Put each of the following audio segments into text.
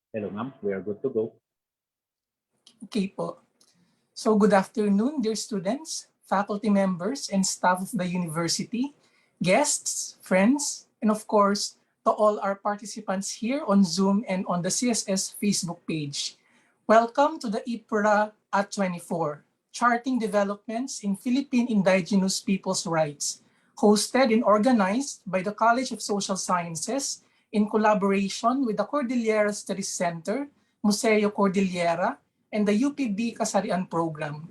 Hello, ma'am. We are good to go. Okay po. So good afternoon, dear students, faculty members, and staff of the university, guests, friends, and of course, to all our participants here on Zoom and on the CSS Facebook page. Welcome to the IPRA at 24, Charting Developments in Philippine Indigenous Peoples' Rights, hosted and organized by the College of Social Sciences in collaboration with the Cordillera Studies Center, Museo Cordillera, and the UPB Kasarian Program.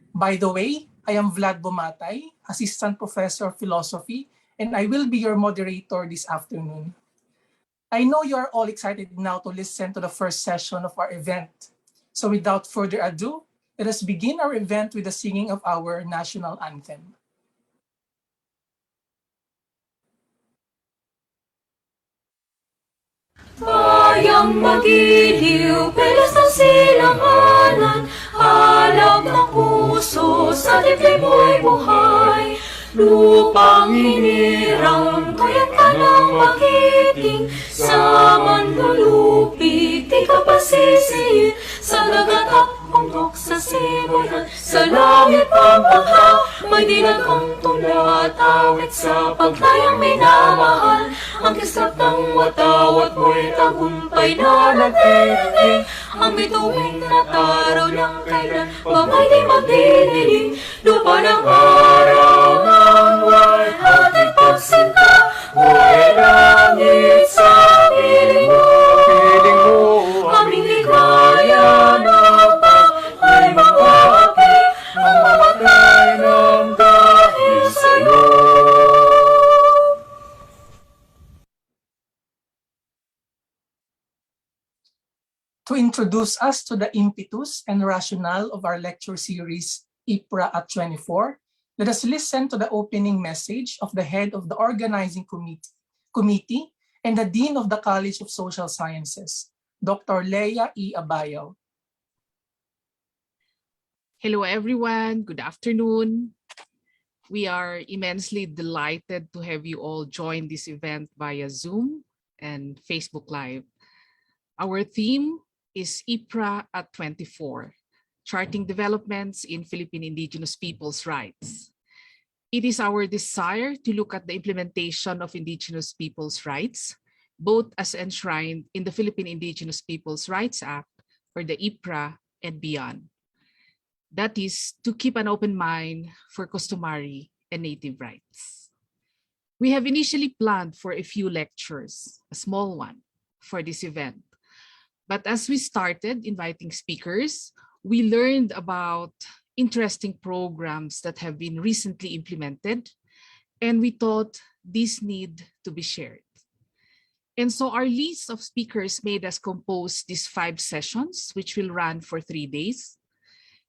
By the way, I am Vlad BUMATAY, Assistant Professor of Philosophy, and I will be your moderator this afternoon. I know you are all excited now to listen to the first session of our event. So without further ado, let us begin our event with the singing of our national anthem. Bayang magiliw, pelas ng silanganan, alab ng puso, sa dibdib mo'y buhay. Lupang hinirang, tuyat ka ng magiting, sa manlulupig, di ka pasisiyin, sa dagat at pundok, sa simulan, sa langit pampagha, may dilagang tula, tawid sa paglayang minamahal, ang kislap ng watawat mo'y tagumpay na nagdiring, ang bituin na taraw ng kailan, bangay di magdidiling, lupa ng araw ng buhay, ating pagsinta, buhay langit sa piling mo, aming ligaya ng pag-ay mag-api, ang mamatay ng dahil sa'yo. To introduce us to the impetus and rationale of our lecture series, IPRA at 24, let us listen to the opening message of the head of the organizing committee and the Dean of the College of Social Sciences, Dr. Leia E. Abayo. Hello, everyone. Good afternoon. We are immensely delighted to have you all join this event via Zoom and Facebook Live. Our theme is IPRA at 24, Charting Developments in Philippine Indigenous Peoples' Rights. It is our desire to look at the implementation of Indigenous peoples' rights, both as enshrined in the Philippine Indigenous Peoples' Rights Act, or the IPRA, and beyond. That is, to keep an open mind for customary and native rights. We have initially planned for a few lectures, a small one, for this event. But as we started inviting speakers, we learned about interesting programs that have been recently implemented, and we thought these need to be shared. And so our list of speakers made us compose these 5 sessions, which will run for 3 days.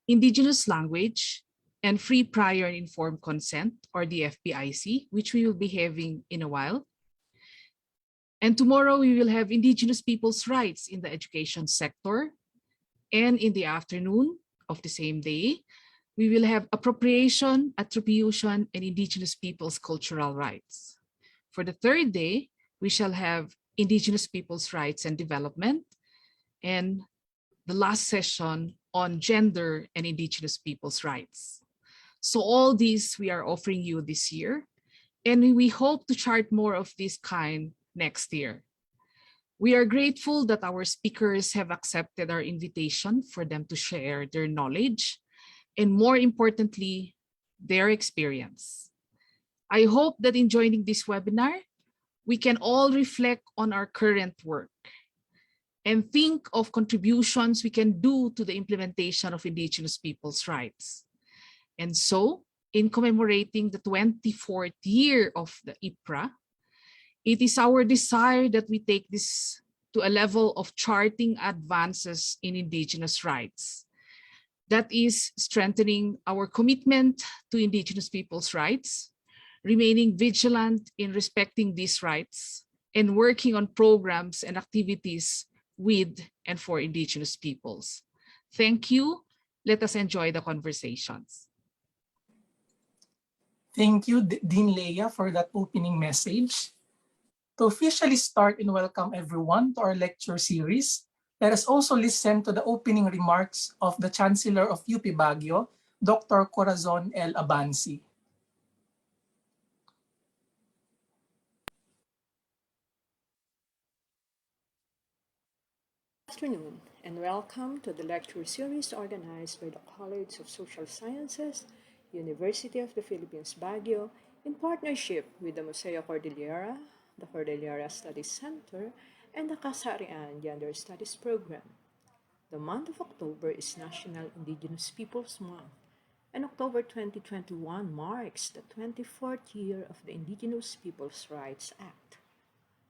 Indigenous language and free prior and informed consent, or the FPIC, which we will be having in a while. And tomorrow we will have Indigenous people's rights in the education sector. And in the afternoon of the same day, we will have appropriation, attribution, and Indigenous people's cultural rights. For the 3rd day, we shall have Indigenous people's rights and development, and the last session on gender and Indigenous people's rights. So all these we are offering you this year, and we hope to chart more of this kind next year. We are grateful that our speakers have accepted our invitation for them to share their knowledge and, more importantly, their experience. I hope that in joining this webinar, we can all reflect on our current work and think of contributions we can do to the implementation of Indigenous people's rights. And so, in commemorating the 24th year of the IPRA, it is our desire that we take this to a level of charting advances in Indigenous rights. That is, strengthening our commitment to Indigenous people's rights, remaining vigilant in respecting these rights, and working on programs and activities with and for Indigenous peoples. Thank you. Let us enjoy the conversations. Thank you, Dean Leia, for that opening message. To officially start and welcome everyone to our lecture series, Let us also listen to the opening remarks of the Chancellor of UP Baguio, Dr. Corazon L. ABANSI. Good afternoon, and welcome to the lecture series organized by the College of Social Sciences, University of the Philippines, Baguio, in partnership with the Museo Cordillera, the Cordillera Studies Center, and the Kasarian Gender Studies Program. The month of October is National Indigenous Peoples Month, and October 2021 marks the 24th year of the Indigenous Peoples' Rights Act.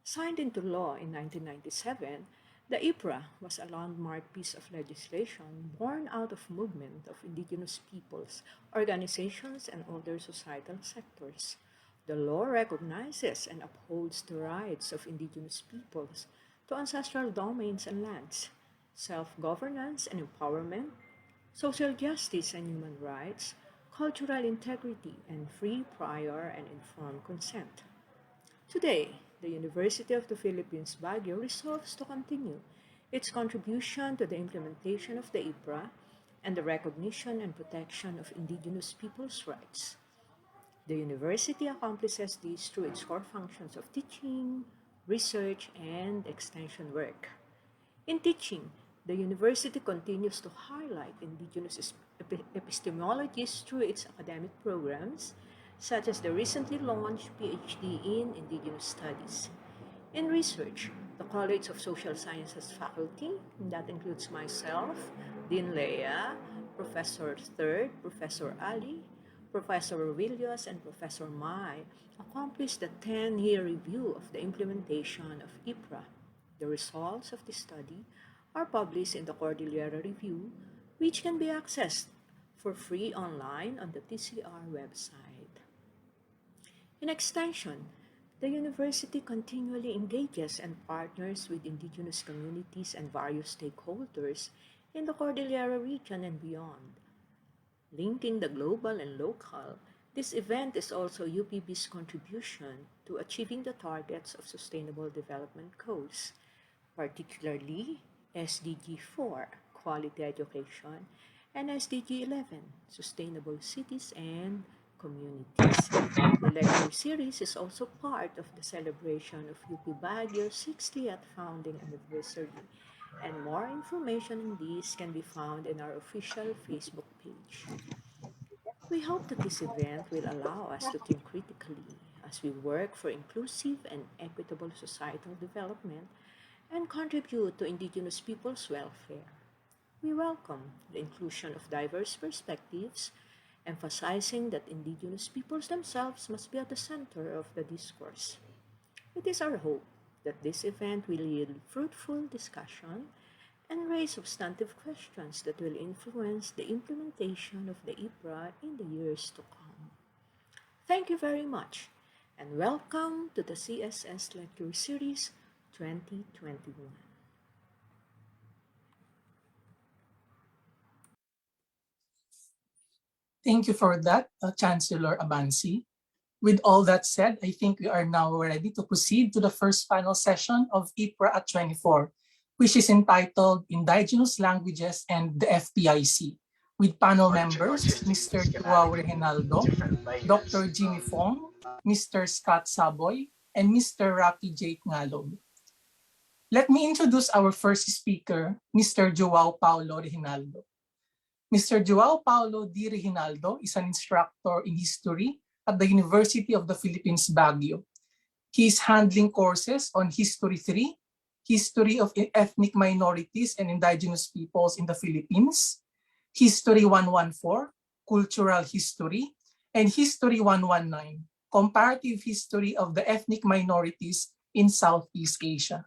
Signed into law in 1997, the IPRA was a landmark piece of legislation born out of movement of indigenous peoples, organizations, and other societal sectors. The law recognizes and upholds the rights of indigenous peoples to ancestral domains and lands, self-governance and empowerment, social justice and human rights, cultural integrity, and free, prior, and informed consent. Today, the University of the Philippines, Baguio resolves to continue its contribution to the implementation of the IPRA and the recognition and protection of indigenous peoples' rights. The university accomplishes this through its core functions of teaching, research, and extension work. In teaching, the university continues to highlight indigenous epistemologies through its academic programs, such as the recently launched PhD in Indigenous Studies. In research, the College of Social Sciences faculty, that includes myself, Dean Leah, Professor Third, Professor Ali, Professor Villas, and Professor Mai, accomplished the 10-year review of the implementation of IPRA. The results of this study are published in the Cordillera Review, which can be accessed for free online on the TCR website. In extension, the university continually engages and partners with indigenous communities and various stakeholders in the Cordillera region and beyond. Linking the global and local, this event is also UPB's contribution to achieving the targets of Sustainable Development Goals, particularly SDG 4, Quality Education, and SDG 11, Sustainable Cities and Communities. The lecture series is also part of the celebration of UP Baguio's 60th founding anniversary, and more information on this can be found in our official Facebook page. We hope that this event will allow us to think critically as we work for inclusive and equitable societal development and contribute to indigenous people's welfare. We welcome the inclusion of diverse perspectives, emphasizing that indigenous peoples themselves must be at the center of the discourse. It is our hope that this event will yield fruitful discussion and raise substantive questions that will influence the implementation of the IPRA in the years to come. Thank you very much, and welcome to the CSS Lecture Series 2021. Thank you for that, Chancellor ABANSI. With all that said, I think we are now ready to proceed to the first panel session of IPRA at 24, which is entitled Indigenous Languages and the FPIC, with panel members Mr. JOAO Reginaldo, Dr. Jimmy Fong, Mr. Scott Saboy, and Mr. Rocky J. NGALOB. Let me introduce our first speaker, Mr. Joao Paulo Reginaldo. Mr. Joao Paulo D. Reginaldo is an instructor in history at the University of the Philippines, Baguio. He is handling courses on History 3, History of Ethnic Minorities and Indigenous Peoples in the Philippines, History 114, Cultural History, and History 119, Comparative History of the Ethnic Minorities in Southeast Asia.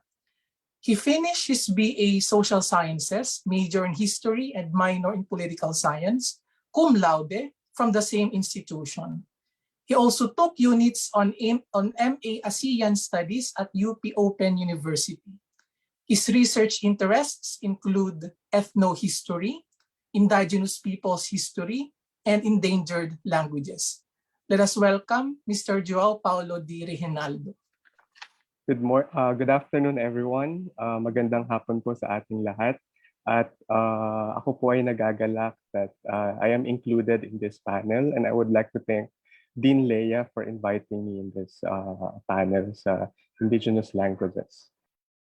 He finished his BA Social Sciences, major in History and minor in Political Science, cum laude, from the same institution. He also took units on MA ASEAN Studies at UP Open University. His research interests include ethnohistory, indigenous peoples history, and endangered languages. Let us welcome Mr. Joao Paulo D. Reginaldo. Good afternoon, everyone. Magandang hapon po sa ating lahat. At ako po ay nagagalak that I am included in this panel, and I would like to thank Dean Leia for inviting me in this panel sa Indigenous languages.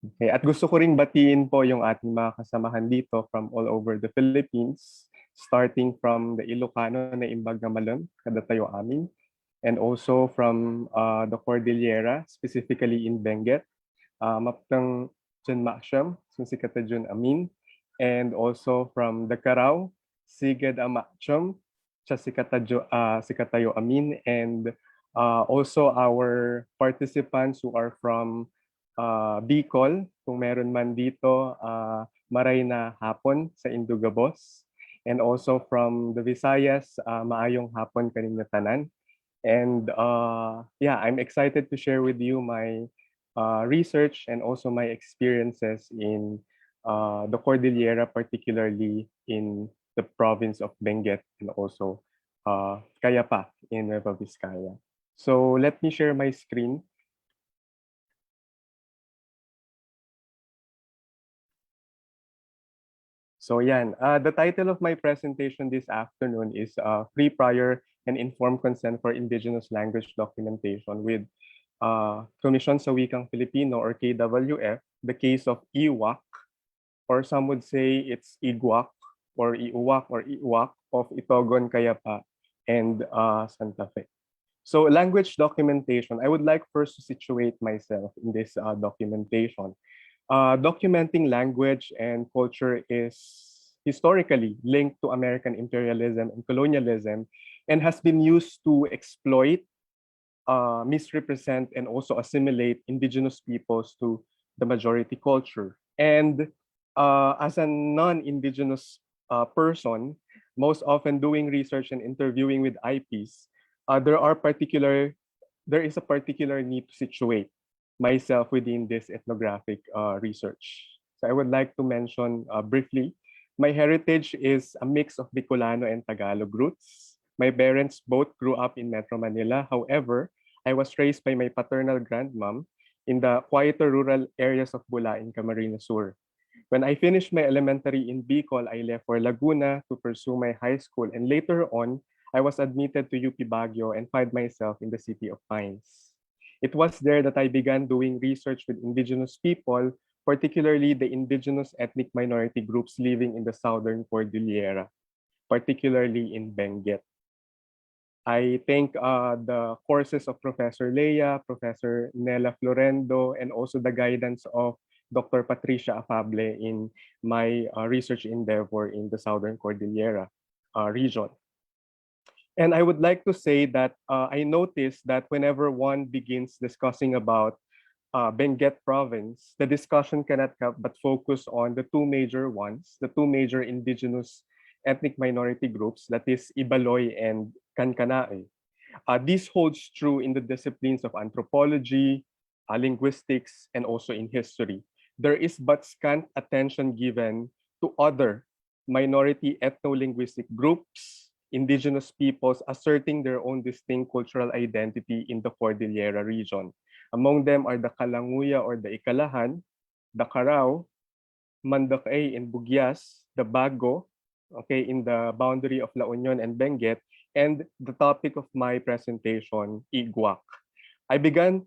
Okay, at gusto ko ring batiin po yung ating mga kasamahan dito from all over the Philippines, starting from the Ilocano na imbag na malon, kada tayo amin, and also from the Cordillera, specifically in Benguet, maptang Jun Maksham, Sunsikata Jun Amin, and also from the Carao, Sigad Amakcham, Sikatayo Amin, and also our participants who are from Bicol, kung meron man dito, maray na hapon sa Indugabos, and also from the Visayas, maayong hapon kaninyo tanan. And yeah, I'm excited to share with you my research and also my experiences in the Cordillera, particularly in the province of Benguet and also Cayapa in Nueva Vizcaya. So let me share my screen. So yan, the title of my presentation this afternoon is Free, Prior, and Informed Consent for Indigenous Language Documentation with Commission sa Wikang Filipino or KWF, the case of IWAC, or some would say it's IGWAC or IUWAC of Itogon, Cayapa, and Santa Fe. So language documentation, I would like first to situate myself in this documentation. Documenting language and culture is historically linked to American imperialism and colonialism and has been used to exploit, misrepresent, and also assimilate indigenous peoples to the majority culture. And as a non-indigenous person, most often doing research and interviewing with IPs, there is a particular need to situate myself within this ethnographic research. So I would like to mention briefly, my heritage is a mix of Bicolano and Tagalog roots. My parents both grew up in Metro Manila. However, I was raised by my paternal grandmom in the quieter rural areas of Bulacan, Camarines Sur. When I finished my elementary in Bicol, I left for Laguna to pursue my high school, and later on, I was admitted to UP Baguio and found myself in the City of Pines. It was there that I began doing research with indigenous people, particularly the indigenous ethnic minority groups living in the southern Cordillera, particularly in Benguet. I thank the courses of Professor Leia, Professor Nela Florendo, and also the guidance of Dr. Patricia Afable in my research endeavor in the southern Cordillera region. And I would like to say that I noticed that whenever one begins discussing about Benguet province, the discussion cannot help but focus on the two major ones, the two major indigenous ethnic minority groups, that is Ibaloy and Kankanaey. This holds true in the disciplines of anthropology, linguistics, and also in history. There is but scant attention given to other minority ethno-linguistic groups, indigenous peoples asserting their own distinct cultural identity in the Cordillera region. Among them are the Kalanguya or the Ikalahan, the Carao, MAGKACHI and Bugyas, the Bago, okay, in the boundary of La Union and Benguet, and the topic of my presentation, IGWAC. I began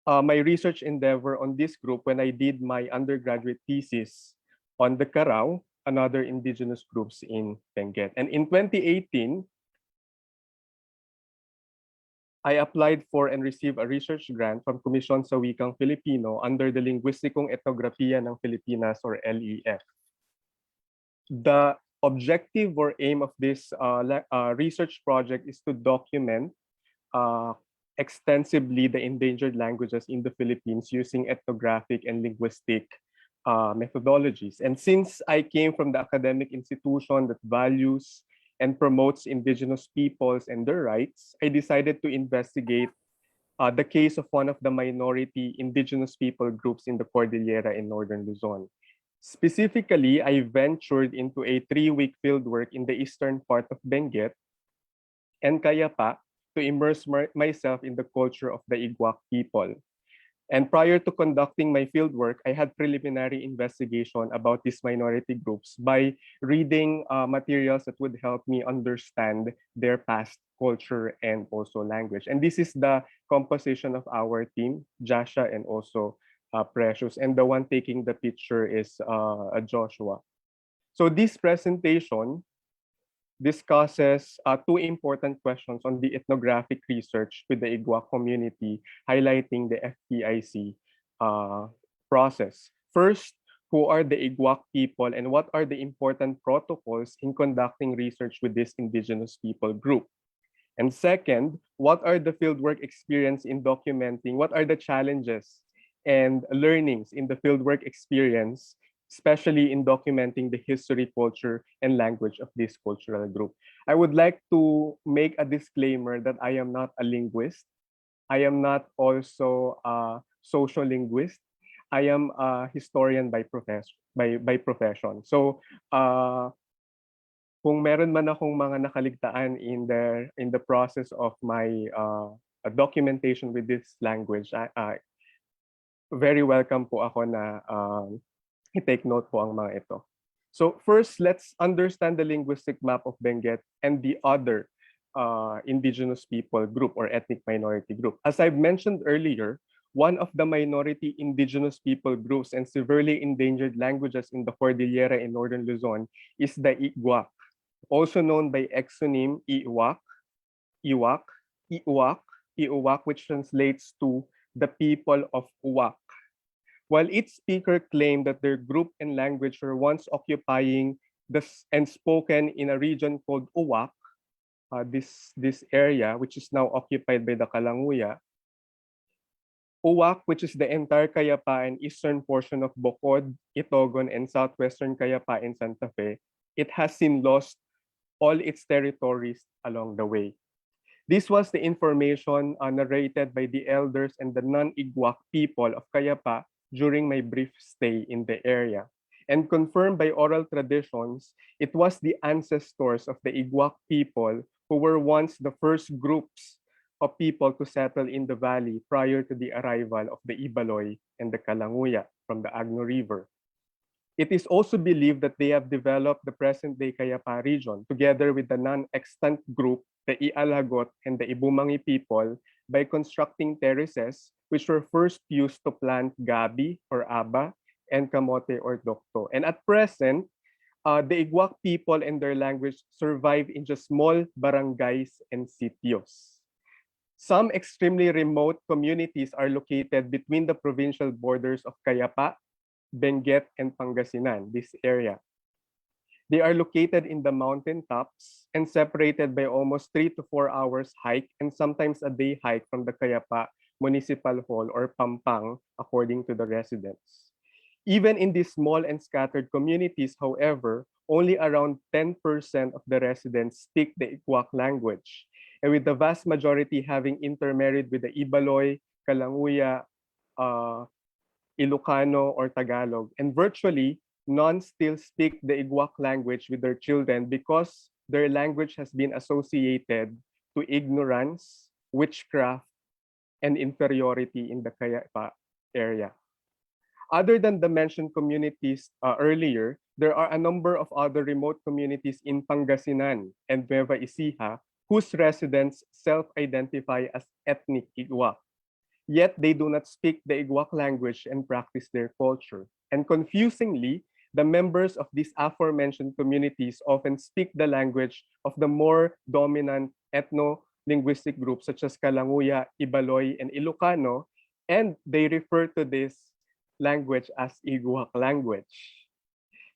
my research endeavor on this group when I did my undergraduate thesis on the Carao, another indigenous groups in Benguet. And in 2018, I applied for and received a research grant from Commission sa Wikang Filipino under the Linguisticong Ethnographies ng Pilipinas or LEF. The objective or aim of this research project is to document extensively the endangered languages in the Philippines using ethnographic and linguistic methodologies. And since I came from the academic institution that values and promotes indigenous peoples and their rights, I decided to investigate the case of one of the minority indigenous people groups in the Cordillera in northern Luzon. Specifically, I ventured into a 3-week fieldwork in the eastern part of Benguet and Cayapa to immerse myself in the culture of the IGWAC people. And prior to conducting my fieldwork, I had preliminary investigation about these minority groups by reading materials that would help me understand their past culture and also language. And this is the composition of our team, Jasha and also Precious. And the one taking the picture is Joshua. So this presentation discusses two important questions on the ethnographic research with the Igwak community, highlighting the FPIC process. First, who are the Igwak people and what are the important protocols in conducting research with this indigenous people group? And second, what are the fieldwork experience in documenting? What are the challenges and learnings in the fieldwork experience, especially in documenting the history, culture, and language of this cultural group? I would like to make a disclaimer that I am not a linguist. I am not also a social linguist. I am a historian by profession. So kung meron man akong mga nakaligtaan in the process of my documentation with this language, very welcome po ako na i-take note po ang mga ito. So first, let's understand the linguistic map of Benguet and the other indigenous people group or ethnic minority group. As I've mentioned earlier, one of the minority indigenous people groups and severely endangered languages in the Cordillera in northern Luzon is the Igwak, also known by exonym Iwak, Iwak, Iwak, Iwak, which translates to the people of Uwak. While its speaker claimed that their group and language were once occupying and spoken in a region called Uwak, this area, which is now occupied by the Kalanguya, Uwak, which is the entire Cayapa and eastern portion of Bocod, Itogon, and southwestern Cayapa in Santa Fe, it has since lost all its territories along the way. This was the information narrated by the elders and the non-Igwak people of Cayapa during my brief stay in the area. And confirmed by oral traditions, it was the ancestors of the Igwak people who were once the first groups of people to settle in the valley prior to the arrival of the Ibaloy and the Kalanguya from the Agno River. It is also believed that they have developed the present-day Cayapa region together with the non-extant group, the Ialagot and the Ibumangi people, by constructing terraces which were first used to plant gabi or aba and kamote or dokto. And at present, the Igwak people and their language survive in just small barangays and sitios. Some extremely remote communities are located between the provincial borders of Cayapa, Benguet, and Pangasinan, this area. They are located in the mountain tops and separated by almost 3 to 4 hours hike and sometimes a day hike from the Cayapa Municipal Hall or Pampang, according to the residents. Even in these small and scattered communities, however, only around 10% of the residents speak the Igwak language, and with the vast majority having intermarried with the Ibaloy, Kalanguya, Ilocano, or Tagalog, and virtually none still speak the Igwak language with their children because their language has been associated to ignorance, witchcraft, and inferiority in the Cayapa area. Other than the mentioned communities earlier, there are a number of other remote communities in Pangasinan and Nueva Ecija whose residents self-identify as ethnic Igwak. Yet they do not speak the Igwak language and practice their culture. And confusingly, the members of these aforementioned communities often speak the language of the more dominant ethno-linguistic groups such as Kalanguya, Ibaloy, and Ilocano, and they refer to this language as Igwak language.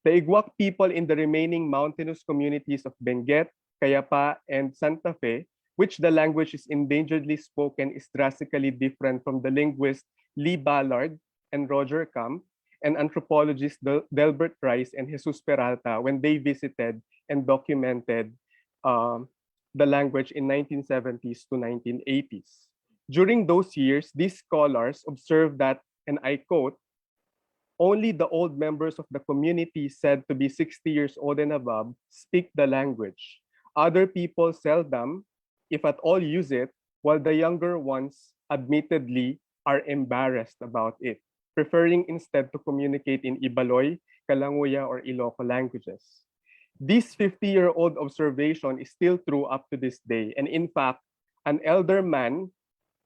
The Igwak people in the remaining mountainous communities of Benguet, Cayapa, and Santa Fe, which the language is endangeredly spoken, is drastically different from the linguists Lee Ballard and Roger Camp and anthropologists Delbert Rice and Jesus Peralta when they visited and documented the language in 1970s to 1980s. During those years, these scholars observed that, and I quote, only the old members of the community said to be 60 years old and above speak the language. Other people seldom, if at all, use it, while the younger ones admittedly are embarrassed about it, preferring instead to communicate in Ibaloy, Kalanguya, or Iloco languages. This 50-year-old observation is still true up to this day. And in fact, an elder man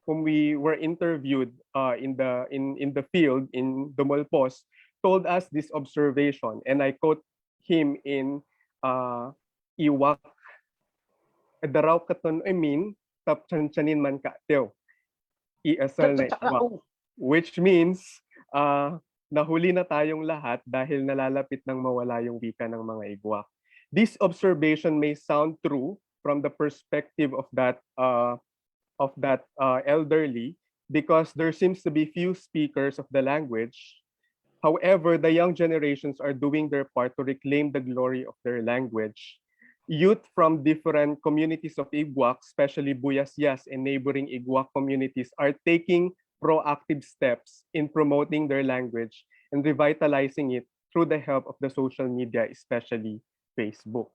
whom we were interviewed in the field in Dumolpos told us this observation, and I quote him in Iwak, daraw katon tap chanchanin man ka tew, iasal na iwak. Which means, nahuli na tayong lahat dahil nalalapit nang mawala yung wika ng mga Igwak. This observation may sound true from the perspective of that elderly, because there seems to be few speakers of the language. However, the young generations are doing their part to reclaim the glory of their language. Youth from different communities of Igwak, especially Buyasyas and neighboring Igwak communities, are taking proactive steps in promoting their language and revitalizing it through the help of the social media, especially Facebook.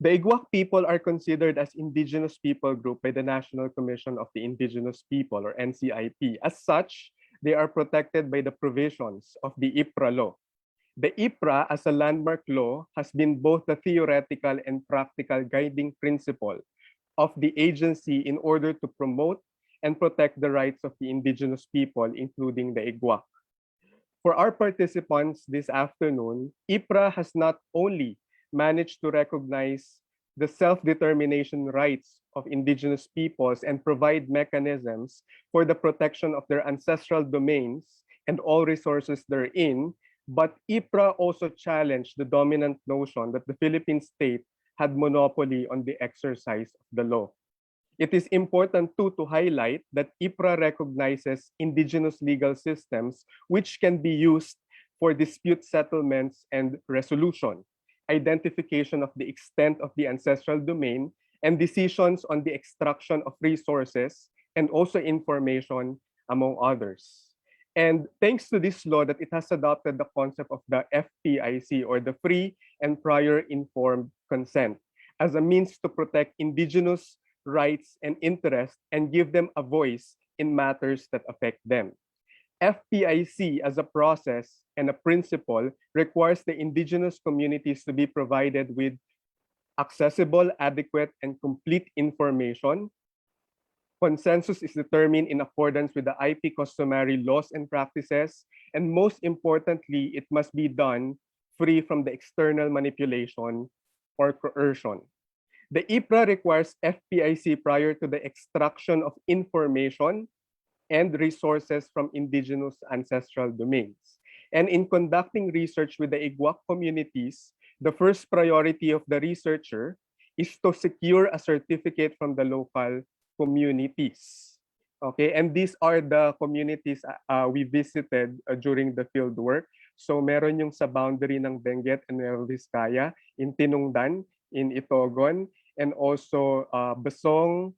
The Igwak people are considered as indigenous people group by the National Commission of the Indigenous People, or NCIP. As such, they are protected by the provisions of the IPRA law. The IPRA, as a landmark law, has been both the theoretical and practical guiding principle of the agency in order to promote and protect the rights of the indigenous people, including the Igwak. For our participants this afternoon, IPRA has not only managed to recognize the self-determination rights of indigenous peoples and provide mechanisms for the protection of their ancestral domains and all resources therein, but IPRA also challenged the dominant notion that the Philippine state had monopoly on the exercise of the law. It is important too to highlight that IPRA recognizes indigenous legal systems which can be used for dispute settlements and resolution, identification of the extent of the ancestral domain, and decisions on the extraction of resources, and also information, among others. And thanks to this law that it has adopted the concept of the FPIC, or the Free and Prior Informed Consent, as a means to protect indigenous rights and interests and give them a voice in matters that affect them. FPIC as a process and a principle requires the indigenous communities to be provided with accessible, adequate, and complete information. Consensus is determined in accordance with the IP customary laws and practices, and most importantly, it must be done free from the external manipulation or coercion. The IPRA requires FPIC prior to the extraction of information and resources from indigenous ancestral domains. And in conducting research with the Igwak communities, the first priority of the researcher is to secure a certificate from the local communities. Okay, and these are the communities we visited during the field work. So meron yung sa boundary ng Benguet and Nueva Vizcaya, in Tinungdan, in Itogon, and also Basong,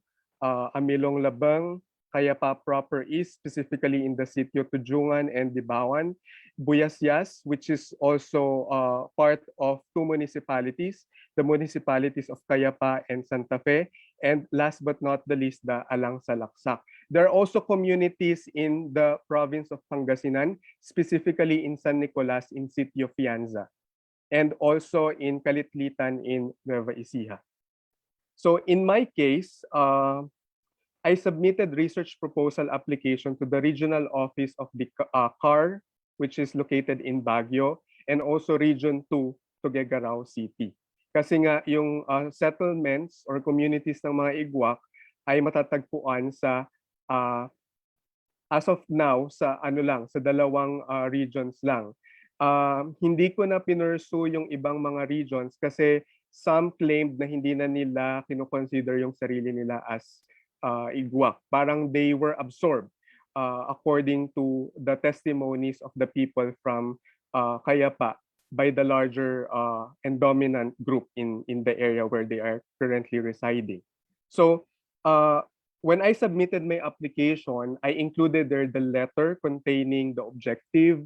Amilong Labang, Kayapa proper East, specifically in the Sitio Tujungan and Dibawan, Buyasyas, which is also part of two municipalities, the municipalities of Kayapa and Santa Fe, and last but not the least, the Alang Salaksak. There are also communities in the province of Pangasinan, specifically in San Nicolas in Sitio Fianza, and also in Kalitlitan in Nueva Ecija. So in my case, I submitted research proposal application to the regional office of the CAR, which is located in Baguio, and also Region 2, Tuguegarao City. Kasi nga yung settlements or communities ng mga Igwak ay matatagpuan sa as of now sa sa dalawang regions lang. Hindi ko na pinursu yung ibang mga regions kasi some claimed na hindi na nila kinoconsider yung sarili nila as Igwak. Parang they were absorbed according to the testimonies of the people from Kayapa by the larger and dominant group in the area where they are currently residing. So when I submitted my application, I included there the letter containing the objective,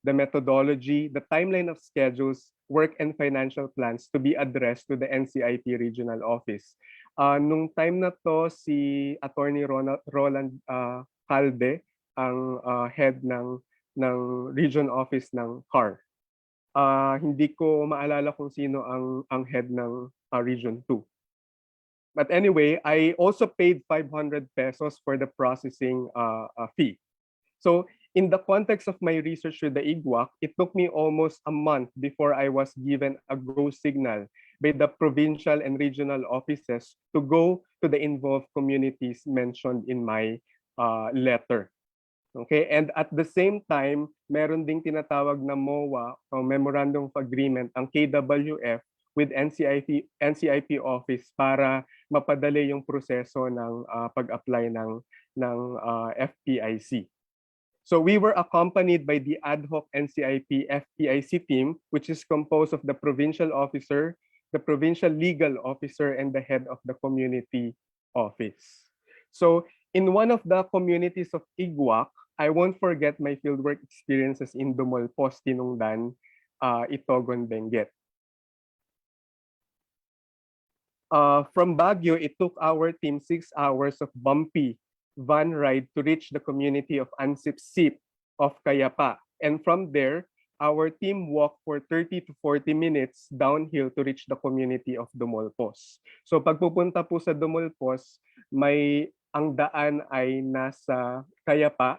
the methodology, the timeline of schedules, work and financial plans to be addressed to the NCIP regional office. Nung time na to, si Attorney Roland Calde ang head ng region office ng CAR. Hindi ko maalala kung sino ang head ng Region 2. But anyway, I also paid 500 pesos for the processing fee. So in the context of my research with the IGWAC, it took me almost a month before I was given a go signal by the provincial and regional offices to go to the involved communities mentioned in my letter. Okay, and at the same time, meron ding tinatawag na MOA o Memorandum of Agreement ang KWF with NCIP office para mapadali yung proseso ng pag-apply ng FPIC. So we were accompanied by the ad hoc NCIP FPIC team, which is composed of the provincial officer, the provincial legal officer, and the head of the community office. So in one of the communities of Igwak, I won't forget my fieldwork experiences in Dumolpos, Tinungdan, Itogon, Benguet. From Baguio, it took our team 6 hours of bumpy van ride to reach the community of NCIP of Cayapa. And from there, our team walked for 30 to 40 minutes downhill to reach the community of Dumolpos. So pagpupunta po sa Dumolpos, ang daan ay nasa Cayapa.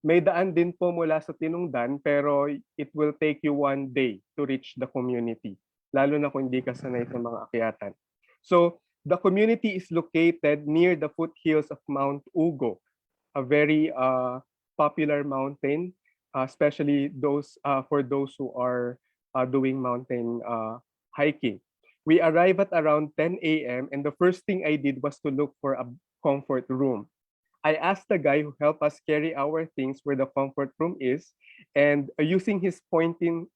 May daan din po mula sa Tinungdan, pero it will take you 1 day to reach the community, lalo na kung hindi ka sanay sa mga akyatan. So the community is located near the foothills of Mount Ugo, a very popular mountain, especially for those who are doing mountain hiking. We arrived at around 10 a.m. and the first thing I did was to look for a comfort room. I asked the guy who helped us carry our things where the comfort room is, and using his pointing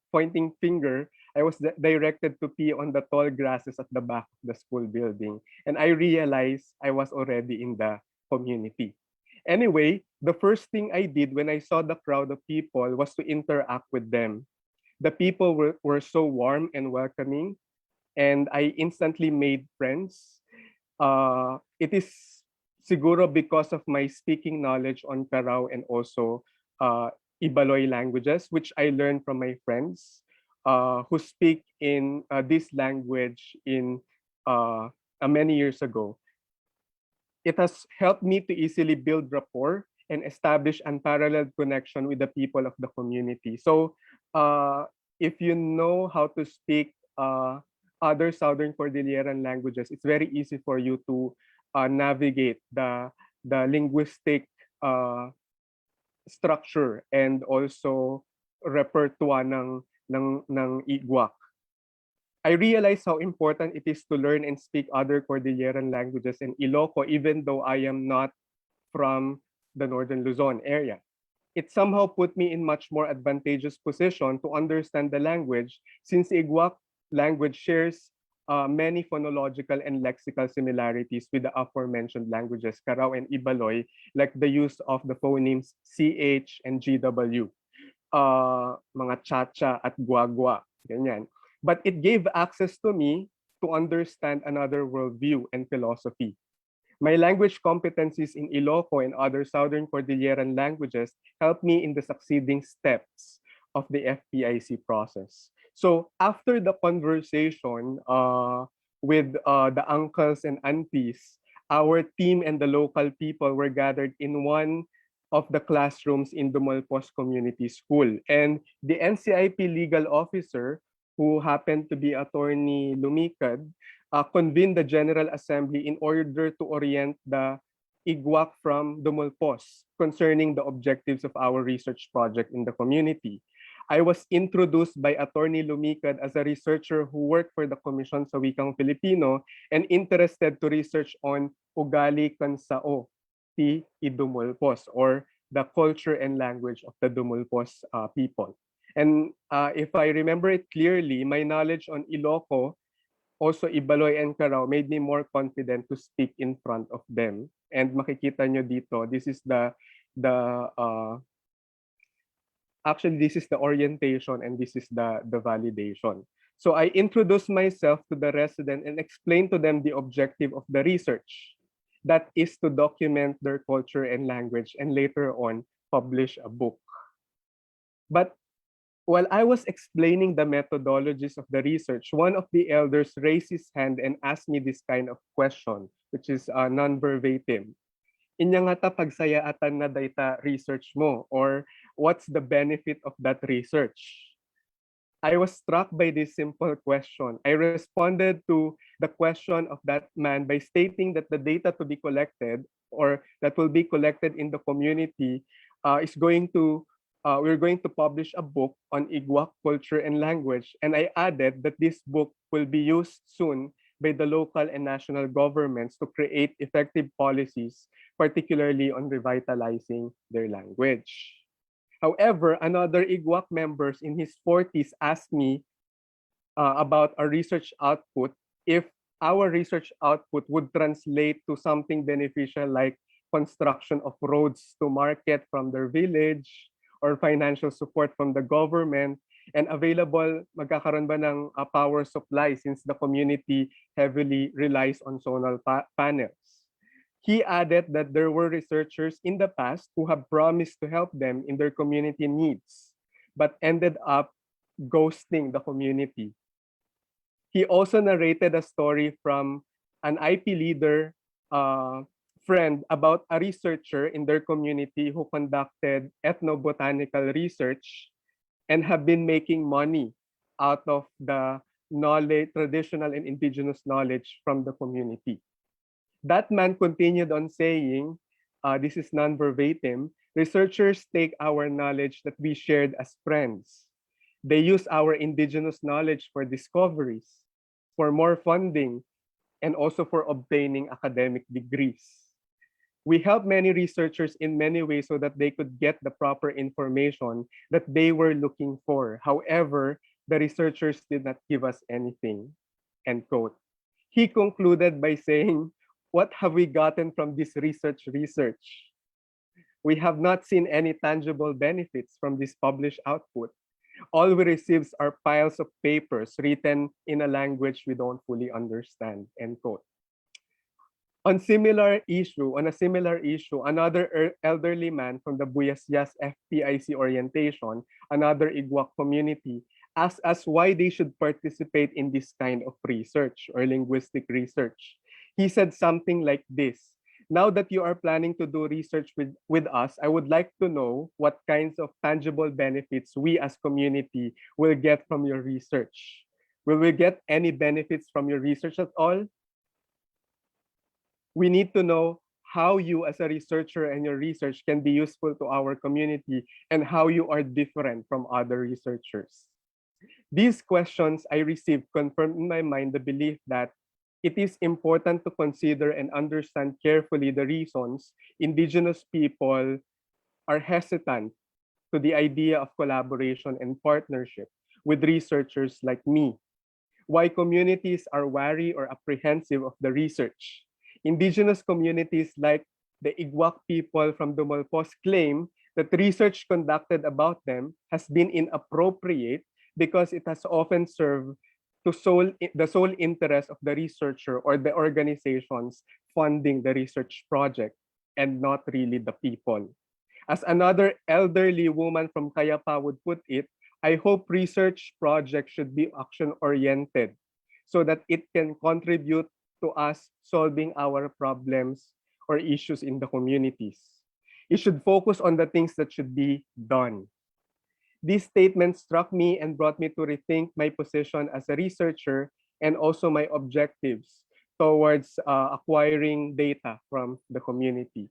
finger, I was directed to pee on the tall grasses at the back of the school building. And I realized I was already in the community. Anyway, the first thing I did when I saw the crowd of people was to interact with them. The people were so warm and welcoming, and I instantly made friends. It is siguro because of my speaking knowledge on Karao and also Ibaloy languages, which I learned from my friends who speak in this language many years ago. It has helped me to easily build rapport and establish unparalleled connection with the people of the community. So if you know how to speak other Southern Cordilleran languages, it's very easy for you to navigate the linguistic structure and also repertoire ng Igwak. I realize how important it is to learn and speak other Cordilleran languages in Iloco, even though I am not from the Northern Luzon area. It somehow put me in much more advantageous position to understand the language, since Igwak language shares many phonological and lexical similarities with the aforementioned languages, Karao and Ibaloy, like the use of the phonemes CH and GW, mga cha-cha at guagua, ganyan. But it gave access to me to understand another worldview and philosophy. My language competencies in Iloco and other Southern Cordilleran languages helped me in the succeeding steps of the FPIC process. So after the conversation with the uncles and aunties, our team and the local people were gathered in one of the classrooms in Dumolpos Community School. And the NCIP legal officer, who happened to be Attorney Lumikad, convened the General Assembly in order to orient the Igwak from Dumolpos concerning the objectives of our research project in the community. I was introduced by Attorney Lumikad as a researcher who worked for the Commission sa Wikang Filipino and interested to research on Ugali Kansao ti Idumolpos, or the culture and language of the Dumolpos people. And if I remember it clearly, my knowledge on Iloco, also Ibaloy and Karao, made me more confident to speak in front of them. And makikita nyo dito, this is actually this is the orientation and this is the validation. So I introduced myself to the resident and explained to them the objective of the research. That is to document their culture and language and later on publish a book. But while I was explaining the methodologies of the research, one of the elders raised his hand and asked me this kind of question, which is non-verbatim. Inya nga ta pagsayatan na data research mo, or what's the benefit of that research? I was struck by this simple question. I responded to the question of that man by stating that the data to be collected or that will be collected in the community is going to we're going to publish a book on Igwak culture and language. And I added that this book will be used soon by the local and national governments to create effective policies, particularly on revitalizing their language. However, another Igwak members in his 40s asked me about our research output, if our research output would translate to something beneficial like construction of roads to market from their village, or financial support from the government, and available, magkakaroon ba ng power supply since the community heavily relies on solar panels. He added that there were researchers in the past who have promised to help them in their community needs, but ended up ghosting the community. He also narrated a story from an IP leader friend about a researcher in their community who conducted ethnobotanical research and have been making money out of the knowledge, traditional and indigenous knowledge from the community. That man continued on saying, this is non-verbatim, researchers take our knowledge that we shared as friends. They use our indigenous knowledge for discoveries, for more funding, and also for obtaining academic degrees. We help many researchers in many ways so that they could get the proper information that they were looking for. However, the researchers did not give us anything, end quote. He concluded by saying, what have we gotten from this research? We have not seen any tangible benefits from this published output. All we receive are piles of papers written in a language we don't fully understand, end quote. On a similar issue, another elderly man from the Buyasyas FPIC orientation, another Igwak community, asked us why they should participate in this kind of research or linguistic research. He said something like this: now that you are planning to do research with us, I would like to know what kinds of tangible benefits we as community will get from your research. Will we get any benefits from your research at all? We need to know how you as a researcher and your research can be useful to our community and how you are different from other researchers. These questions I received confirmed in my mind the belief that it is important to consider and understand carefully the reasons indigenous people are hesitant to the idea of collaboration and partnership with researchers like me. Why communities are wary or apprehensive of the research. Indigenous communities like the Igwak people from Dumalpos claim that research conducted about them has been inappropriate because it has often served to the sole interest of the researcher or the organizations funding the research project and not really the people. As another elderly woman from Kayapa would put it, I hope research projects should be action-oriented so that it can contribute to us solving our problems or issues in the communities. It should focus on the things that should be done. These statements struck me and brought me to rethink my position as a researcher and also my objectives towards acquiring data from the community.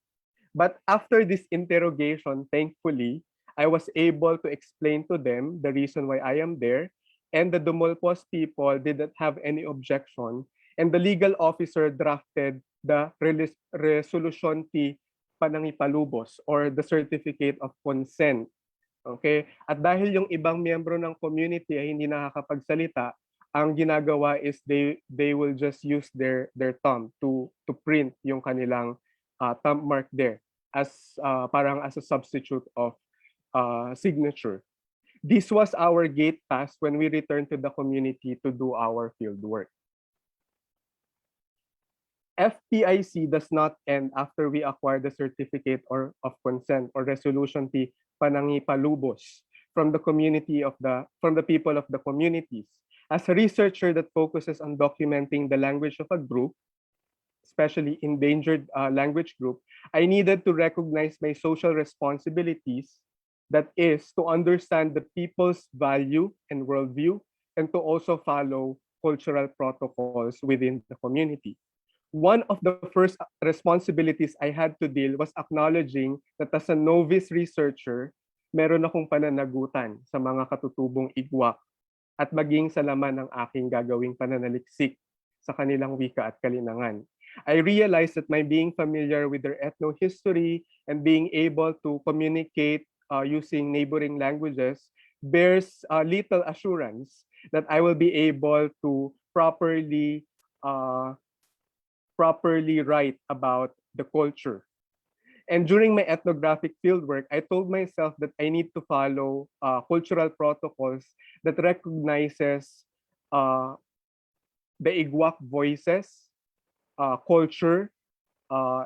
But after this interrogation, thankfully, I was able to explain to them the reason why I am there, and the Dumulpos people didn't have any objection, and the legal officer drafted the resolution T panangipalubos or the certificate of consent. Okay? At dahil yung ibang miyembro ng community ay hindi nakakapagsalita, ang ginagawa is they will just use their thumb to print yung kanilang thumb mark there as parang as a substitute of signature. This was our gate pass when we returned to the community to do our field work. FPIC does not end after we acquire the certificate of consent or resolution P panangipalubos from the people of the communities. As a researcher that focuses on documenting the language of a group, especially endangered language group, I needed to recognize my social responsibilities, that is to understand the people's value and worldview, and to also follow cultural protocols within the community. One of the first responsibilities I had to deal was acknowledging that as a novice researcher, meron akong pananagutan sa mga katutubong igwak at maging sa laman ng aking gagawing pananaliksik sa kanilang wika at kalinangan. I realized that my being familiar with their ethnohistory and being able to communicate using neighboring languages bears little assurance that I will be able to properly write about the culture. And during my ethnographic fieldwork, I told myself that I need to follow cultural protocols that recognizes the Igwak voices, culture,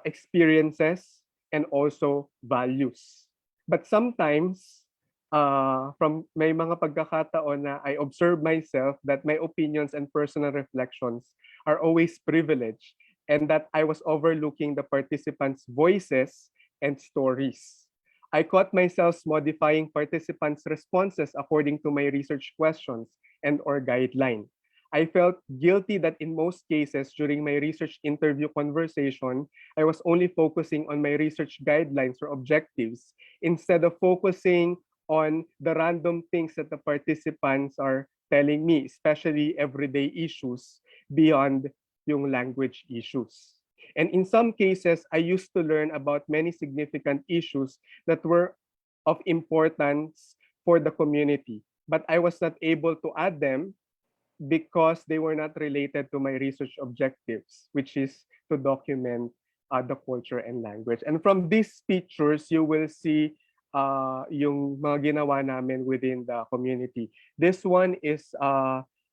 experiences, and also values. But sometimes, from may mga pagkakataon na I observe myself that my opinions and personal reflections are always privileged, and that I was overlooking the participants' voices and stories. I caught myself modifying participants' responses according to my research questions and or guideline. I felt guilty that in most cases during my research interview conversation, I was only focusing on my research guidelines or objectives instead of focusing on the random things that the participants are telling me, especially everyday issues beyond yung language issues. And in some cases, I used to learn about many significant issues that were of importance for the community, but I was not able to add them because they were not related to my research objectives, which is to document the culture and language. And from these pictures, you will see yung mga ginawa namin within the community. This one is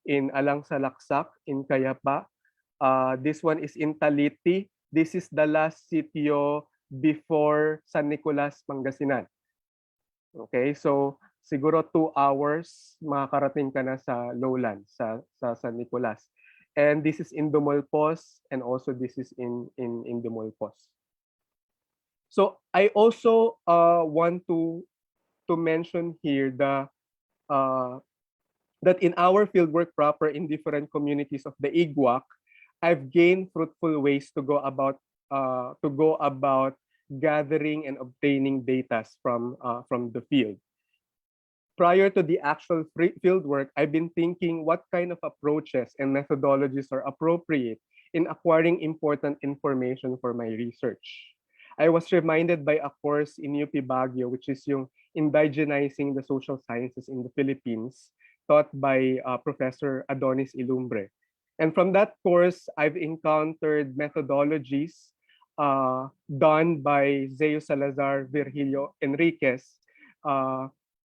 in Alang Salaksak in Cayapa. This one is in Taliti. This is the last sitio before San Nicolas, Pangasinan. Okay, so siguro 2 hours makakarating ka na sa lowlands, sa San Nicolas. And this is in Dumolpos, and also this is in Dumolpos. So I also want to mention here that in our fieldwork proper in different communities of the Igwak, I've gained fruitful ways to go about gathering and obtaining data from the field. Prior to the actual field work, I've been thinking what kind of approaches and methodologies are appropriate in acquiring important information for my research. I was reminded by a course in UP Baguio, which is yung Indigenizing the Social Sciences in the Philippines, taught by Professor Adonis Ilumbre. And from that course, I've encountered methodologies done by Zeo Salazar, Virgilio Enriquez,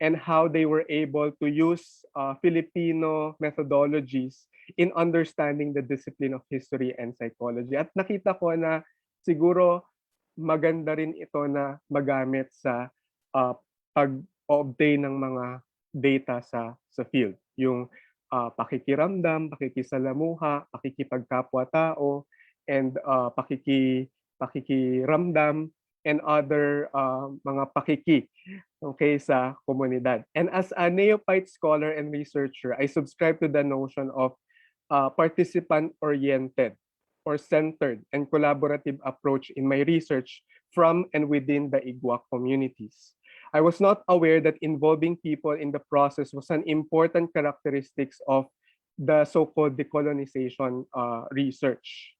and how they were able to use Filipino methodologies in understanding the discipline of history and psychology. At nakita ko na siguro maganda rin ito na magamit sa pag-obtain ng mga data sa field. Yung pakikiramdam, pakikisalamuha, pakikipagkapwa-tao, and pakikiramdam, and other mga pakiki, okay, sa komunidad. And as a neophyte scholar and researcher, I subscribe to the notion of participant-oriented or centered and collaborative approach in my research from and within the Igwak communities. I was not aware that involving people in the process was an important characteristics of the so-called decolonization research.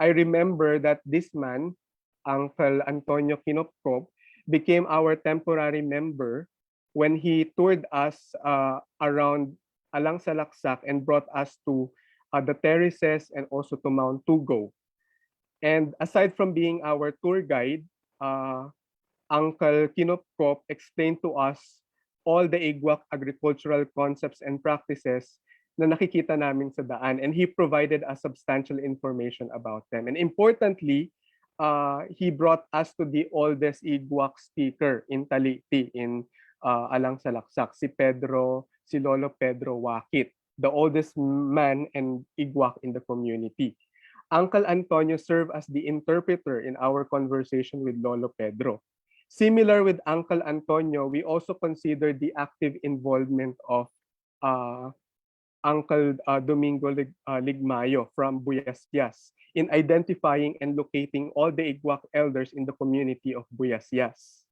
I remember that this man, Uncle Antonio Kinopkop, became our temporary member when he toured us around Alang Salaksak and brought us to the terraces and also to Mount Tugo. And aside from being our tour guide, Uncle Kinopkop explained to us all the Igwak agricultural concepts and practices na nakikita namin sa daan, and he provided us substantial information about them. And importantly, he brought us to the oldest Igwak speaker in Taliti, in Alang Salaksak, si Lolo Pedro Wakit, the oldest man and Igwak in the community. Uncle Antonio served as the interpreter in our conversation with Lolo Pedro. Similar with Uncle Antonio, we also consider the active involvement of Uncle Domingo Ligmayo from Buyasyas in identifying and locating all the Igwak elders in the community of Buyasyas.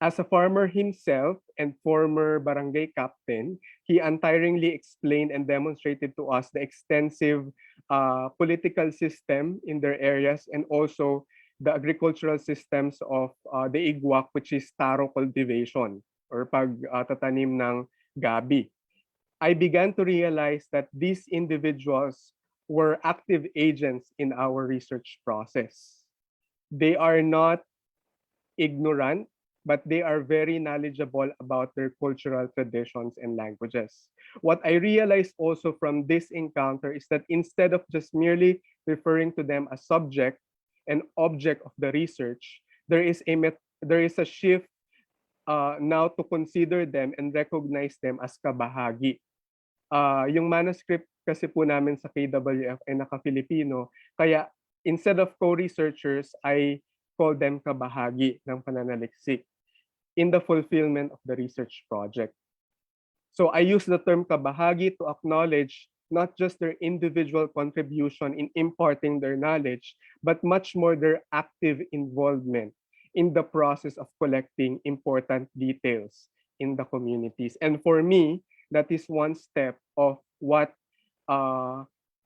As a farmer himself and former barangay captain, he untiringly explained and demonstrated to us the extensive political system in their areas, and also the agricultural systems of the Igwak, which is taro cultivation or pagtatanim ng gabi. I began to realize that these individuals were active agents in our research process. They are not ignorant, but they are very knowledgeable about their cultural traditions and languages. What I realized also from this encounter is that instead of just merely referring to them as subject and object of the research, there is a shift now to consider them and recognize them as kabahagi. Yung manuscript kasi po namin sa KWF ay naka-Filipino, kaya instead of co-researchers, I call them kabahagi ng pananaliksik in the fulfillment of the research project. So I use the term kabahagi to acknowledge not just their individual contribution in imparting their knowledge, but much more their active involvement in the process of collecting important details in the communities. And for me, that is one step of what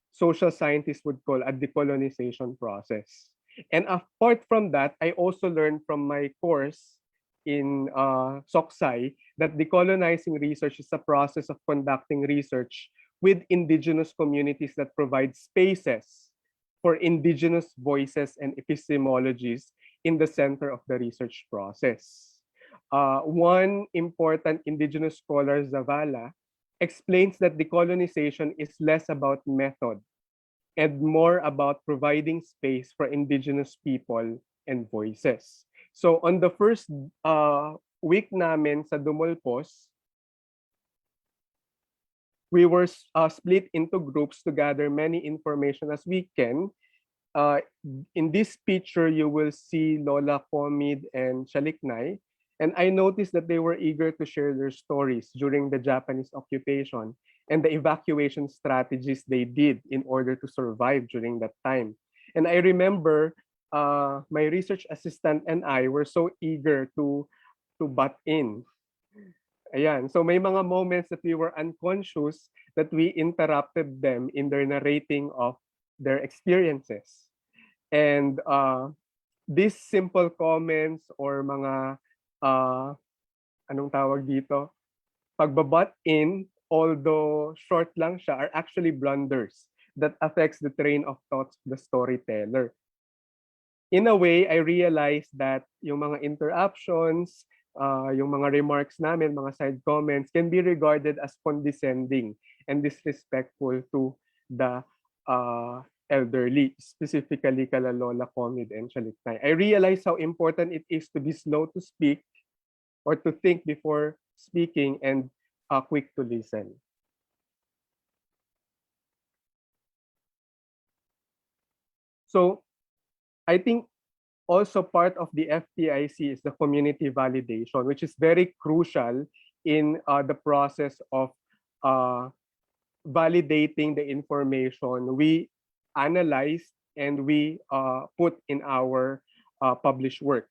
social scientists would call a decolonization process. And apart from that, I also learned from my course in Soksay that decolonizing research is a process of conducting research with indigenous communities that provide spaces for indigenous voices and epistemologies in the center of the research process. One important indigenous scholar, Zavala, explains that decolonization is less about method and more about providing space for indigenous people and voices. So on the first week namin sa Dumulpos, we were split into groups to gather many information as we can. In this picture, you will see Lola Comid and Chaliknay. And I noticed that they were eager to share their stories during the Japanese occupation and the evacuation strategies they did in order to survive during that time. And I remember my research assistant and I were so eager to butt in. Ayan. So may mga moments that we were unconscious that we interrupted them in their narrating of their experiences. And these simple comments or mga anong tawag dito, pagbabutt in, although short lang siya, are actually blunders that affects the train of thoughts of the storyteller. In a way, I realized that yung mga interruptions, yung mga remarks namin, mga side comments can be regarded as condescending and disrespectful to the elderly, specifically kala Lola Comid and Chaliknay. I realized how important it is to be slow to speak or to think before speaking and quick to listen. So I think also part of the FPIC is the community validation, which is very crucial in the process of validating the information we analyze and we put in our published work.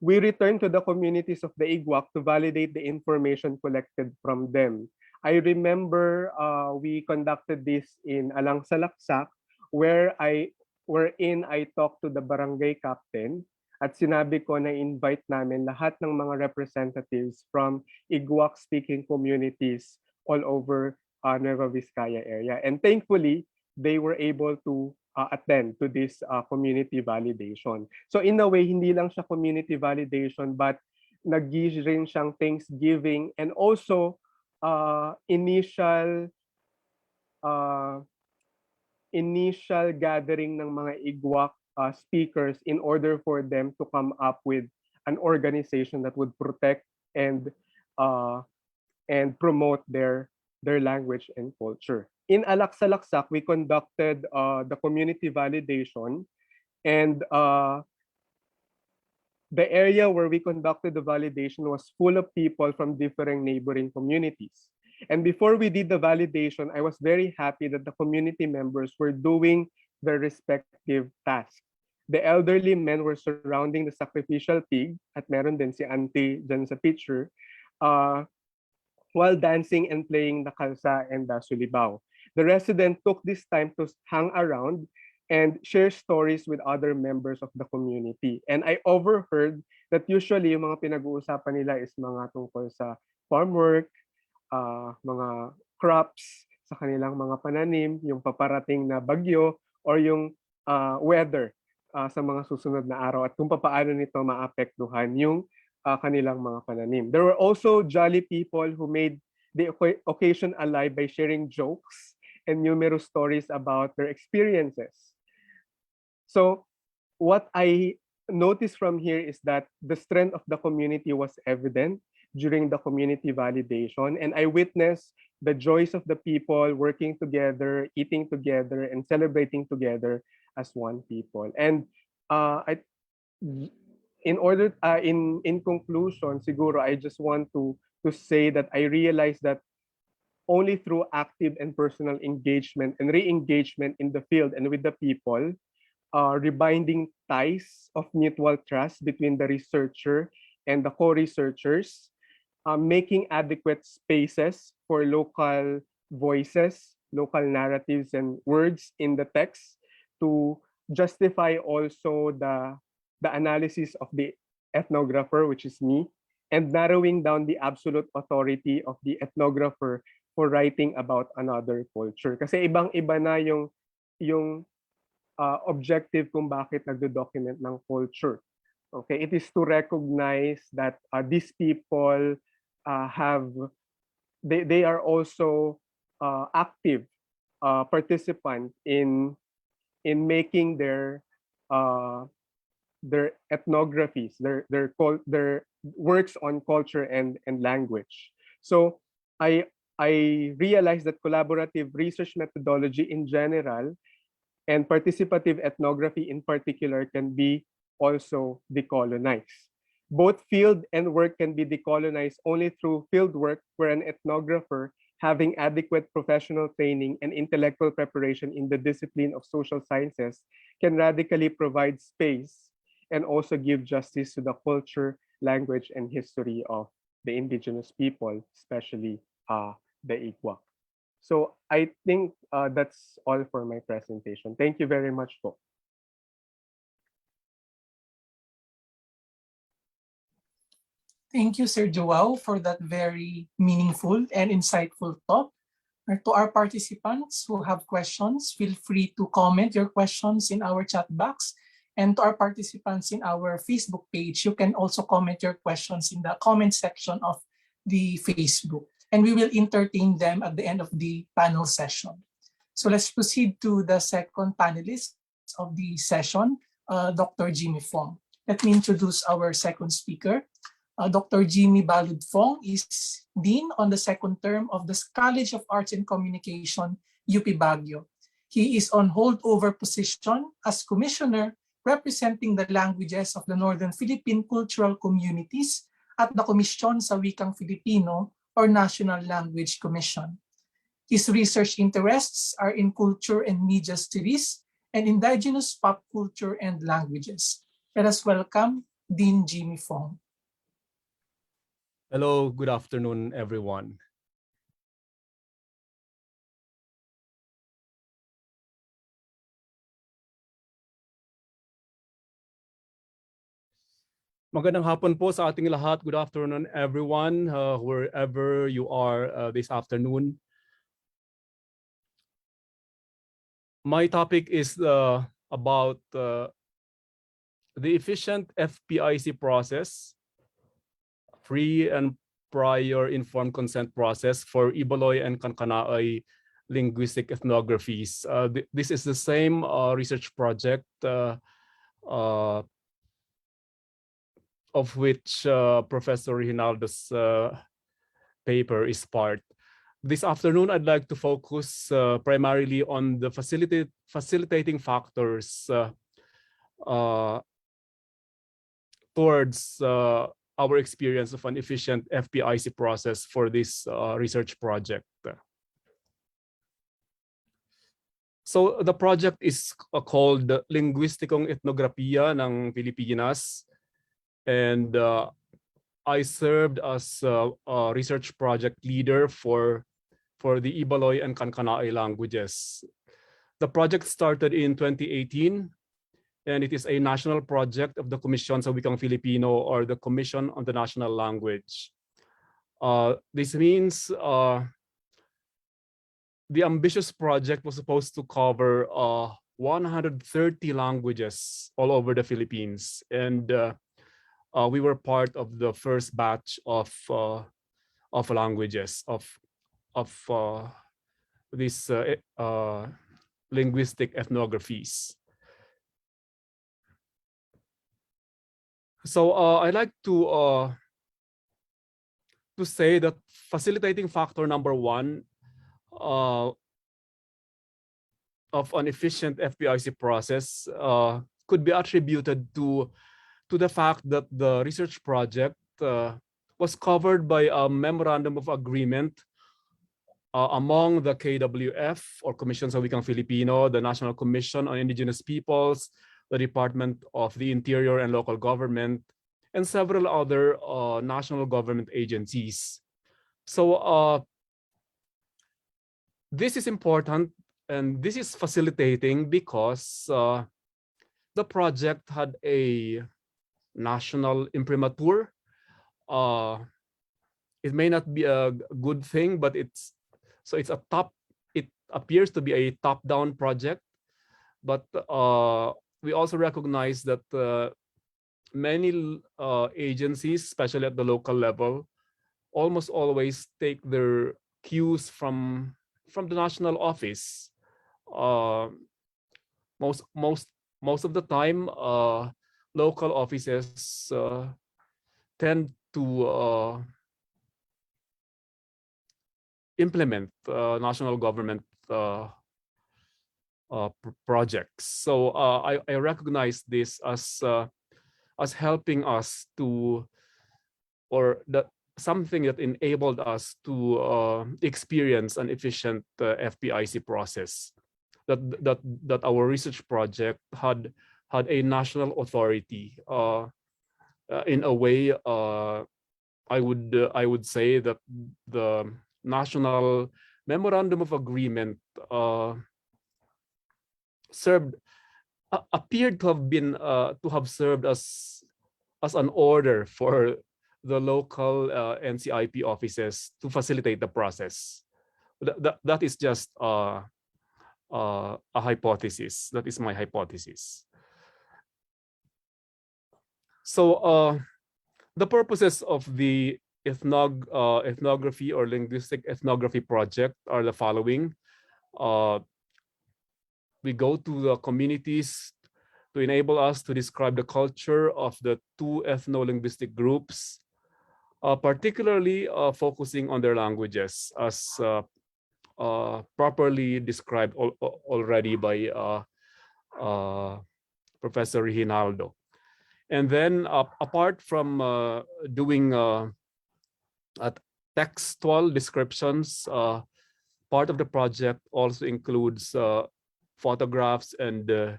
We return to the communities of the Igwak to validate the information collected from them. I remember we conducted this in Alang Salaksak, wherein I talked to the barangay captain at sinabi ko na invite namin lahat ng mga representatives from Igwak-speaking communities all over Nueva Vizcaya area. And thankfully, they were able to attend to this community validation. So in a way, hindi lang siya community validation, but rin siyang Thanksgiving and also uh, initial gathering ng mga IGWAC speakers in order for them to come up with an organization that would protect and uh, promote their language and culture. In Alaksalaksak, we conducted the community validation, and the area where we conducted the validation was full of people from different neighboring communities. And before we did the validation, I was very happy that the community members were doing their respective tasks. The elderly men were surrounding the sacrificial pig, at meron din si auntie dyan sa picture, while dancing and playing the kalsa and the sulibaw. The resident took this time to hang around and share stories with other members of the community. And I overheard that usually yung mga pinag-uusapan nila is mga tungkol sa farm work, mga crops sa kanilang mga pananim, yung paparating na bagyo, or yung weather sa mga susunod na araw at kung paano nito maapektuhan yung kanilang mga pananim. There were also jolly people who made the occasion alive by sharing jokes and numerous stories about their experiences. So what I noticed from here is that the strength of the community was evident during the community validation, and I witnessed the joys of the people working together, eating together, and celebrating together as one people. And in conclusion, siguro I just want to say that I realized that only through active and personal engagement and re-engagement in the field and with the people, rebinding ties of mutual trust between the researcher and the co-researchers, making adequate spaces for local voices, local narratives and words in the text to justify also the analysis of the ethnographer, which is me, and narrowing down the absolute authority of the ethnographer for writing about another culture. Kasi ibang-iba na yung objective kung bakit nagdo-document ng culture. Okay, it is to recognize that these people they are also active participant in making their ethnographies, their works on culture and language. So I realized that collaborative research methodology in general and participative ethnography in particular can be also decolonized. Both field and work can be decolonized only through field work, where an ethnographer having adequate professional training and intellectual preparation in the discipline of social sciences can radically provide space and also give justice to the culture, language, and history of the indigenous people, especially the IGWAC. So I think that's all for my presentation. Thank you very much po. Thank you, Sir JOAO, for that very meaningful and insightful talk. To our participants who have questions, feel free to comment your questions in our chat box. And to our participants in our Facebook page, you can also comment your questions in the comment section of the Facebook. And we will entertain them at the end of the panel session. So let's proceed to the second panelist of the session, Dr. Jimmy Fong. Let me introduce our second speaker. Dr. Jimmy Balud Fong is Dean on the second term of the College of Arts and Communication, UP Baguio. He is on holdover position as Commissioner representing the languages of the Northern Philippine cultural communities at the Komisyon sa Wikang Filipino or National Language Commission. His research interests are in culture and media studies and indigenous pop culture and languages. Let us welcome Dean Jimmy Fong. Hello, good afternoon, everyone. Magandang hapon po sa ating lahat. Good afternoon, everyone, wherever you are this afternoon. My topic is about the efficient FPIC process free and prior informed consent process for Ibaloy and Kankanaey linguistic ethnographies. This is the same research project of which Professor Ronaldos' paper is part. This afternoon, I'd like to focus primarily on the facilitating factors towards our experience of an efficient FPIC process for this research project. So the project is called Linguisticong Etnografiya ng Pilipinas, and I served as a research project leader for the Ibaloy and Kankanaey languages. The project started in 2018, and it is a national project of the Komisyon sa Wikang Filipino, or the Commission on the National Language. This means the ambitious project was supposed to cover 130 languages all over the Philippines, and we were part of the first batch of languages of these linguistic ethnographies. So I like to say that facilitating factor number one of an efficient FPIC process could be attributed to the fact that the research project was covered by a memorandum of agreement among the KWF, or Commission sa Wikang Filipino, the National Commission on Indigenous Peoples, the Department of the Interior and Local Government, and several other national government agencies. So this is important, and this is facilitating because the project had a national imprimatur. It may not be a good thing, but it appears to be a top-down project. But we also recognize that many agencies, especially at the local level, almost always take their cues from the national office. Most of the time, local offices tend to implement national government projects. So I recognize this as helping us to, or that something that enabled us to experience an efficient FPIC process. That our research project had a national authority. In a way, I would say that the National Memorandum of Agreement appeared to have served as an order for the local NCIP offices to facilitate the process. That is just a hypothesis. That is my hypothesis. So the purposes of the ethnography or linguistic ethnography project are the following. We go to the communities to enable us to describe the culture of the two ethno-linguistic groups, particularly focusing on their languages, as properly described already by Professor Ronaldos. And then apart from doing textual descriptions, part of the project also includes photographs and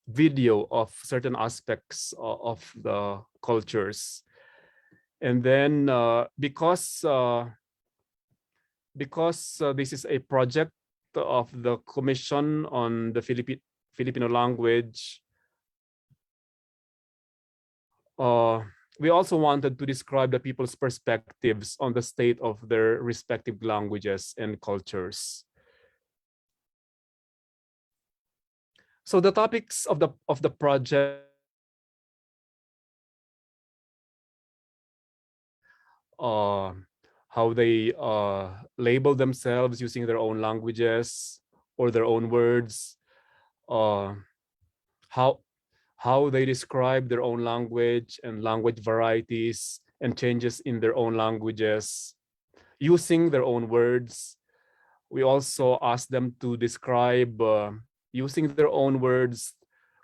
video of certain aspects of the cultures. And then because this is a project of the Commission on the Filipino Language, we also wanted to describe the people's perspectives on the state of their respective languages and cultures. So the topics of the project how they label themselves using their own languages or their own words, how they describe their own language and language varieties and changes in their own languages, using their own words. We also ask them to describe, using their own words,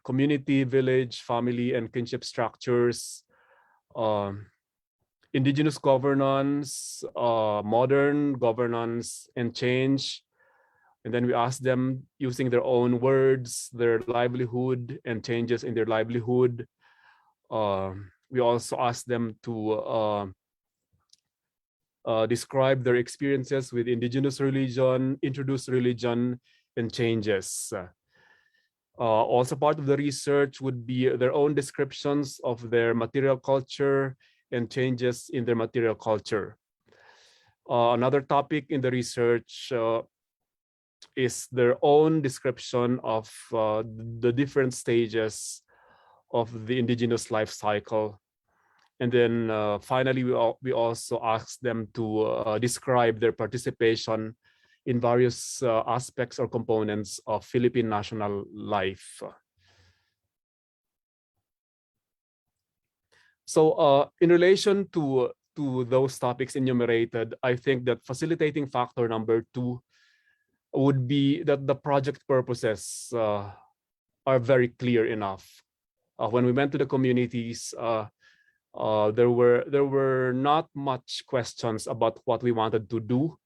community, village, family, and kinship structures, indigenous governance, modern governance and change. And then we ask them, using their own words, their livelihood and changes in their livelihood. We also ask them to describe their experiences with indigenous religion, introduce religion, and changes. Also part of the research would be their own descriptions of their material culture and changes in their material culture. Another topic in the research is their own description of the different stages of the indigenous life cycle. And then finally, we also ask them to describe their participation in various aspects or components of Philippine national life. So in relation to those topics enumerated, I think that facilitating factor number 2 would be that the project purposes are very clear enough. When we went to the communities, there were not much questions about what we wanted to do.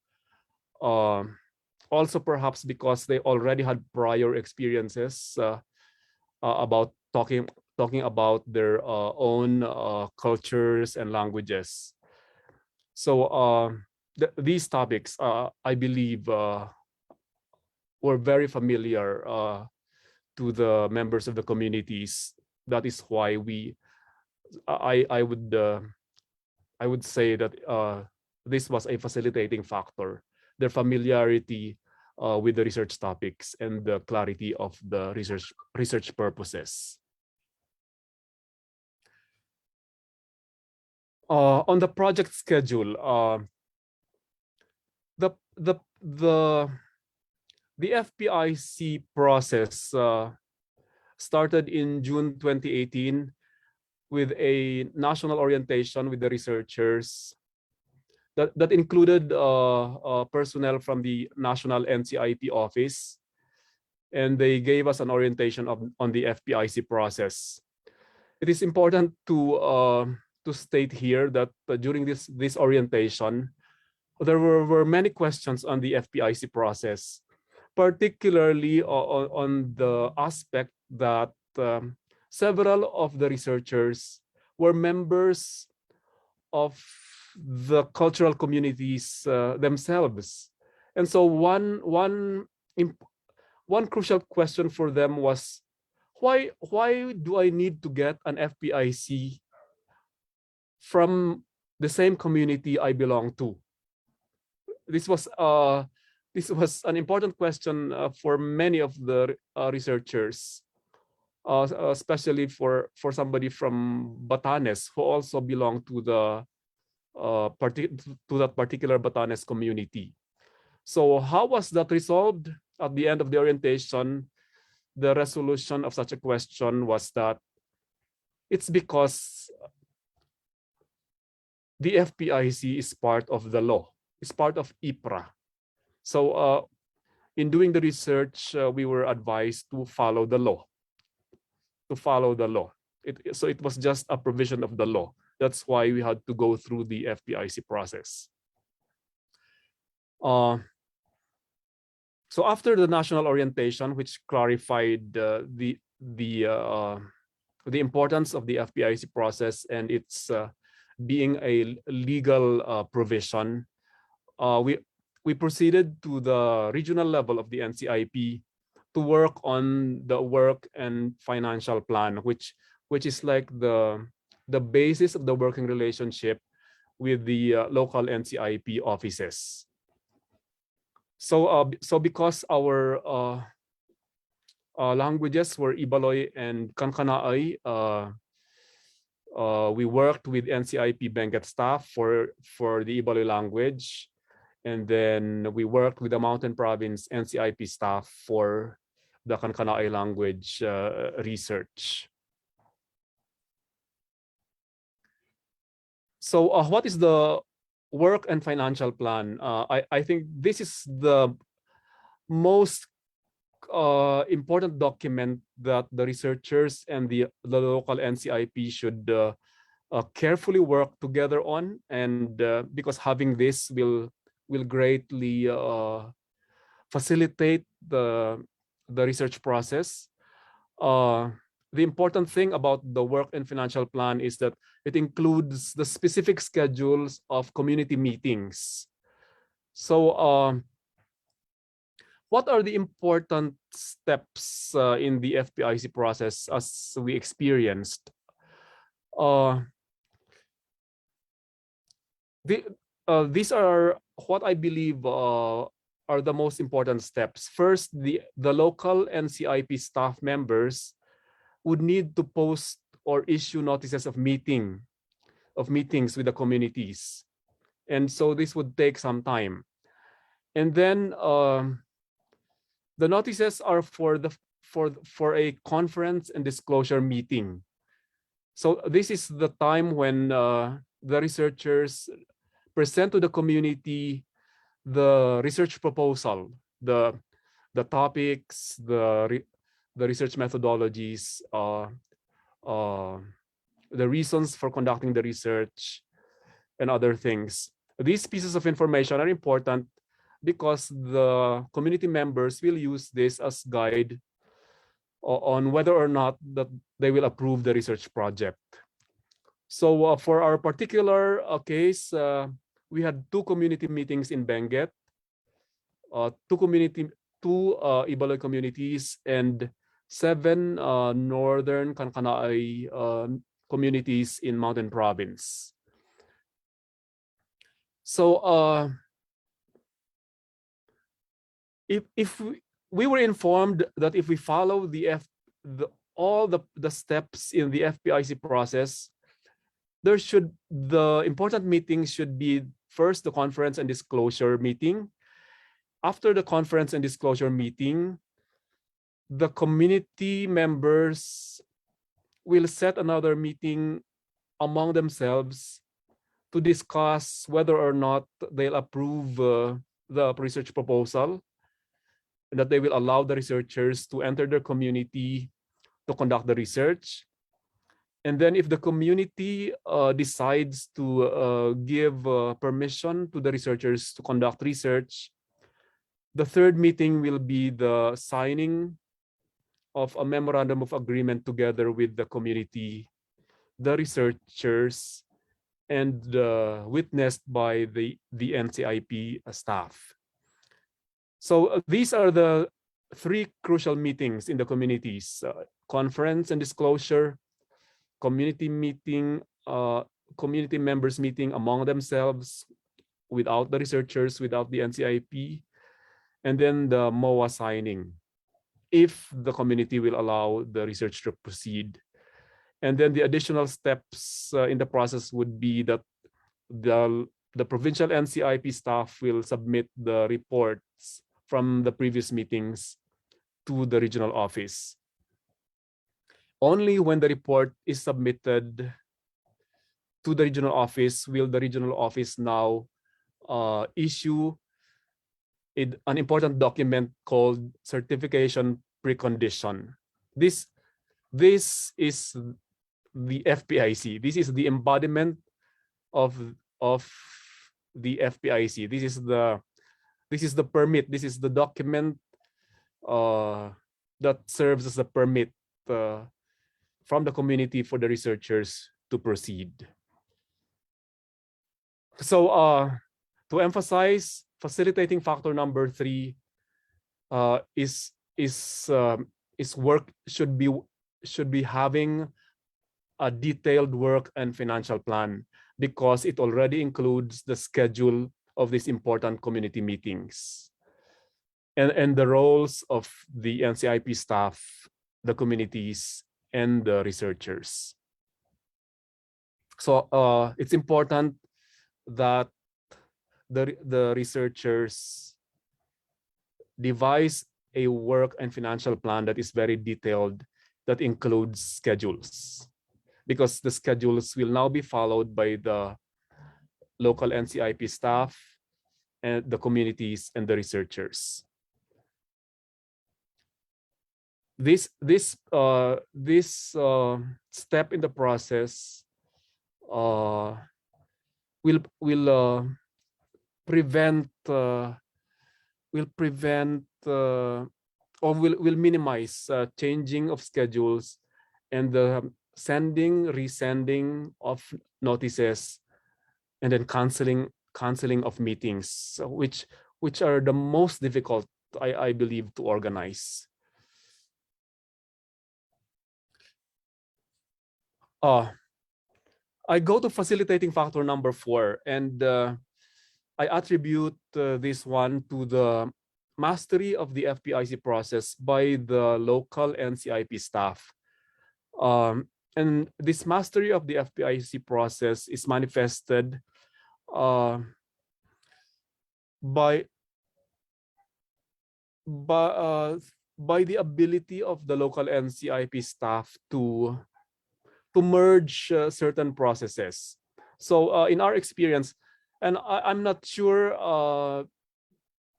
Also, perhaps because they already had prior experiences about talking about their own cultures and languages. So these topics, I believe, were very familiar to the members of the communities. That is why I would say that this was a facilitating factor, their familiarity with the research topics and the clarity of the research purposes. On the project schedule, the FPIC process started in June 2018 with a national orientation with the researchers that included personnel from the national NCIP office, and they gave us an orientation on the FPIC process. It is important to state here that during this orientation, there were many questions on the FPIC process, particularly on the aspect that several of the researchers were members of the cultural communities themselves. And so one crucial question for them was, why do I need to get an FPIC from the same community I belong to? This was an important question for many of the researchers, especially for somebody from Batanes who also belonged to that particular Batanes community. So how was that resolved? At the end of the orientation, the resolution of such a question was that it's because the FPIC is part of the law. It's part of IPRA. So in doing the research, we were advised to follow the law. So it was just a provision of the law. That's why we had to go through the FPIC process. So after the national orientation, which clarified the importance of the FPIC process and its being a legal provision, we proceeded to the regional level of the NCIP to work on the work and financial plan, which is like the basis of the working relationship with the local NCIP offices. So because our languages were Ibaloy and Kankanaey, We worked with NCIP Benguet staff for the Ibaloy language. And then we worked with the Mountain Province NCIP staff for the Kankanaey language research. So what is the work and financial plan? I think this is the most important document that the researchers and the local NCIP should carefully work together on, and because having this will greatly facilitate the research process. The important thing about the work and financial plan is that it includes the specific schedules of community meetings. So what are the important steps in the FPIC process as we experienced? These are what I believe are the most important steps. First, the local NCIP staff members would need to post or issue notices of meetings with the communities. And so this would take some time. And then the notices are for a conference and disclosure meeting. So this is the time when the researchers present to the community the research proposal, the topics, the research methodologies, the reasons for conducting the research, and other things. These pieces of information are important because the community members will use this as guide on whether or not that they will approve the research project. So for our particular case, we had 2 community meetings in Benguet, 2 Ibaloy communities, and 7 northern Kankanaey communities in Mountain Province. So if we were informed that if we follow all the steps in the FPIC process, the important meetings should be first the conference and disclosure meeting. After the conference and disclosure meeting, the community members will set another meeting among themselves to discuss whether or not they'll approve the research proposal, and that they will allow the researchers to enter their community to conduct the research. And then if the community decides to give permission to the researchers to conduct research, the third meeting will be the signing of a memorandum of agreement together with the community, the researchers, and witnessed by the NCIP staff. So these are the 3 crucial meetings in the communities: conference and disclosure, community meeting, community members meeting among themselves without the researchers, without the NCIP, and then the MOA signing, if the community will allow the research to proceed. And then the additional steps in the process would be that the provincial NCIP staff will submit the reports from the previous meetings to the regional office. Only when the report is submitted to the regional office will the regional office now issue an important document called certification precondition. This is the FPIC. This is the embodiment of the FPIC. This is the permit. This is the document that serves as a permit from the community for the researchers to proceed. So to emphasize, facilitating factor number 3 is work should be having a detailed work and financial plan, because it already includes the schedule of these important community meetings and the roles of the NCIP staff, the communities, and the researchers. So it's important that the researchers devise a work and financial plan that is very detailed, that includes schedules, because the schedules will now be followed by the local NCIP staff and the communities and the researchers. This step in the process will prevent or will minimize changing of schedules and the sending, resending of notices, and then canceling of meetings, which are the most difficult, I believe, to organize. I go to facilitating factor number 4, and I attribute this one to the mastery of the FPIC process by the local NCIP staff. And this mastery of the FPIC process is manifested by the ability of the local NCIP staff to merge certain processes. So in our experience, and I'm not sure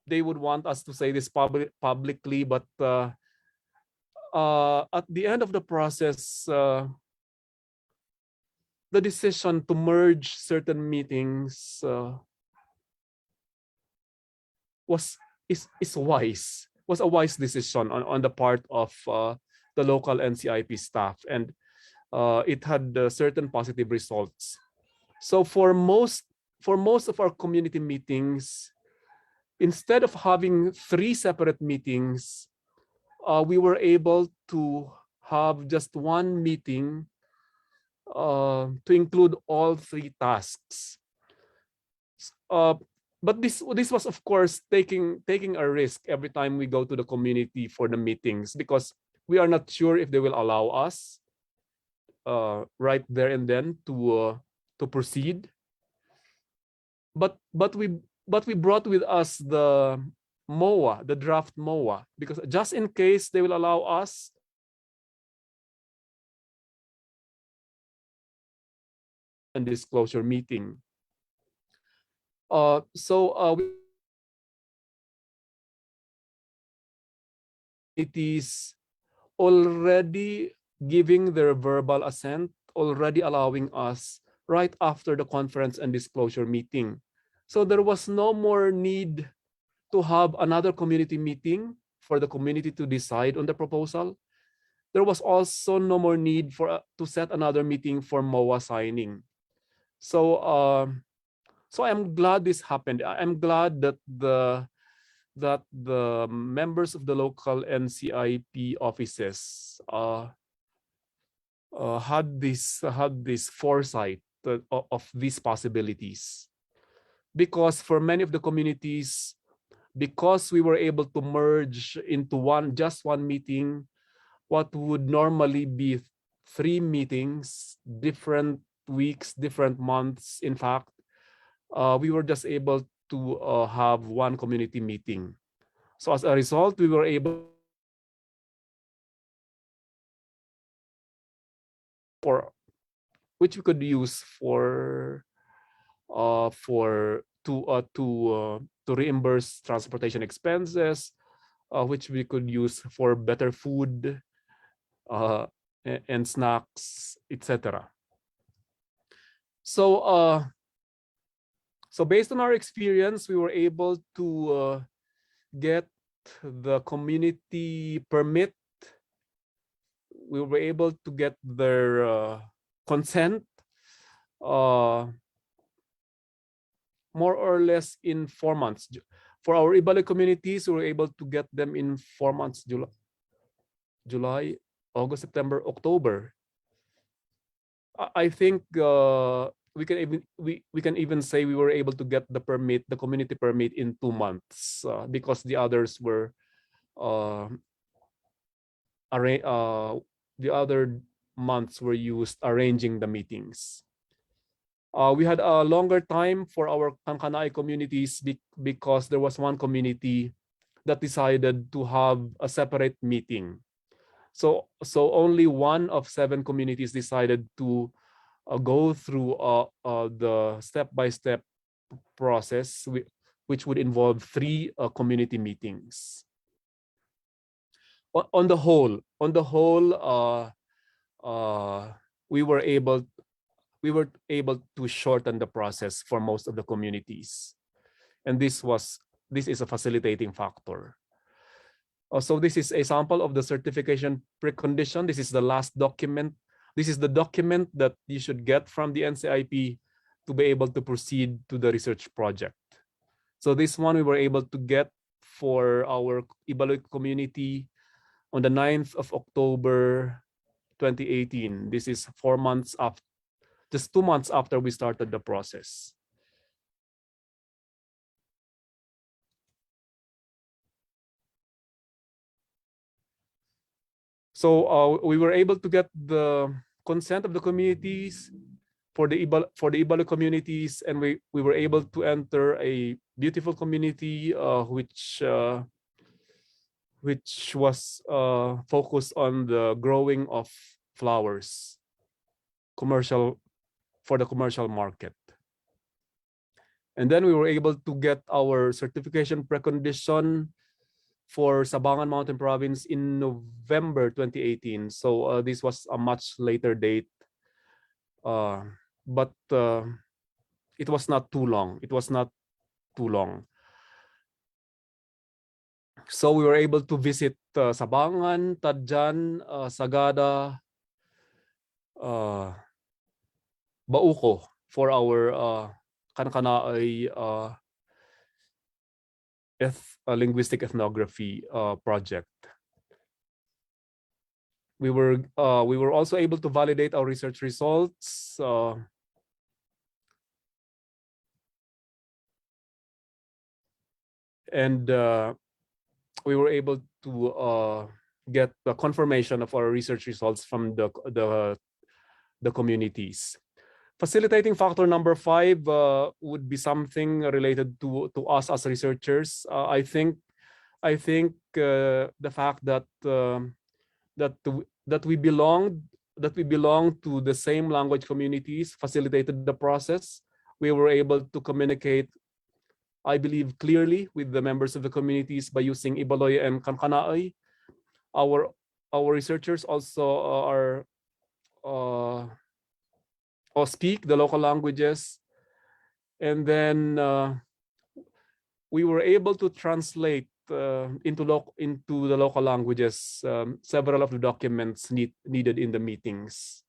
they would want us to say this publicly, but at the end of the process, the decision to merge certain meetings was a wise decision on the part of the local NCIP staff, and it had certain positive results. So for most of our community meetings, instead of having 3 separate meetings, we were able to have just one meeting to include all 3 tasks. But this was, of course, taking a risk every time we go to the community for the meetings, because we are not sure if they will allow us right there and then to proceed. But we brought with us the MOA, the draft MOA, because just in case they will allow us, and disclosure meeting. It is already giving their verbal assent, already allowing us right after the conference and disclosure meeting. So there was no more need to have another community meeting for the community to decide on the proposal. There was also no more need to set another meeting for MOA signing. So I'm glad this happened. I'm glad that the members of the local NCIP offices had this foresight of these possibilities, because for many of the communities, because we were able to merge into just one meeting, what would normally be 3 meetings, different weeks, different months, in fact, we were just able to have one community meeting. So as a result, we were able which we could use to reimburse transportation expenses, which we could use for better food and snacks, etc. So based on our experience, we were able to get the community permit. We were able to get their consent more or less in 4 months. For our Ibaloy communities, we were able to get them in 4 months: July, August, September, October. I think we can even say we were able to get the community permit in 2 months, because the others were the other months were used arranging the meetings. We had a longer time for our Kankanaey communities because there was one community that decided to have a separate meeting. So only one of 7 communities decided to go through the step-by-step process, which would involve 3 community meetings. On the whole, we were able to shorten the process for most of the communities, and this is a facilitating factor. So this is a sample of the certification precondition. This is the last document. This is the document that you should get from the NCIP to be able to proceed to the research project. So this one we were able to get for our Ibaloy community on the 9th of October 2018. This is 4 months after, just 2 months after we started the process. So we were able to get the consent of the communities for the Ibaloy communities, and we were able to enter a beautiful community which was focused on the growing of flowers, for the commercial market. And then we were able to get our certification precondition for Sabangan Mountain Province in November 2018. So this was a much later date, but it was not too long. So we were able to visit Sabangan, Tadjan, Sagada, Bauco for our Kankanaey linguistic ethnography project. We were also able to validate our research results. And we were able to get the confirmation of our research results from the communities. Facilitating factor number 5 would be something related to us as researchers. I think the fact that we belong to the same language communities facilitated the process. We were able to communicate, I believe, clearly with the members of the communities by using Ibaloy and Kankanaey. Our researchers also or speak the local languages, and then we were able to translate into the local languages several of the documents needed in the meetings.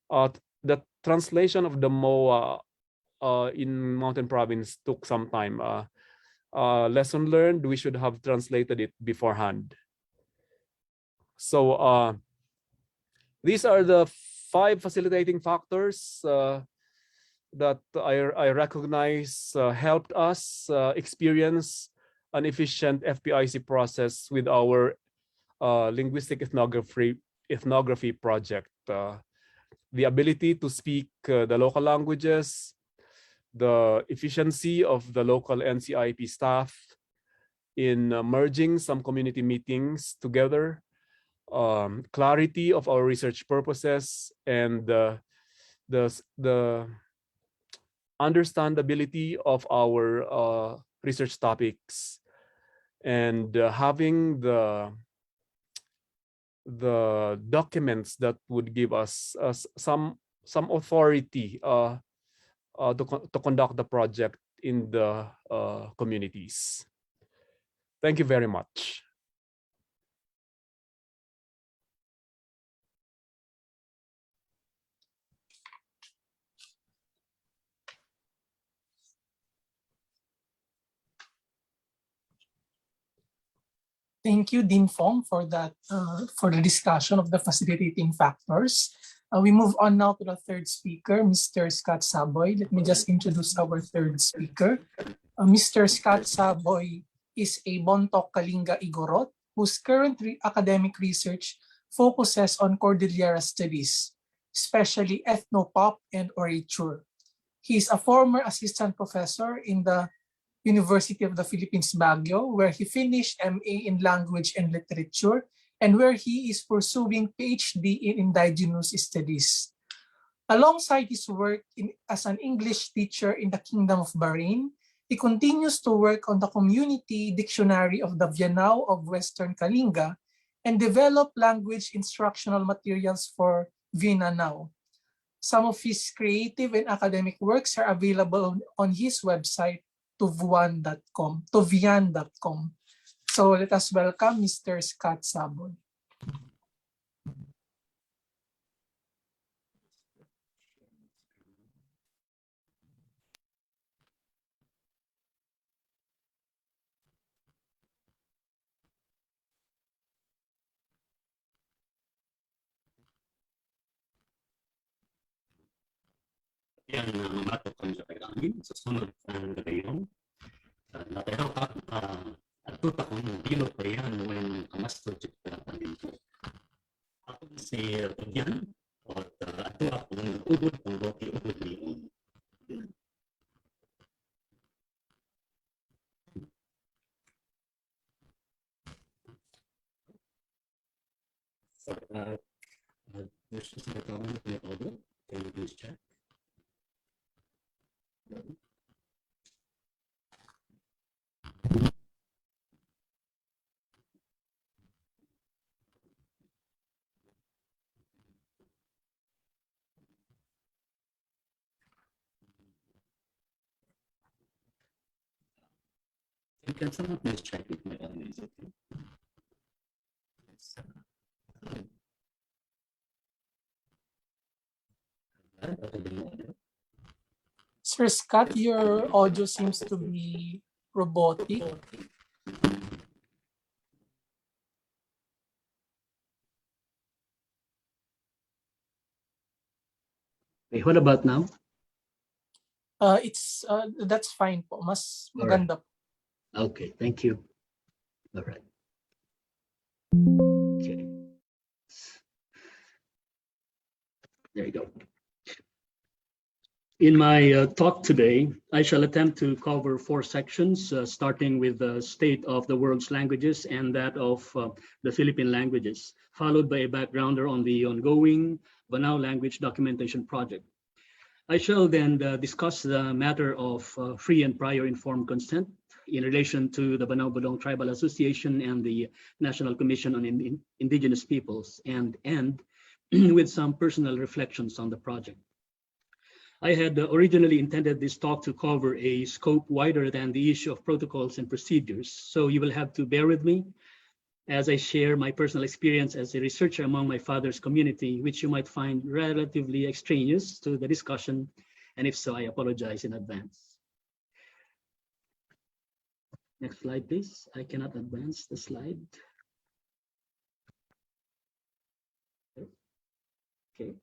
The translation of the MOA in Mountain Province took some time. Lesson learned, we should have translated it beforehand. So these are the 5 facilitating factors that I recognize helped us experience an efficient FPIC process with our linguistic ethnography project. The ability to speak the local languages, the efficiency of the local NCIP staff in merging some community meetings together, clarity of our research purposes, and the understandability of our research topics, and having the documents that would give us some authority to conduct the project in the communities. Thank you very much. Thank you, Dean Fong, for that for the discussion of the facilitating factors. We move on now to the third speaker, Mr. Scott Saboy. Let me just introduce our third speaker. Mr. Scott Saboy is a Bontoc Kalinga Igorot whose current academic research focuses on Cordillera studies, especially ethnopop and orature. He is a former assistant professor in the University of the Philippines, Baguio, where he finished MA in Language and Literature, and where he is pursuing PhD in Indigenous Studies. Alongside his work as an English teacher in the Kingdom of Bahrain, he continues to work on the community dictionary of the Vanaw of Western Kalinga and develop language instructional materials for Vinaw. Some of his creative and academic works are available on his website, tovian.com. So let us welcome Mr. Scott Saboy. Yang matukoy sa kailangan sa sunod ng gayon. Natero ka at tuta ko ng dilo pa yan when kamasto chika dito. Ako si Yan at ato akong ubod ng boki ubod niyon. So, this is the comment with audio. Can you please check? Can someone please check if my audio is okay? Sir Scott, your audio seems to be robotic. Okay, what about now? That's fine po. Mas maganda po. Okay, thank you. All right. Okay. There you go. In my talk today, I shall attempt to cover 4 sections, starting with the state of the world's languages and that of the Philippine languages, followed by a backgrounder on the ongoing Vanaw language documentation project. I shall then discuss the matter of free and prior informed consent in relation to the Vanaw Budong Tribal Association and the National Commission on Indigenous Peoples, and end with some personal reflections on the project. I had originally intended this talk to cover a scope wider than the issue of protocols and procedures, so you will have to bear with me as I share my personal experience as a researcher among my father's community, which you might find relatively extraneous to the discussion, and if so, I apologize in advance. Next slide, please. I cannot advance the slide. Okay.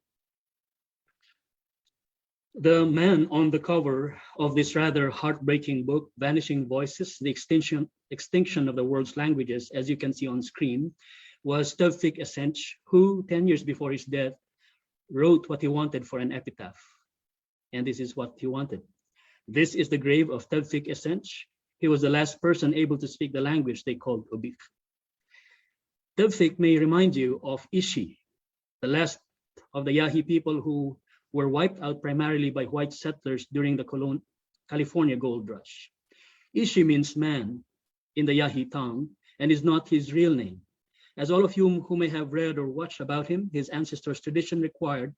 The man on the cover of this rather heartbreaking book, Vanishing Voices, The Extinction of the World's Languages, as you can see on screen, was Tevfik Essench, who 10 years before his death wrote what he wanted for an epitaph. And this is what he wanted. This is the grave of Tevfik Essench. He was the last person able to speak the language they called Ubik. Tevfik may remind you of Ishi, the last of the Yahi people who were wiped out primarily by white settlers during the California gold rush. Ishi means man in the Yahi tongue and is not his real name. As all of you who may have read or watched about him, his ancestors' tradition required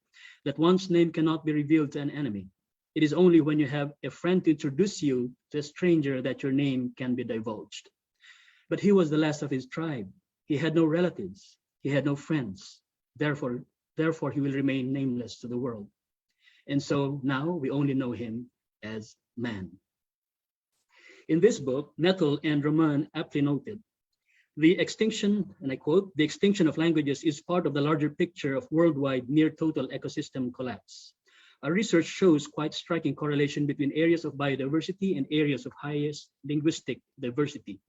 that one's name cannot be revealed to an enemy. It is only when you have a friend to introduce you to a stranger that your name can be divulged. But he was the last of his tribe. He had no relatives. He had no friends. Therefore, he will remain nameless to the world. And so now we only know him as man. In this book, Nettle and Roman aptly noted, the extinction, and I quote, the extinction of languages is part of the larger picture of worldwide near total ecosystem collapse. Our research shows quite striking correlation between areas of biodiversity and areas of highest linguistic diversity.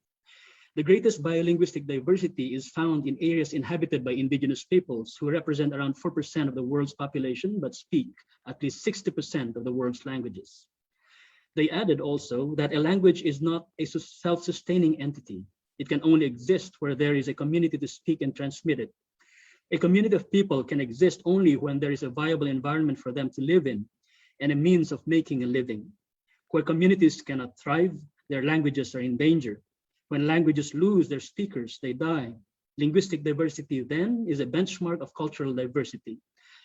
The greatest biolinguistic diversity is found in areas inhabited by indigenous peoples who represent around 4% of the world's population, but speak at least 60% of the world's languages. They added also that a language is not a self-sustaining entity. It can only exist where there is a community to speak and transmit it. A community of people can exist only when there is a viable environment for them to live in and a means of making a living. Where communities cannot thrive, their languages are in danger. When languages lose their speakers, they die. Linguistic diversity then is a benchmark of cultural diversity.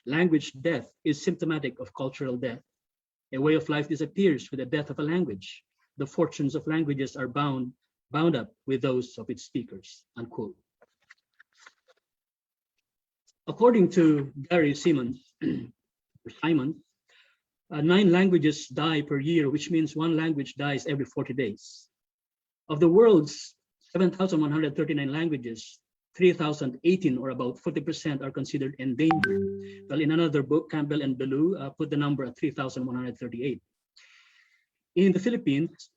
Language death is symptomatic of cultural death. A way of life disappears with the death of a language. The fortunes of languages are bound up with those of its speakers, unquote. According to Gary Simon, 9 languages die per year, which means one language dies every 40 days. Of the world's 7,139 languages, 3,018, or about 40%, are considered endangered. Well, in another book, Campbell and Bellew put the number at 3,138. In the Philippines,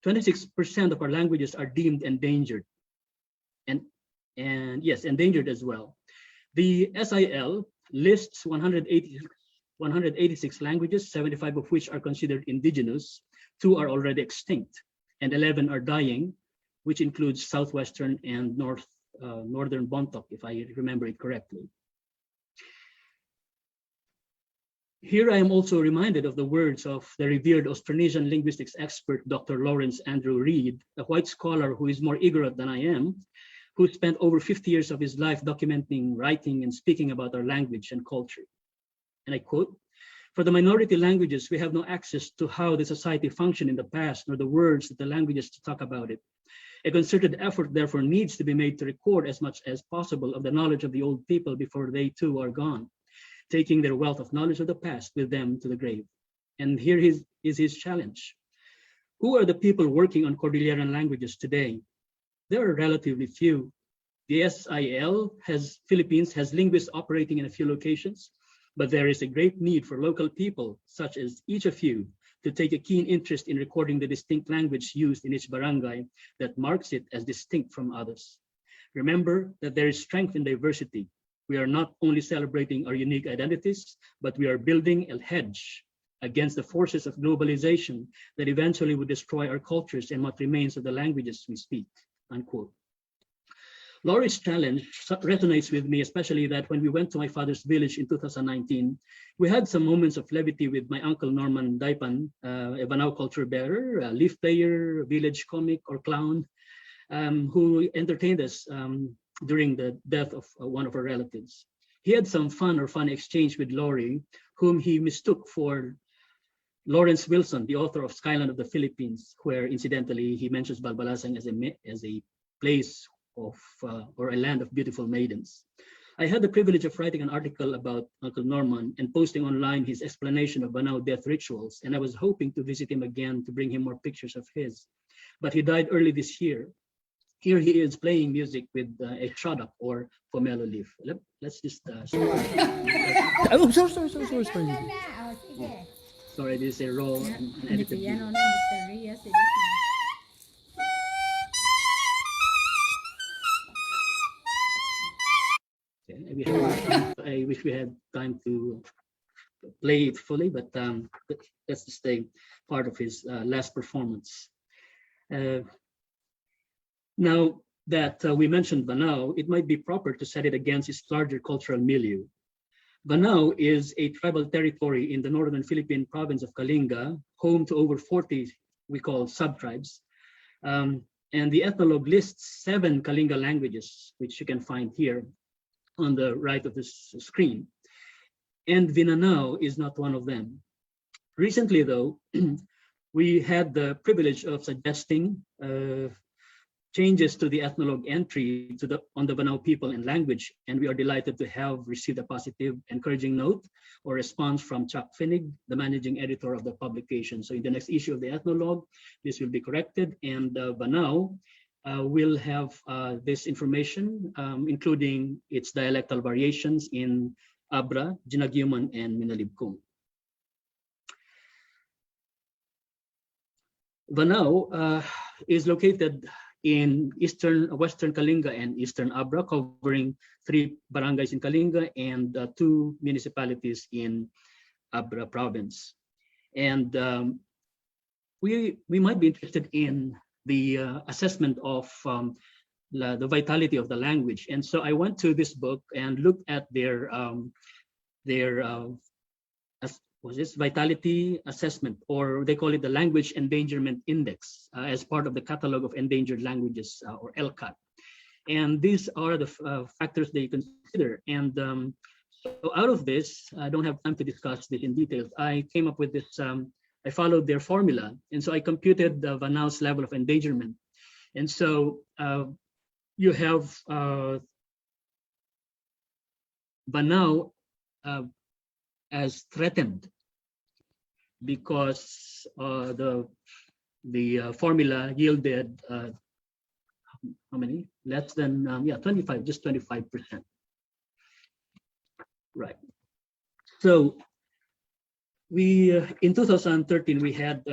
26% of our languages are deemed endangered, and yes, endangered as well. The SIL lists 186 languages, 75 of which are considered indigenous, 2 are already extinct, and 11 are dying, which includes Southwestern and Northern Bontoc, if I remember it correctly. Here I am also reminded of the words of the revered Austronesian linguistics expert, Dr. Lawrence Andrew Reed, a white scholar who is more ignorant than I am, who spent over 50 years of his life documenting, writing, and speaking about our language and culture. And I quote, "For the minority languages, we have no access to how the society functioned in the past, nor the words that the languages to talk about it. A concerted effort, therefore, needs to be made to record as much as possible of the knowledge of the old people before they too are gone, taking their wealth of knowledge of the past with them to the grave." And here is his challenge. Who are the people working on Cordilleran languages today? There are relatively few. The SIL Philippines has linguists operating in a few locations, but there is a great need for local people, such as each of you, to take a keen interest in recording the distinct language used in each barangay that marks it as distinct from others. Remember that there is strength in diversity. We are not only celebrating our unique identities, but we are building a hedge against the forces of globalization that eventually would destroy our cultures and what remains of the languages we speak, unquote. Laurie's challenge resonates with me, especially that when we went to my father's village in 2019, we had some moments of levity with my uncle Norman Daipan, a Vanaw culture bearer, a leaf player, village comic or clown, who entertained us during the death of one of our relatives. He had some fun exchange with Laurie, whom he mistook for Lawrence Wilson, the author of Skyline of the Philippines, where incidentally he mentions Balbalasang as a place of or a land of beautiful maidens. I had the privilege of writing an article about Uncle Norman and posting online his explanation of Vanaw death rituals, and I was hoping to visit him again to bring him more pictures of his. But he died early this year. Here he is playing music with a shodak or pomelo leaf. Let's just Oh, sorry. sorry, this is a raw and edited video. I wish we had time to play it fully, but that's just a part of his last performance. Now that we mentioned Vanaw, it might be proper to set it against its larger cultural milieu. Vanaw is a tribal territory in the northern Philippine province of Kalinga, home to over 40 we call sub-tribes. And the Ethnologue lists 7 Kalinga languages, which you can find here on the right of this screen. And Vinanao is not one of them. Recently, though, we had the privilege of suggesting changes to the Ethnologue entry on the Vanaw people and language, and we are delighted to have received a positive, encouraging note or response from Chuck Finnig, the managing editor of the publication. So in the next issue of the Ethnologue, this will be corrected, and Vanaw will have this information, including its dialectal variations in Abra, Jinagyuman, and Minalibkung. Vanaw is located in Western Kalinga and Eastern Abra, covering 3 barangays in Kalinga and 2 municipalities in Abra province. And we might be interested in the assessment of the vitality of the language. And so I went to this book and looked at their vitality assessment, or they call it the Language Endangerment Index, as part of the Catalog of Endangered Languages, or LCAT. And these are the factors they consider. And so out of this, I don't have time to discuss this in detail. I came up with this, I followed their formula. And so I computed the Vanaw's level of endangerment. And so you have Vanaw as threatened, because the formula yielded how many? Less than 25, just 25%. Right. So we in 2013 we had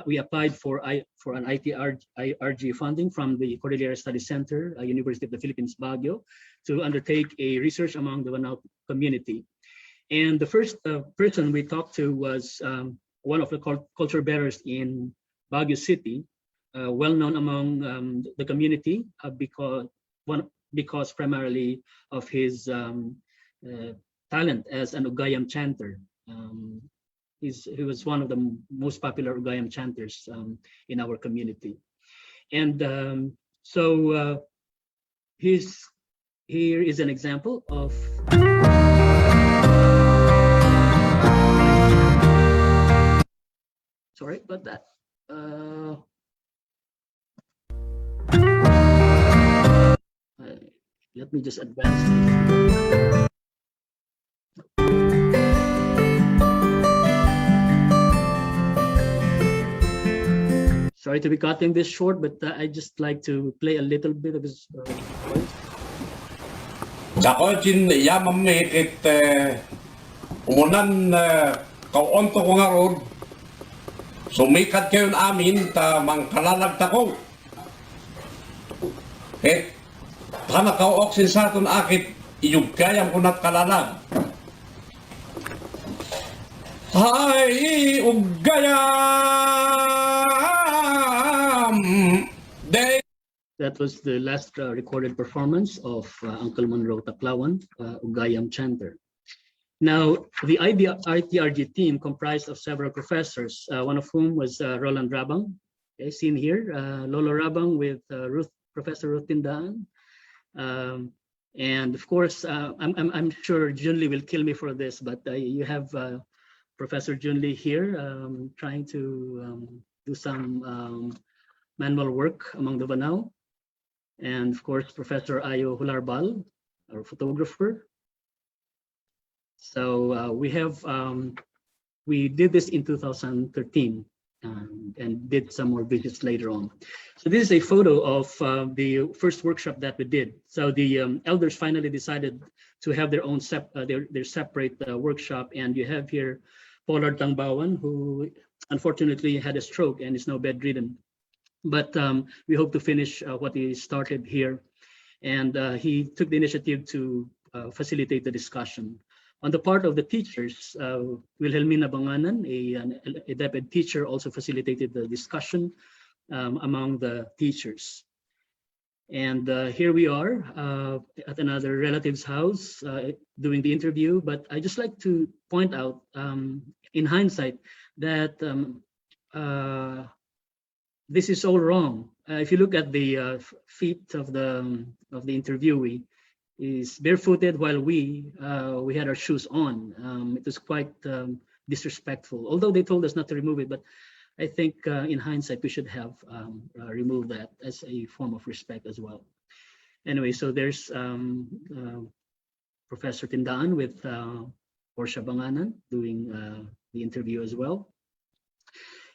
we applied for an IPRG funding from the Cordillera Study Center, University of the Philippines, Baguio, to undertake a research among the Vanaw community. And the first person we talked to was one of the culture bearers in Baguio City, well known among the community because primarily of his talent as an Ugayam chanter. He was one of the most popular Ugayam chanters in our community. And so here is an example of sorry about that. Let me just advance. Sorry to be cutting this short, but I just like to play a little bit of his voice. Dako jin ya mamit it umunan kaonto ko nga rod sumikat kayo amin ta mangkalalag tako panak kao oksin sa aton akit iyugayam ko nat kalalag hay ugayam day. That was the last recorded performance of Uncle Monroe Taklawan, Ugayam chanter. Now, the IPRG team comprised of several professors, one of whom was Roland Rabang, okay, seen here, Lolo Rabang with Professor Ruth Tindaan. And of course, I'm sure Junli will kill me for this, but you have Professor Junli here trying to do some manual work among the Vanaw. And of course, Professor Ayo Hularbal, our photographer. So we did this in 2013 and did some more visits later on. So this is a photo of the first workshop that we did. So the elders finally decided to have their own their separate workshop. And you have here Pollard Tangbawan, who unfortunately had a stroke and is now bedridden. But we hope to finish what he started here. And he took the initiative to facilitate the discussion. On the part of the teachers, Wilhelmina Banganan, a DepEd teacher, also facilitated the discussion among the teachers. And here we are at another relative's house doing the interview. But I just like to point out, in hindsight, that this is all wrong. If you look at the feet of the interviewee, is barefooted while we had our shoes on. It was quite disrespectful. Although they told us not to remove it, but I think in hindsight we should have removed that as a form of respect as well. Anyway, so there's Professor Tindaan with Portia Banganan doing the interview as well.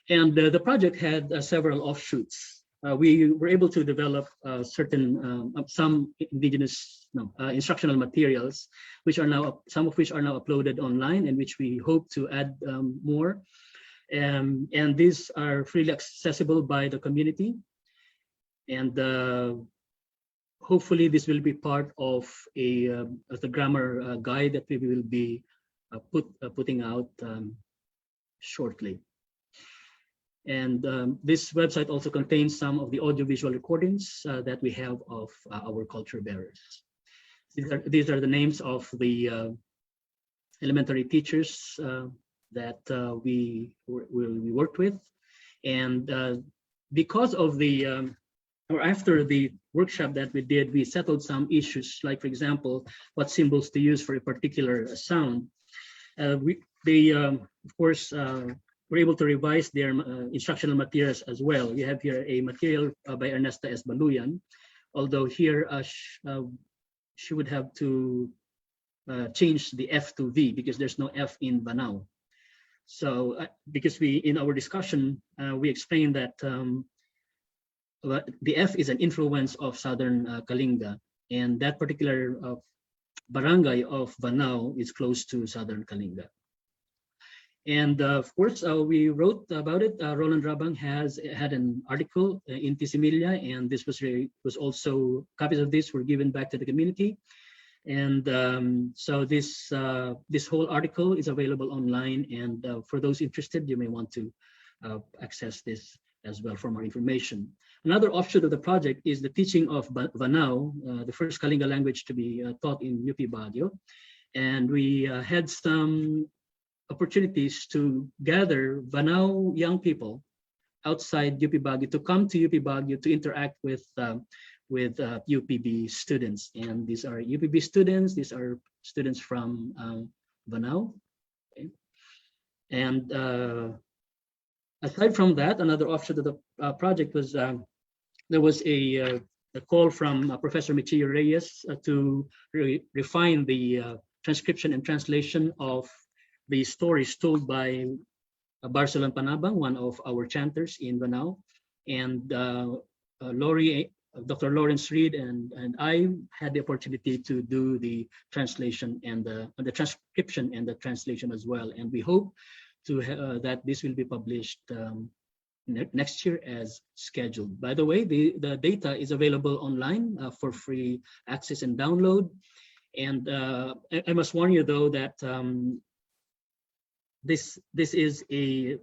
And the project had several offshoots. We were able to develop some indigenous instructional materials, which are now, some of which are now uploaded online, and which we hope to add more. And these are freely accessible by the community. And hopefully this will be part of the grammar guide that we will be putting out shortly. And this website also contains some of the audiovisual recordings that we have of our culture bearers. These are the names of the elementary teachers that we worked with. And because of the, or after the workshop that we did, we settled some issues, like for example, what symbols to use for a particular sound. They, of course, were able to revise their instructional materials as well. You have here a material by Ernesta S. Baluyan, although here she would have to change the F to V because there's no F in Vanaw. So because in our discussion, we explained that the F is an influence of Southern Kalinga, and that particular barangay of Vanaw is close to Southern Kalinga. And of course, we wrote about it. Roland Rabang had an article in Tisimilia, and this was also, copies of this were given back to the community. And so this whole article is available online, and for those interested, you may want to access this as well for more information. Another offshoot of the project is the teaching of Vanaw, the first Kalinga language to be taught in UP Baguio. And we had some opportunities to gather Vanaw young people outside UP Baguio to come to UP Baguio to interact with UPB students. And these are UPB students, these are students from Vanaw. Okay. And aside from that, another offshoot of the project was there was a call from Professor Michio Reyes to refine the transcription and translation of the stories told by Barcelon Panabang, one of our chanters in Vanaw, and Dr. Lawrence Reed and I had the opportunity to do the translation and the transcription and the translation as well. And we hope to that this will be published next year as scheduled. By the way, the data is available online for free access and download. And I must warn you though that this is a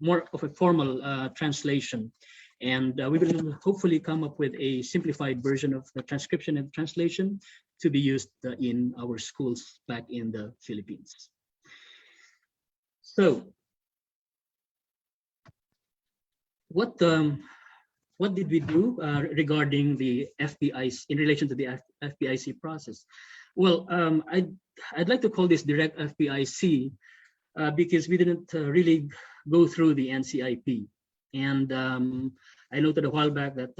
more of a formal translation, and we will hopefully come up with a simplified version of the transcription and translation to be used in our schools back in the Philippines. So what did we do regarding the FPIC in relation to the FPIC process? Well, I'd like to call this direct FPIC because we didn't really go through the NCIP. And I noted a while back that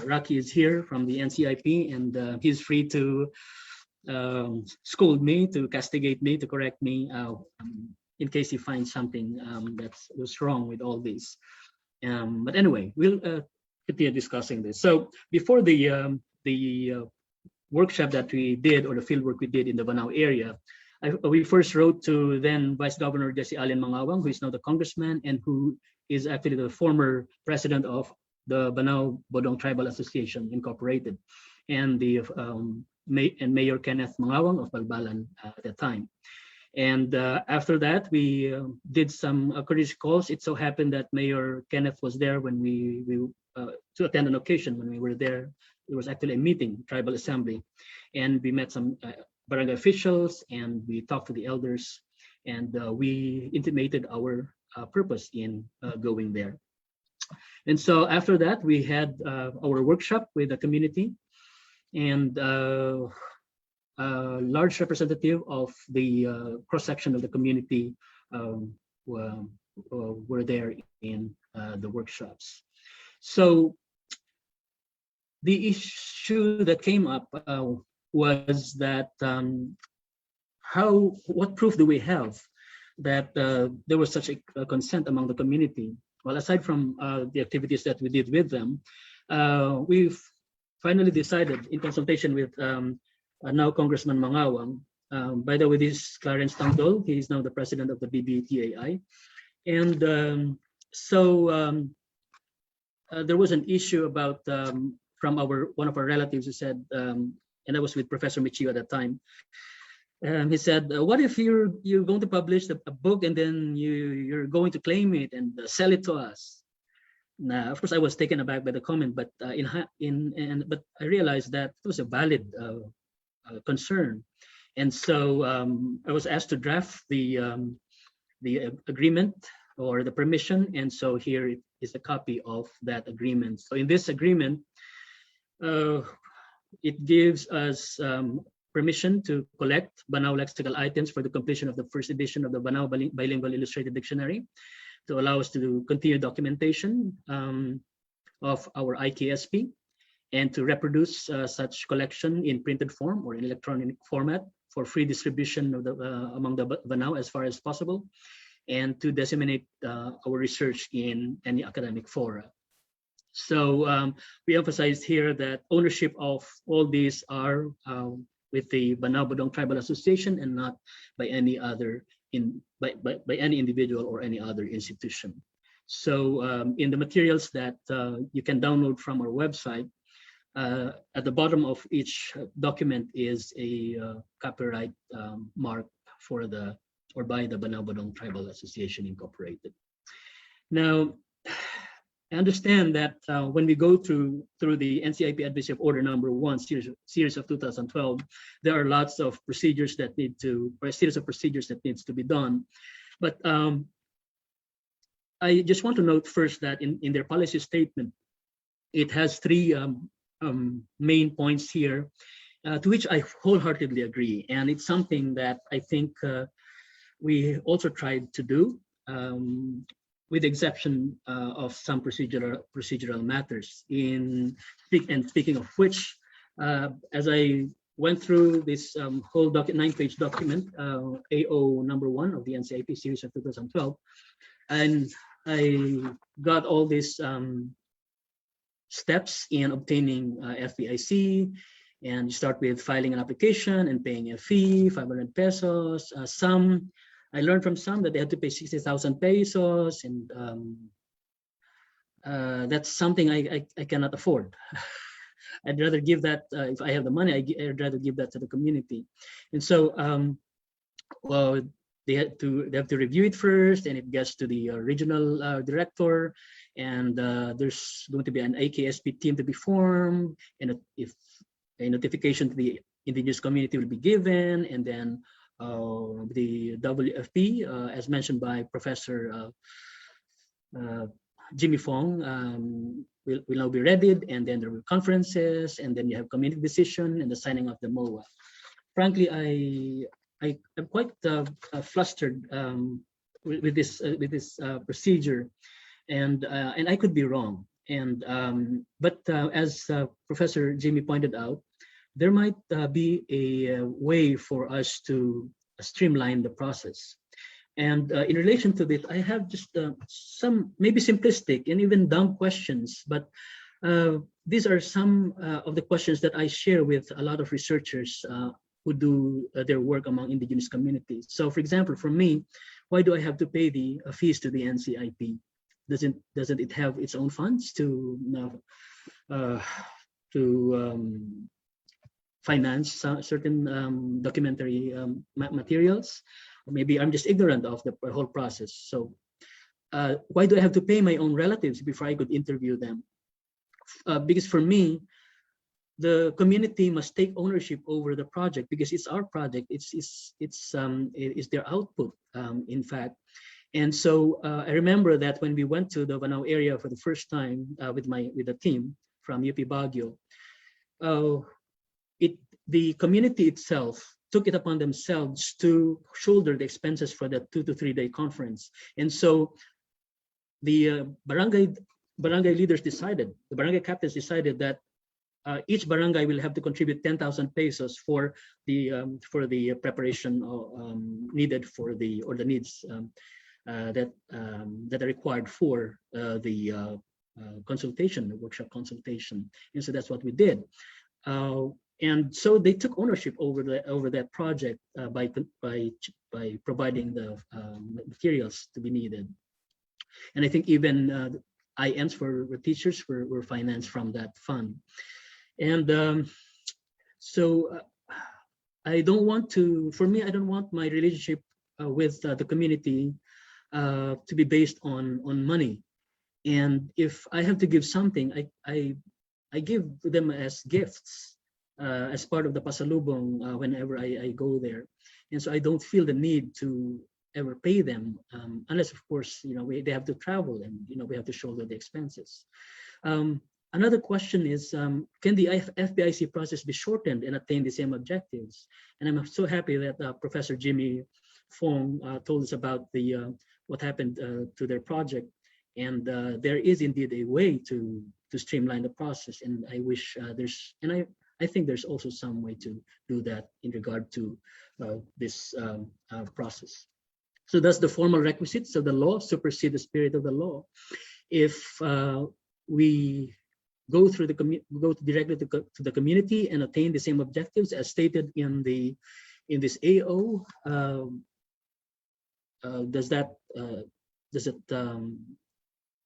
Rocky is here from the NCIP, and he's free to scold me, to castigate me, to correct me in case he finds something that was wrong with all this. But anyway, we'll continue discussing this. So before the workshop that we did, or the fieldwork we did in the Vanaw area, we first wrote to then Vice Governor Jesse Allen Mangawang, who is now the congressman and who is actually the former president of the Vanaw Bodong Tribal Association Incorporated, and the Mayor Kenneth Mangawang of Balbalan at that time. And after that, we did some courtesy calls. It so happened that Mayor Kenneth was there when we to attend an occasion when we were there. There was actually a meeting, tribal assembly, and we met some barangay officials, and we talked to the elders, and we intimated our purpose in going there. And so after that, we had our workshop with the community, and a large representative of the cross-section of the community were there in the workshops. So the issue that came up was that what proof do we have that there was such a consent among the community? Well, aside from the activities that we did with them, we've finally decided in consultation with now Congressman Mangawang. By the way, this is Clarence Tangdol. He is now the president of the BBTAI. And so there was an issue about from one of our relatives who said, and I was with Professor Michio at that time. He said, "What if you're going to publish a book and then you're going to claim it and sell it to us?" Now, of course, I was taken aback by the comment, but but I realized that it was a valid concern, and so I was asked to draft the agreement or the permission, and so here is a copy of that agreement. So in this agreement, it gives us permission to collect Vanaw lexical items for the completion of the first edition of the Vanaw Bilingual Illustrated Dictionary, to allow us to continue documentation of our IKSP, and to reproduce such collection in printed form or in electronic format for free distribution of among the Vanaw as far as possible, and to disseminate our research in any academic fora. So we emphasized here that ownership of all these are with the Vanaw Bodong Tribal Association and not by any other by any individual or any other institution. So in the materials that you can download from our website, at the bottom of each document is a copyright mark for by the Vanaw Bodong Tribal Association Incorporated. Now, I understand that when we go through the NCIP Advisory of Order number 1 series of 2012, there are lots of procedures that or a series of procedures that needs to be done. But I just want to note first that in their policy statement, it has 3 main points here, to which I wholeheartedly agree. And it's something that I think we also tried to do, with the exception of some procedural matters. Speaking of which, as I went through this whole 9-page document, AO number 1 of the NCIP series of 2012, and I got all these steps in obtaining FPIC, and you start with filing an application and paying a fee, 500 pesos. I learned from some that they had to pay 60,000 pesos, and that's something I cannot afford. I'd rather give that, if I have the money, I'd rather give that to the community. And so, well, they have to review it first, and it gets to the regional director, and there's going to be an AKSP team to be formed, and if a notification to the indigenous community will be given, and then the WFP, as mentioned by Professor Jimmy Fong, will now be readied, and then there will be conferences, and then you have community decision and the signing of the MOA. Frankly, I'm quite flustered with this procedure, and I could be wrong. But as Professor Jimmy pointed out, there might be a way for us to streamline the process. And in relation to this, I have just some maybe simplistic and even dumb questions, but these are some of the questions that I share with a lot of researchers who do their work among indigenous communities. So for example, for me, why do I have to pay the fees to the NCIP? Doesn't it have its own funds to finance certain documentary materials? Or maybe I'm just ignorant of the whole process. So why do I have to pay my own relatives before I could interview them? Because for me, the community must take ownership over the project, because it's our project. It's their output, in fact. And so I remember that when we went to the Vanaw area for the first time with the team from UP Baguio, the community itself took it upon themselves to shoulder the expenses for the 2 to 3 day conference. And so the barangay leaders decided, the barangay captains decided that each barangay will have to contribute 10,000 pesos for the preparation needed for the needs that are required for the consultation, the workshop consultation. And so that's what we did. And so they took ownership over that project by providing the materials to be needed. And I think even INs for teachers were financed from that fund. And I don't want to, for me, I don't want my relationship with the community to be based on money. And if I have to give something, I give them as gifts as part of the pasalubong whenever I go there. And so I don't feel the need to ever pay them, unless of course, they have to travel and, we have to shoulder the expenses. Another question is, can the FPIC process be shortened and attain the same objectives? And I'm so happy that Professor Jimmy Fong told us about what happened to their project. And there is indeed a way to streamline the process. And I wish I think there's also some way to do that in regard to this process. So that's the formal requisites of the law supersede the spirit of the law. If we go directly to the community and attain the same objectives as stated in this AO,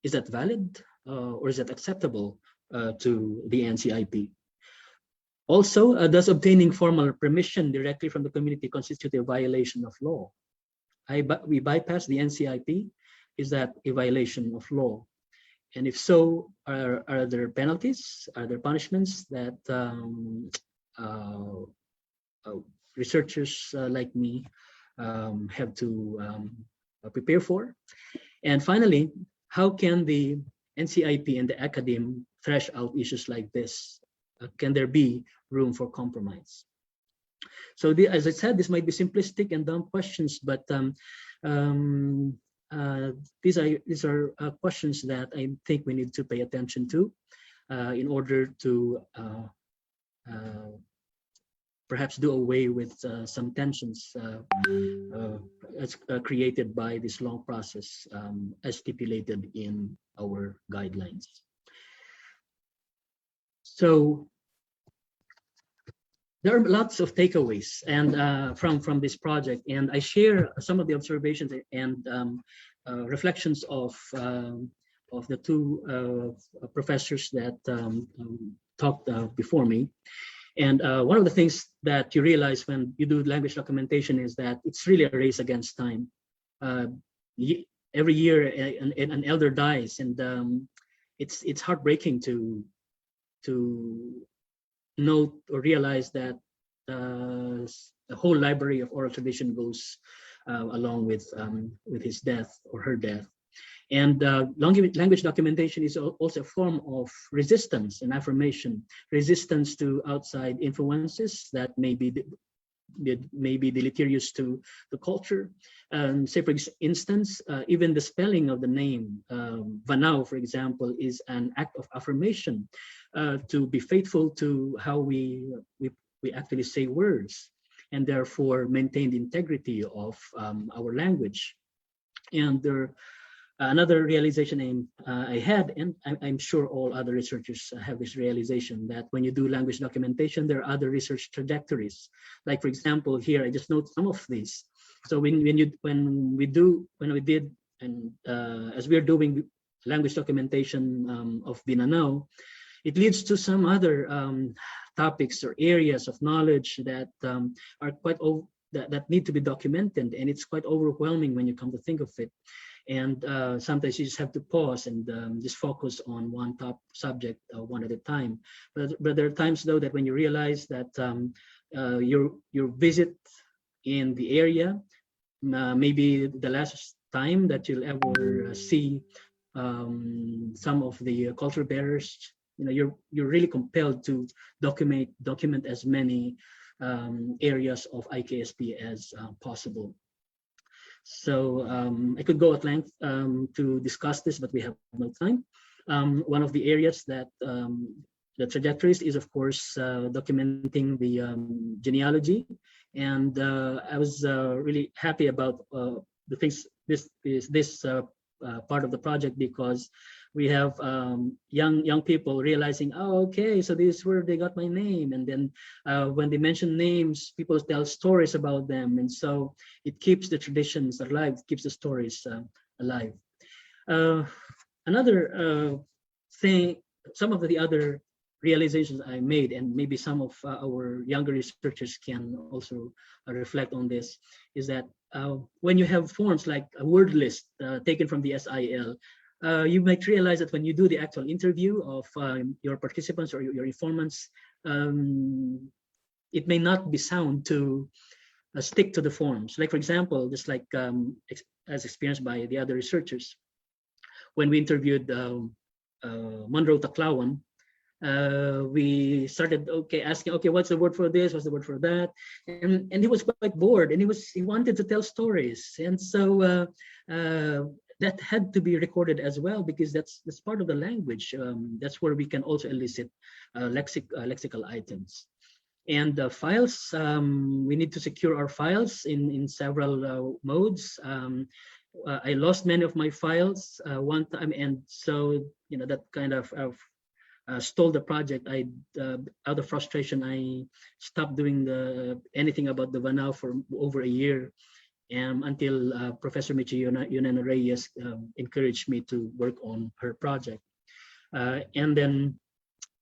is that valid or is that acceptable to the NCIP? Also, does obtaining formal permission directly from the community constitute a violation of law? We bypass the NCIP. Is that a violation of law? And if so, are there penalties? Are there punishments that researchers like me have to prepare for? And finally, how can the NCIP and the academe thresh out issues like this? Can there be room for compromise? So as I said, this might be simplistic and dumb questions, but these are questions that I think we need to pay attention to in order to perhaps do away with some tensions created by this long process as stipulated in our guidelines. So there are lots of takeaways and from this project, and I share some of the observations and reflections of the two professors that talked before me. And one of the things that you realize when you do language documentation is that it's really a race against time. Every year an elder dies, and it's heartbreaking to note or realize that the whole library of oral tradition goes along with his death or her death. And language documentation is also a form of resistance and affirmation, resistance to outside influences that may be deleterious to the culture. Say, for instance, even the spelling of the name, Vanaw, for example, is an act of affirmation to be faithful to how we actually say words, and therefore maintain the integrity of our language. And another realization I had, and I'm sure all other researchers have this realization, that when you do language documentation, there are other research trajectories. Like, for example, here I just note some of these. So when we did, and as we are doing language documentation of Binanao, it leads to some other topics or areas of knowledge that are quite that need to be documented, and it's quite overwhelming when you come to think of it. And sometimes you just have to pause and just focus on one top subject one at a time. But there are times though that when you realize that your visit in the area, maybe the last time that you'll ever see some of the culture bearers, you're really compelled to document as many areas of IKSP as possible. So I could go at length to discuss this, but we have no time. One of the areas that the trajectories is, of course, documenting the genealogy, and I was really happy about the things this part of the project, because we have young people realizing, oh, okay, so this is where they got my name. And then when they mention names, people tell stories about them. And so it keeps the traditions alive, keeps the stories alive. Another thing, some of the other realizations I made, and maybe some of our younger researchers can also reflect on this, is that when you have forms like a word list taken from the SIL, you might realize that when you do the actual interview of your participants or your informants, it may not be sound to stick to the forms. Like, for example, just like as experienced by the other researchers, when we interviewed Monroe Taclawan, we started asking, what's the word for this, what's the word for that, and he was quite bored, and he wanted to tell stories, and so that had to be recorded as well, because that's part of the language. That's where we can also elicit lexical items. And the files, we need to secure our files in several modes. I lost many of my files one time, and so that kind of stole the project. Out of frustration, I stopped doing anything about the Vanaw for over a year, until Professor Michi Yunena Reyes encouraged me to work on her project. And then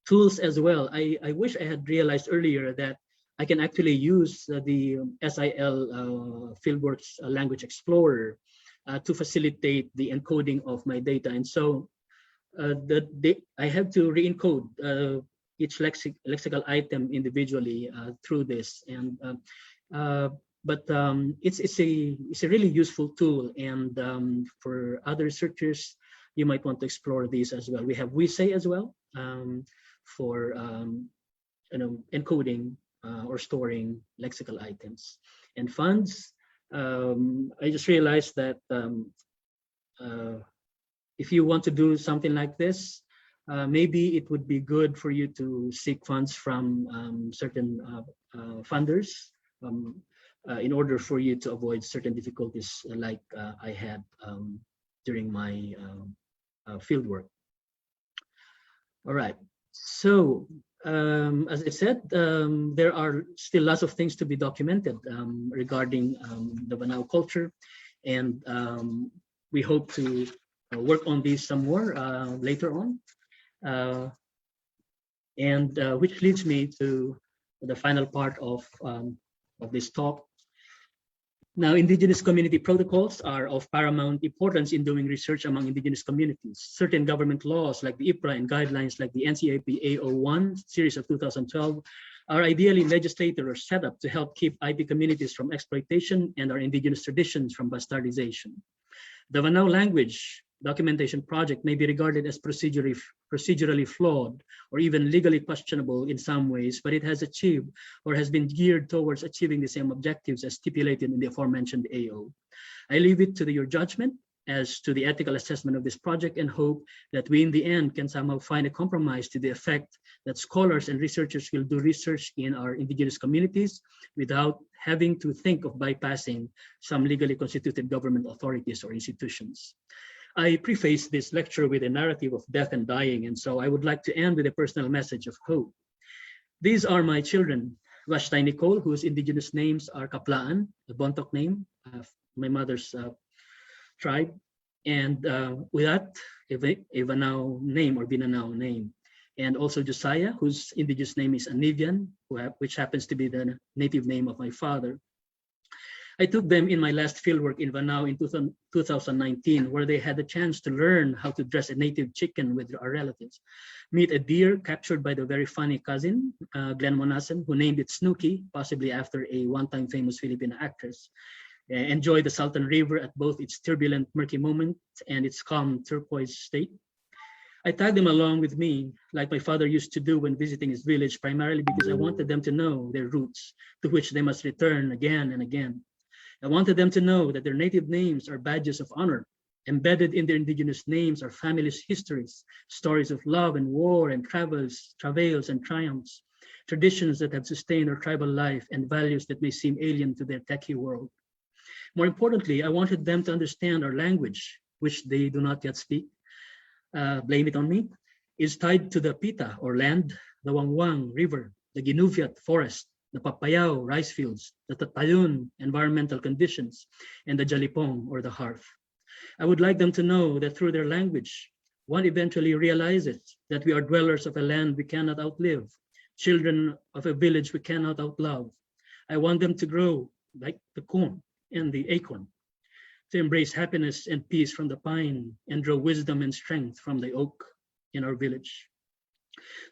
tools as well. I wish I had realized earlier that I can actually use the SIL Fieldworks Language Explorer to facilitate the encoding of my data. And so I have to re-encode each lexical item individually through this. And but it's a really useful tool, and for other researchers, you might want to explore these as well. We have WeSay as well for encoding or storing lexical items. And funds, I just realized that if you want to do something like this, maybe it would be good for you to seek funds from certain funders in order for you to avoid certain difficulties like I had during my field work. All right, so as I said, there are still lots of things to be documented regarding the Vanaw culture, and we hope to work on these some more later on. Which leads me to the final part of this talk. Now, Indigenous community protocols are of paramount importance in doing research among Indigenous communities. Certain government laws like the IPRA and guidelines like the NCIP A01 series of 2012 are ideally legislated or set up to help keep IP communities from exploitation and our Indigenous traditions from bastardization. The Vanaw language documentation project may be regarded as procedurally flawed or even legally questionable in some ways, but it has achieved or has been geared towards achieving the same objectives as stipulated in the aforementioned AO. I leave it to your judgment as to the ethical assessment of this project, and hope that we in the end can somehow find a compromise to the effect that scholars and researchers will do research in our Indigenous communities without having to think of bypassing some legally constituted government authorities or institutions. I preface this lecture with a narrative of death and dying, and so I would like to end with a personal message of hope. These are my children, Vashtai Nicole, whose Indigenous names are Kaplaan, the Bontoc name, my mother's tribe, and with that, a Vanaw name or Binanaw name, and also Josiah, whose Indigenous name is Anivian, which happens to be the native name of my father. I took them in my last fieldwork in Vanaw in 2019, where they had the chance to learn how to dress a native chicken with our relatives, meet a deer captured by the very funny cousin, Glenn Monassen, who named it Snooky, possibly after a one-time famous Philippine actress, enjoy the Salton River at both its turbulent, murky moment and its calm turquoise state. I tagged them along with me, like my father used to do when visiting his village, primarily because I wanted them to know their roots, to which they must return again and again. I wanted them to know that their native names are badges of honor. Embedded in their Indigenous names are families' histories, stories of love and war and travails and triumphs, traditions that have sustained our tribal life, and values that may seem alien to their techie world. More importantly, I wanted them to understand our language, which they do not yet speak. Blame it on me, is tied to the Pita or land, the Wangwang River, the Ginuviat forest, the Papayao rice fields, the Tatayun environmental conditions, and the Jalipong or the hearth. I would like them to know that through their language, One eventually realizes that we are dwellers of a land we cannot outlive, children of a village we cannot outlove. I want them to grow like the corn and the acorn, to embrace happiness and peace from the pine and draw wisdom and strength from the oak in our village.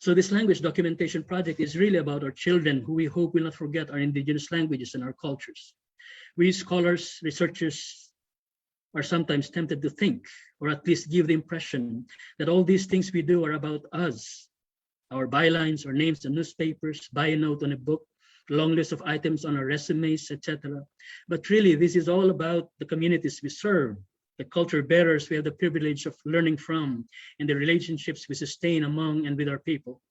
So this language documentation project is really about our children, who we hope will not forget our indigenous languages and our cultures. We scholars, researchers are sometimes tempted to think, or at least give the impression, that all these things we do are about us, our bylines, our names in newspapers, bio note on a book, long list of items on our resumes, etc. But really, this is all about the communities we serve, the culture bearers we have the privilege of learning from, and the relationships we sustain among and with our people.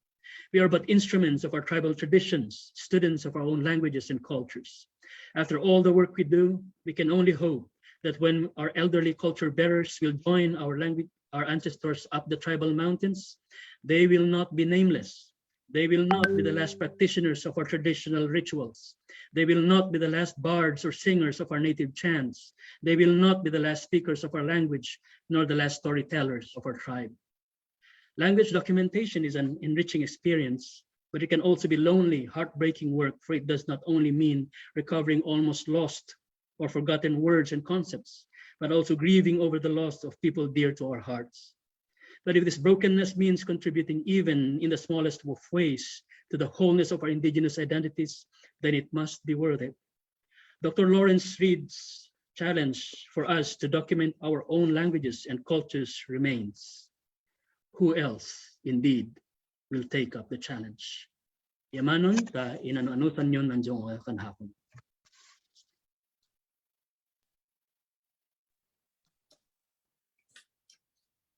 We are but instruments of our tribal traditions, students of our own languages and cultures. After all the work we do, we can only hope that when our elderly culture bearers will join our ancestors up the tribal mountains, they will not be nameless. They will not be the last practitioners of our traditional rituals. They will not be the last bards or singers of our native chants. They will not be the last speakers of our language, nor the last storytellers of our tribe. Language documentation is an enriching experience, but it can also be lonely, heartbreaking work, for it does not only mean recovering almost lost or forgotten words and concepts, but also grieving over the loss of people dear to our hearts. But if this brokenness means contributing even in the smallest of ways to the wholeness of our indigenous identities, then it must be worth it. Dr. Lawrence Reed's challenge for us to document our own languages and cultures remains. Who else, indeed, will take up the challenge? Yamanon ta inano-anutan yun nandiyon kanhapon.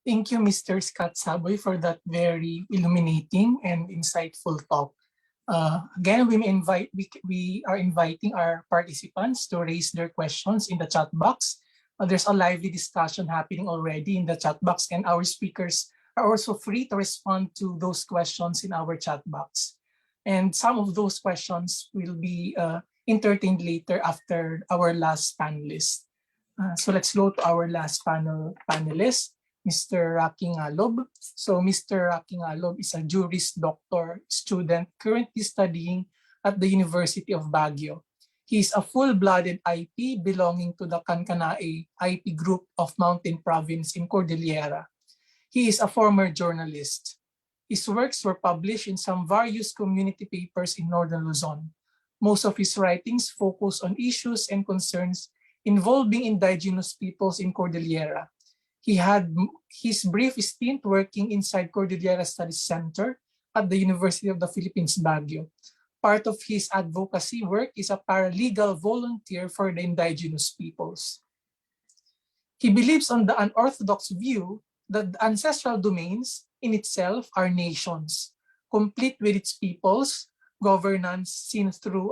Thank you, Mr. Scott Saboy, for that very illuminating and insightful talk. Again, we are inviting our participants to raise their questions in the chat box. There's a lively discussion happening already in the chat box, and our speakers are also free to respond to those questions in our chat box. And some of those questions will be entertained later after our last panelist. So let's go to our last panelist. Mr. NGALOB. So Mr. NGALOB is a Juris Doctor student currently studying at the University of Baguio. He is a full-blooded IP belonging to the Kankanaey IP group of Mountain Province in Cordillera. He is a former journalist. His works were published in some various community papers in Northern Luzon. Most of his writings focus on issues and concerns involving indigenous peoples in Cordillera. He had his brief stint working inside Cordillera Studies Center at the University of the Philippines, Baguio. Part of his advocacy work is a paralegal volunteer for the indigenous peoples. He believes on the unorthodox view that the ancestral domains in itself are nations, complete with its peoples, governance seen through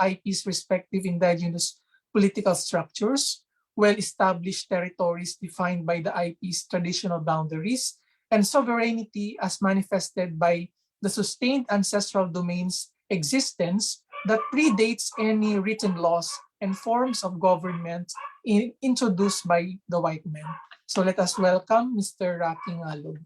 IP's respective indigenous political structures, well-established territories defined by the IP's traditional boundaries, and sovereignty as manifested by the sustained ancestral domain's existence that predates any written laws and forms of government introduced by the white men. So let us welcome Mr. NGALOB.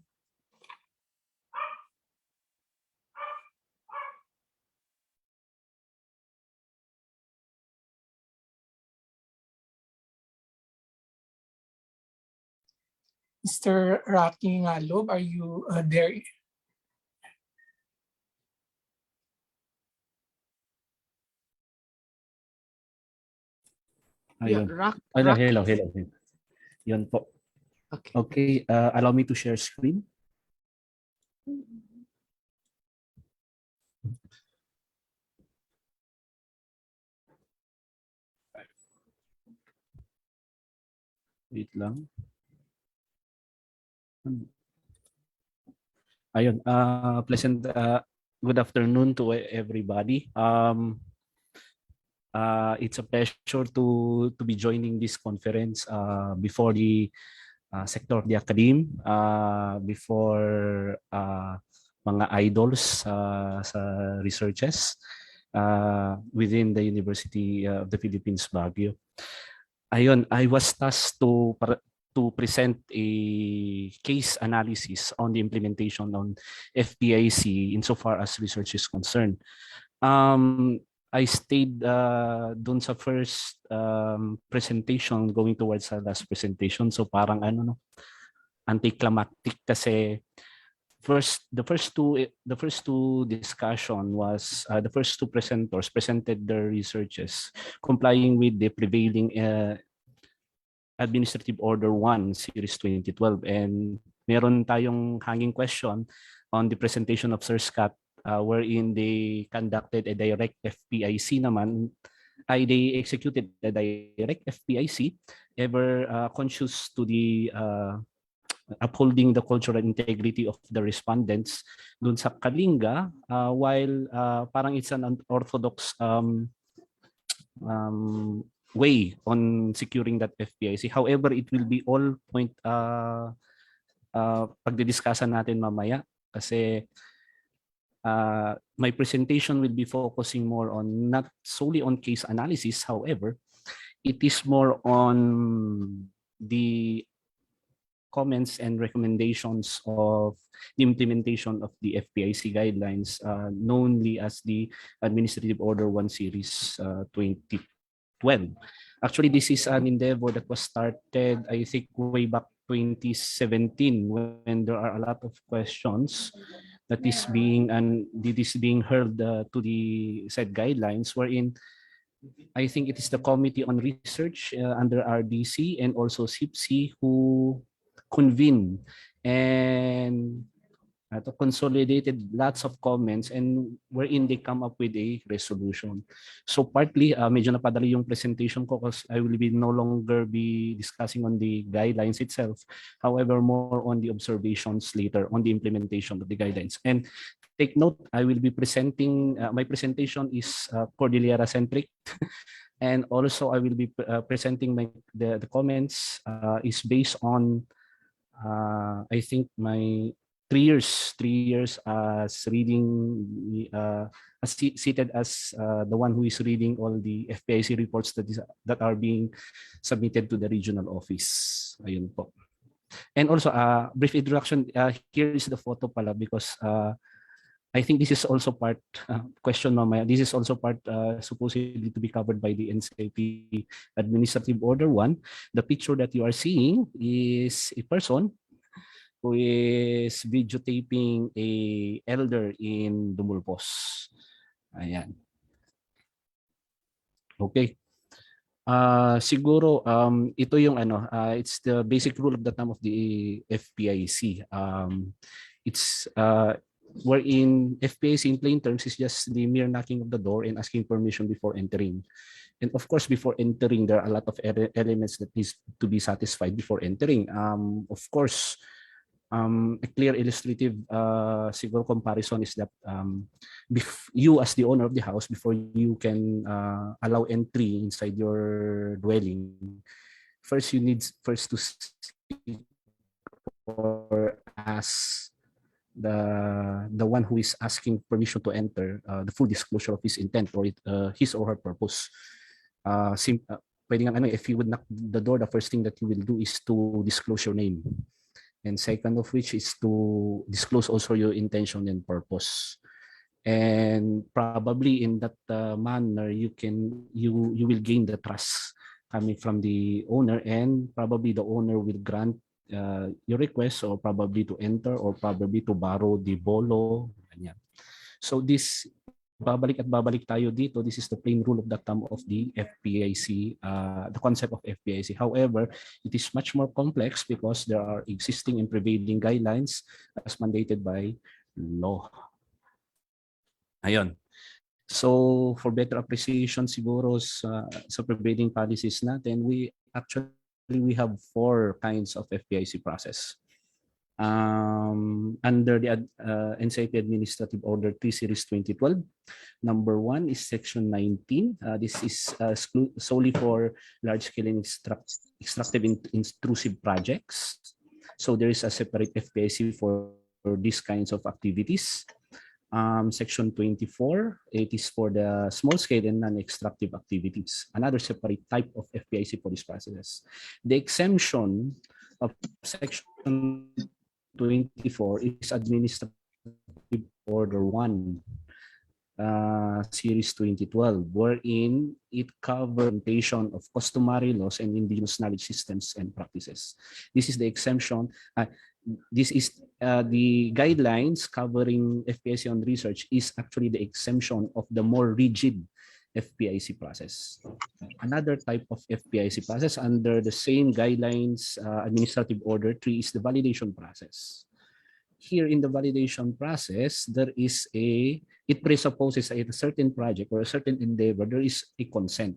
Mr. NGALOB, are you there? Ayun. Rock. Hello. Yun po. Okay, allow me to share screen. Wait lang. Ayun, pleasant good afternoon to everybody. It's a pleasure to be joining this conference before the sector of the academe, before mga idols sa researches within the University of the Philippines, Baguio. Ayun, I was tasked to to present a case analysis on the implementation on FPIC insofar as research is concerned. I stayed dun sa first presentation going towards sa last presentation. So parang ano no, anticlimactic kasi the first two discussion was the first two presenters presented their researches complying with the prevailing Administrative Order 1 Series 2012, and meron tayong hanging question on the presentation of Sir Scott wherein they conducted a direct FPIC naman, they executed a direct FPIC, ever conscious to the upholding the cultural integrity of the respondents dun sa Kalinga, while parang it's an unorthodox way on securing that FPIC. However, it will be all point pagdidiskussan natin mamaya kasi my presentation will be focusing more on not solely on case analysis. However, it is more on the comments and recommendations of the implementation of the FPIC guidelines, knownly as the Administrative Order 1 Series 2012. Actually, this is an endeavor that was started, I think, way back 2017 when there are a lot of questions that is being heard to the said guidelines, wherein I think it is the Committee on Research under RDC and also SIPC who convened and consolidated lots of comments and wherein they come up with a resolution. So partly, medyo napadali yung presentation ko because I will be no longer be discussing on the guidelines itself. However, more on the observations later on the implementation of the guidelines. And take note, I will be presenting, my presentation is Cordillera-centric. And also I will be presenting the comments is based on, I think, my 3 years as reading, seated as the one who is reading all the FPIC reports that are being submitted to the regional office. Ayun po. And also, brief introduction, here is the photo pala because I think this is also part, question mamaya, this is also part supposedly to be covered by the NCIP Administrative Order 1. The picture that you are seeing is a person who is videotaping a elder in Dumulpos. Ayan. Okay. Siguro ito yung ano, it's the basic rule of the thumb of the FPIC. It's wherein FPIC in plain terms is just the mere knocking of the door and asking permission before entering. And of course, before entering, there are a lot of elements that needs to be satisfied before entering. Of course, a clear illustrative siguro comparison is that you as the owner of the house, before you can allow entry inside your dwelling, first you need to seek or ask the one who is asking permission to enter the full disclosure of his intent or his or her purpose. Pwede nga ano, if you would knock the door, the first thing that you will do is to disclose your name. And second of which is to disclose also your intention and purpose. And probably in that manner, you will gain the trust coming from the owner, and probably the owner will grant your request, or probably to enter, or probably to borrow the bolo. So this, babalik tayo dito. This is the plain rule of the thumb of the FPIC, the concept of FPIC. However, it is much more complex because there are existing and prevailing guidelines as mandated by law. Ayun. So for better appreciation siguro sa prevailing policies natin, we have 4 kinds of FPIC process. Under the NCIP Administrative Order 3 Series 2012. Number 1 is Section 19. This is solely for large-scale and extractive intrusive projects. So there is a separate FPIC for these kinds of activities. Section 24, it is for the small-scale and non-extractive activities. Another separate type of FPIC for these processes. The exemption of Section 24 is Administrative Order 1, Series 2012, wherein it covers implementation of customary laws and indigenous knowledge systems and practices. This is the exemption. This is the guidelines covering FPIC on research is actually the exemption of the more rigid FPIC process. Another type of FPIC process under the same guidelines, Administrative Order 3, is the validation process. Here in the validation process, it presupposes a certain project or a certain endeavor, there is a consent.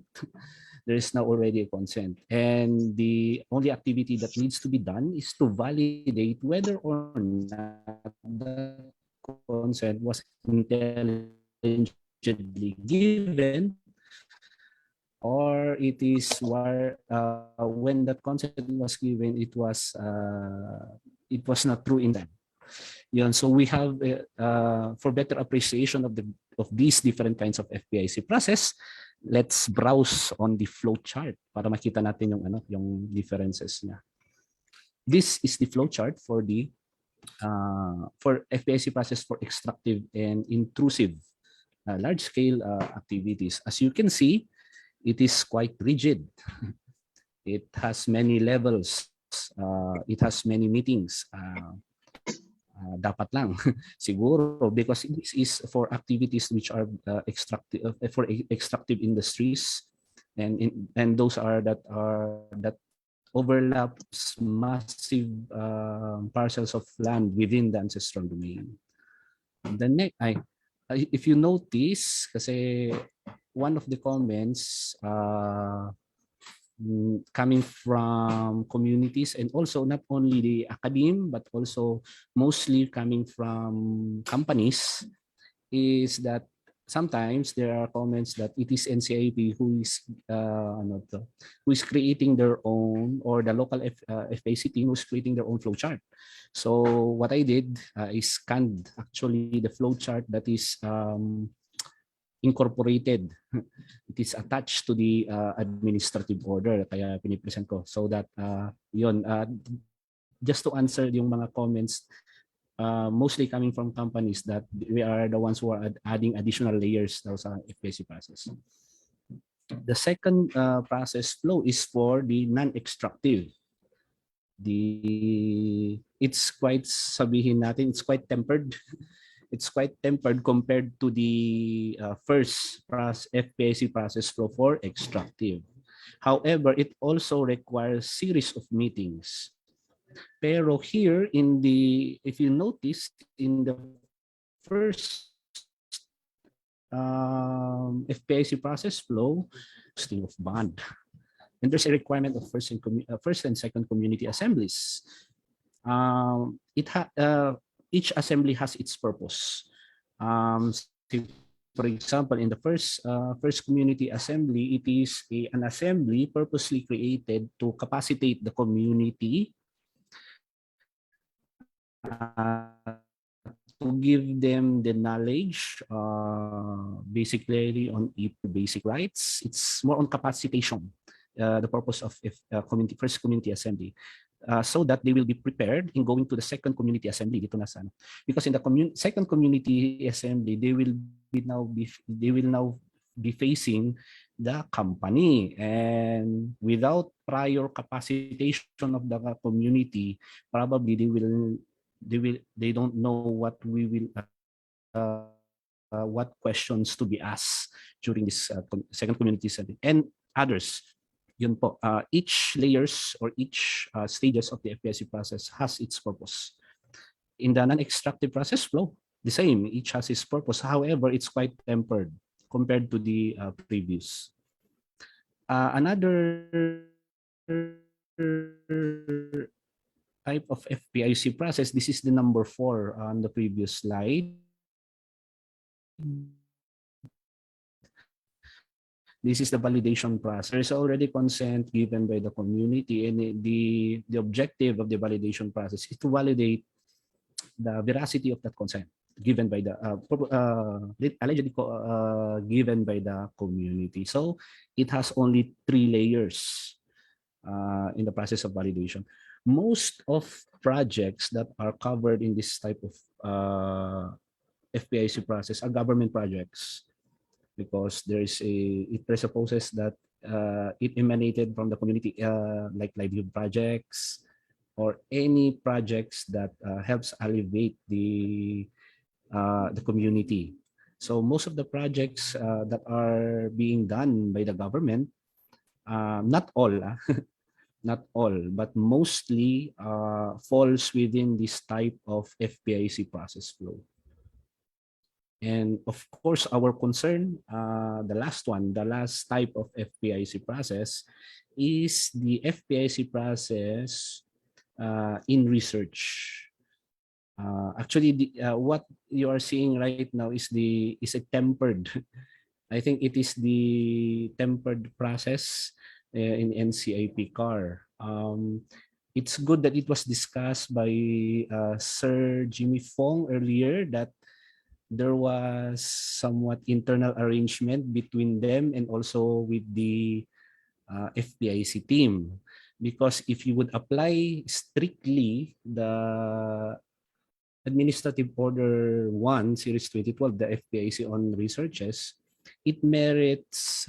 There is now already a consent. And the only activity that needs to be done is to validate whether or not the consent was intelligently given, or it is where when that consent was given, it was not true in them. So we have for better appreciation of these different kinds of FPIC process, let's browse on the flow chart para makita natin yung differences niya. This is the flow chart for the for FPIC process for extractive and intrusive large scale activities. As you can see, it is quite rigid. It has many levels. It has many meetings. Dapat lang siguro, because this is for activities which are extractive industries, and those that overlaps massive parcels of land within the ancestral domain. The next, if you notice, kasi one of the comments coming from communities, and also not only the academe but also mostly coming from companies, is that sometimes there are comments that it is NCIP who is creating their own, or the local FPIC team who's creating their own flowchart. So what I did is scanned actually the flowchart that is incorporated. It is attached to the administrative order, kaya pinipresent ko. So that, just to answer yung mga comments, mostly coming from companies, that we are the ones who are adding additional layers sa FPIC process. The second process flow is for the non-extractive. It's quite, sabihin natin, it's quite tempered. It's quite tempered compared to the first FPIC process flow for extractive. However, it also requires series of meetings. Pero here if you notice, in the first FPIC process flow, posting of bond, and there's a requirement of first and second community assemblies. Each assembly has its purpose. For example, in the first community assembly, it is an assembly purposely created to capacitate the community, to give them the knowledge, basically on basic rights. It's more on capacitation, the purpose of first community assembly. So that they will be prepared in going to the second community assembly dito na sana. Because in the second community assembly, they will now be facing the company, and without prior capacitation of the community, probably they don't know what questions to be asked during this second community assembly, and others. Yun po, each layers or each stages of the FPIC process has its purpose. In the non-extractive process flow, the same, each has its purpose. However, it's quite tempered compared to the previous. Another type of FPIC process, this is the number 4 on the previous slide. This is the validation process. There is already consent given by the community, and the objective of the validation process is to validate the veracity of that consent given by the allegedly given by the community. So it has only 3 layers in the process of validation. Most of projects that are covered in this type of FPIC process are government projects, because it presupposes that it emanated from the community, like livelihood projects or any projects that helps alleviate the community. So most of the projects that are being done by the government, not all, not all, but mostly falls within this type of FPIC process flow. And of course, our concern, the last type of FPIC process is the FPIC process in research. Actually, what you are seeing right now is a tempered. I think it is the tempered process in NCIP CAR. It's good that it was discussed by Sir Jimmy Fong earlier, that there was somewhat internal arrangement between them and also with the FPIC team. Because if you would apply strictly the Administrative Order 1, Series 2012, the FPIC on researches, it merits,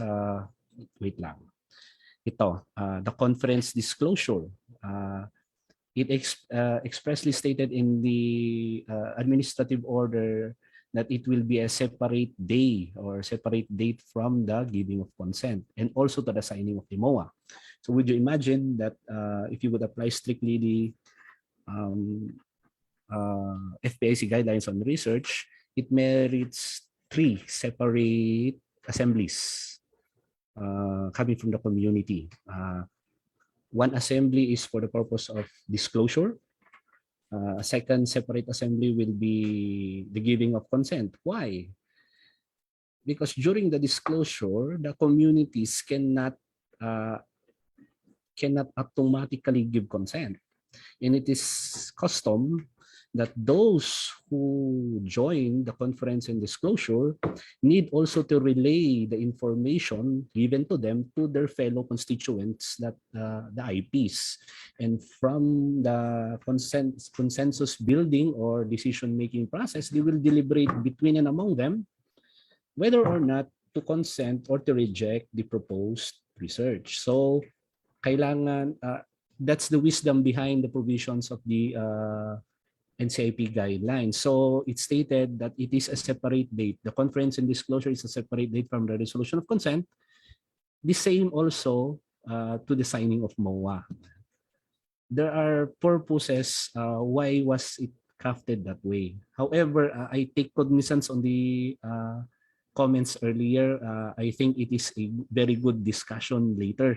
wait lang, ito, the conference disclosure. It expressly stated in the administrative order that it will be a separate day or separate date from the giving of consent and also to the signing of the MOA. So would you imagine that if you would apply strictly the FPIC guidelines on research, it merits 3 separate assemblies coming from the community. One assembly is for the purpose of disclosure. A second separate assembly will be the giving of consent. Why? Because during the disclosure, the communities cannot automatically give consent. And it is custom that those who join the conference and disclosure need also to relay the information given to them to their fellow constituents, that the IPs. And from the consensus building or decision-making process, they will deliberate between and among them whether or not to consent or to reject the proposed research. So, kailangan, that's the wisdom behind the provisions of the NCIP guidelines. So it stated that it is a separate date. The conference and disclosure is a separate date from the resolution of consent. The same also to the signing of MOA. There are purposes why was it crafted that way. However, I take cognizance on the comments earlier. I think it is a very good discussion later.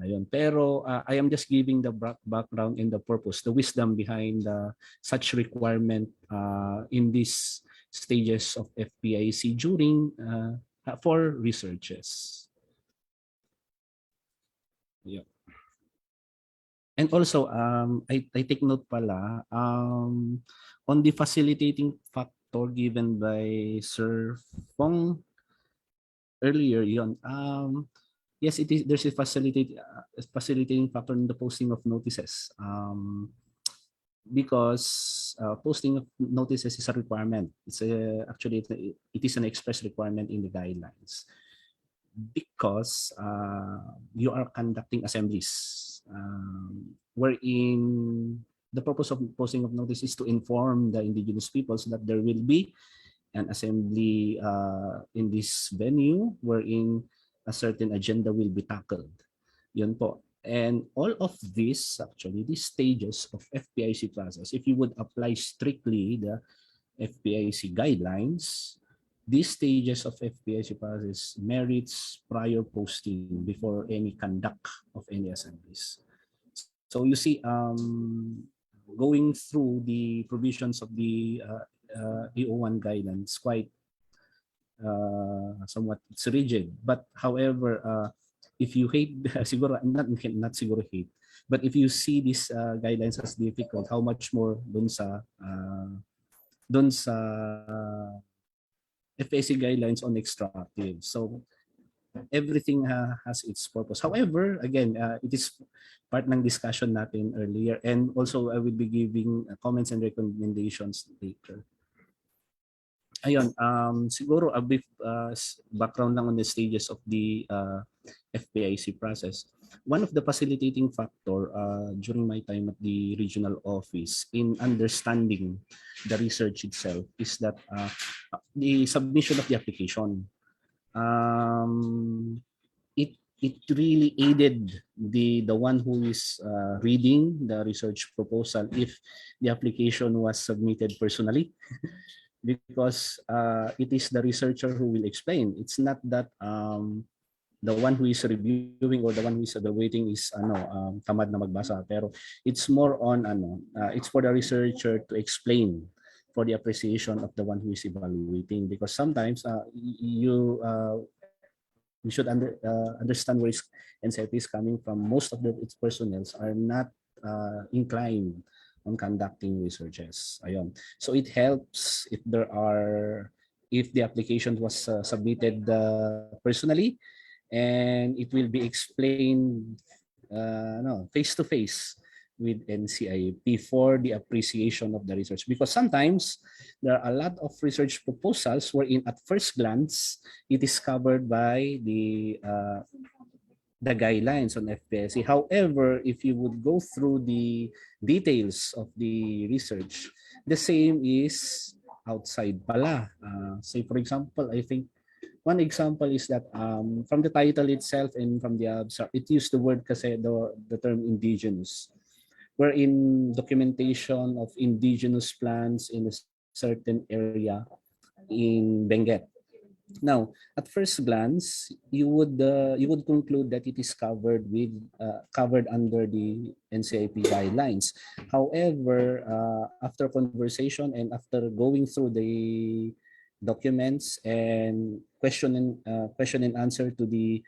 Ayun. Pero I am just giving the background and the purpose, the wisdom behind such requirement in these stages of FPIC during for researches. Yeah. And also, I take note pala on the facilitating factor given by Sir Fong earlier. Yon. Yes, it is. There's a facilitating factor in the posting of notices, because posting of notices is a requirement. It's actually it is an express requirement in the guidelines, because you are conducting assemblies, wherein the purpose of posting of notice is to inform the indigenous peoples that there will be an assembly in this venue, wherein a certain agenda will be tackled. Yun po. And all of this, actually, these stages of FPIC process, if you would apply strictly the FPIC guidelines, these stages of FPIC process merits prior posting before any conduct of any assemblies. So you see, going through the provisions of the AO1 guidance, quite somewhat it's rigid, but however, if you hate, siguro not siguro hate, but if you see these guidelines as difficult, how much more dun sa FAC guidelines on extractive. So everything has its purpose. However, again, it is part ng discussion natin earlier, and also I will be giving comments and recommendations later. Ayun, siguro a brief background lang on the stages of the FPIC process. One of the facilitating factor during my time at the regional office in understanding the research itself is that the submission of the application. It really aided the one who is reading the research proposal if the application was submitted personally. Because it is the researcher who will explain. It's not that the one who is reviewing or the one who is evaluating is tamad na magbasa, pero it's more on it's for the researcher to explain for the appreciation of the one who is evaluating, because sometimes you should understand where NCIP is coming from. Most of its personnel are not inclined on conducting researches. Ayun. So it helps if the application was submitted personally, and it will be explained face to face with NCIP for the appreciation of the research. Because sometimes there are a lot of research proposals wherein at first glance it is covered by the guidelines on FPIC. However, if you would go through the details of the research, the same is outside pala. Say for example, I think one example is that from the title itself and from the abstract, it used the word kasi the term indigenous, wherein documentation of indigenous plants in a certain area in Benguet. Now, at first glance, you would conclude that it is covered under the NCIP guidelines. However, after conversation and after going through the documents and question and answer to the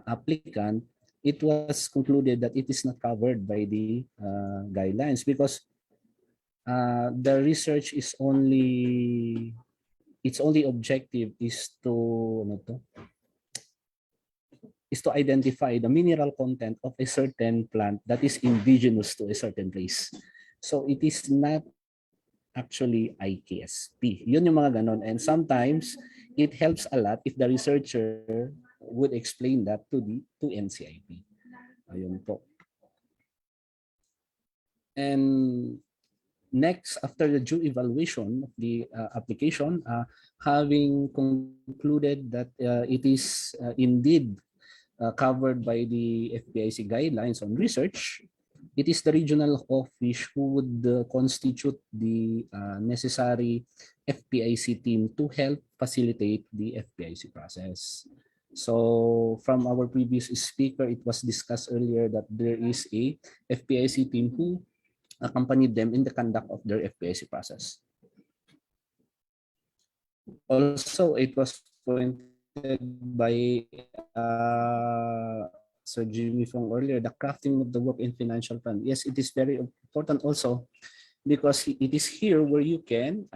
applicant, it was concluded that it is not covered by the guidelines, because the research is its only objective is to identify the mineral content of a certain plant that is indigenous to a certain place. So it is not actually IKSP. Yun yung mga ganon. And sometimes it helps a lot if the researcher would explain that to NCIP. Ayun po. And next, after the due evaluation of the application, having concluded that it is indeed covered by the FPIC guidelines on research, it is the regional office who would constitute the necessary FPIC team to help facilitate the FPIC process. So from our previous speaker, it was discussed earlier that there is a FPIC team who accompanied them in the conduct of their FPIC process. Also, it was pointed by Sir Jimmy Fong earlier, the crafting of the work in financial plan. Yes, it is very important also, because it is here where you can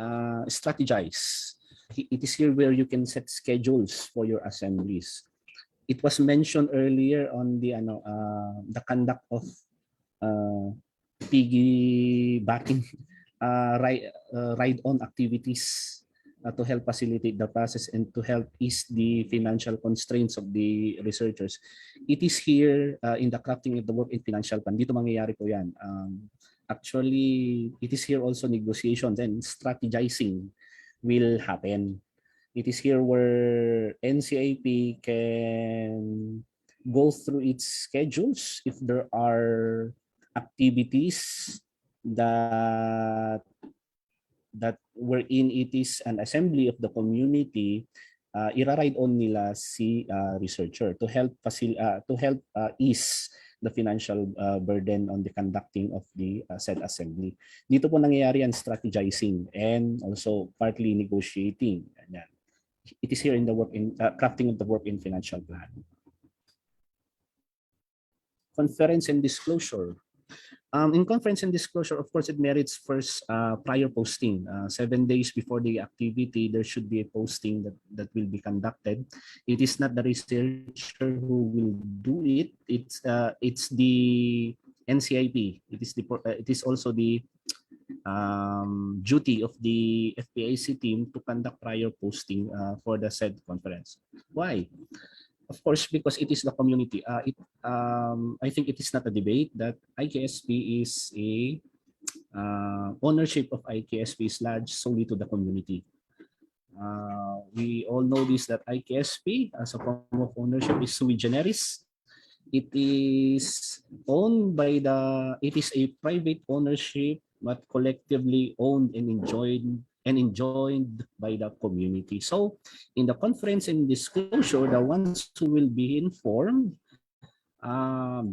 strategize. It is here where you can set schedules for your assemblies. It was mentioned earlier on the conduct of piggybacking ride-on activities to help facilitate the process and to help ease the financial constraints of the researchers. It is here in the crafting of the work in financial plan. Dito mangyayari po yan. Actually, it is here also negotiations and strategizing will happen. It is here where NCIP can go through its schedules if there are activities that wherein it is an assembly of the community, ira-ride on nila si researcher to help ease the financial burden on the conducting of the said assembly. Dito po nangyayari ang strategizing and also partly negotiating. Ayan. It is here in the work in crafting of the work in financial plan. Conference and disclosure. In conference and disclosure, of course, it merits first prior posting. 7 days before the activity, there should be a posting that will be conducted. It is not the researcher who will do it. It's the NCIP. It is also the duty of the FPIC team to conduct prior posting for the said conference. Why? Of course, because it is the community. I think it is not a debate that IKSP is a ownership of IKSP is large solely to the community. We all know this, that IKSP as a form of ownership is sui generis. It is owned by it is a private ownership, but collectively owned and enjoyed by the community. So in the conference and disclosure, the ones who will be informed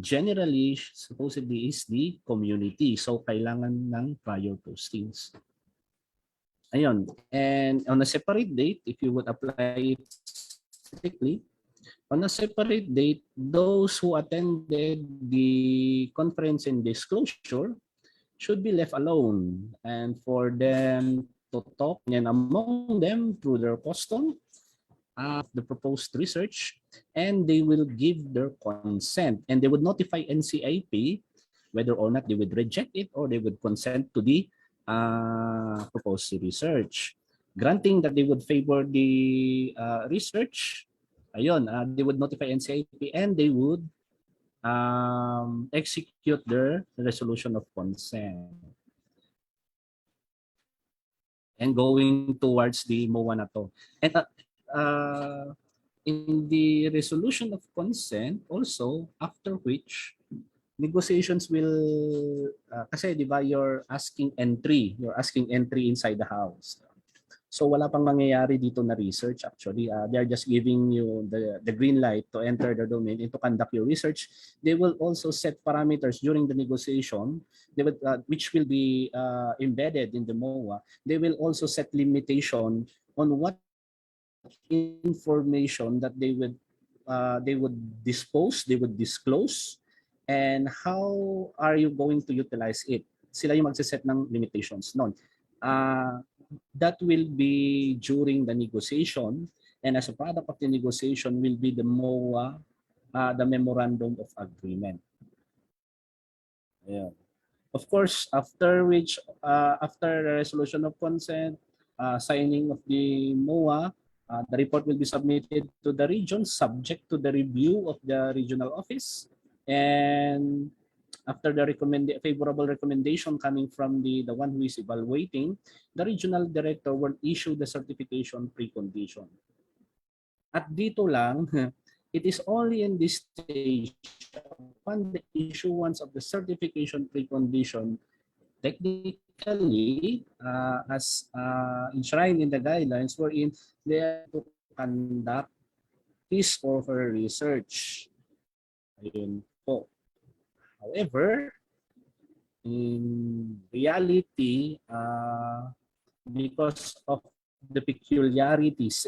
generally supposedly is the community. So kailangan ng prior postings. Ayun. And on a separate date, if you would apply it strictly, on a separate date, those who attended the conference and disclosure should be left alone, and for them to talk and among them through their custom the proposed research, and they will give their consent, and they would notify NCIP whether or not they would reject it or they would consent to the proposed research. Granting that they would favor the research, they would notify NCIP and they would execute their resolution of consent. And going towards the MOA na to. And in the resolution of consent also, after which negotiations will, kasi di ba you're asking entry inside the house. So wala pang mangyayari dito na research actually. They are just giving you the green light to enter the domain and to conduct your research. They will also set parameters during the negotiation, which will be embedded in the MOA. They will also set limitation on what information that they would disclose, and how are you going to utilize it. Sila yung magsiset ng limitations noon. That will be during the negotiation, and as a product of the negotiation will be the MOA, the Memorandum of Agreement. Yeah. Of course, after the resolution of consent, signing of the MOA, the report will be submitted to the region subject to the review of the regional office, and after the favorable recommendation coming from the one who is evaluating, the regional director will issue the certification precondition. At dito lang, it is only in this stage, upon the issuance of the certification precondition, technically, as enshrined in the guidelines, wherein they are to conduct his or her research. Ayun po. However, in reality, because of the peculiarities,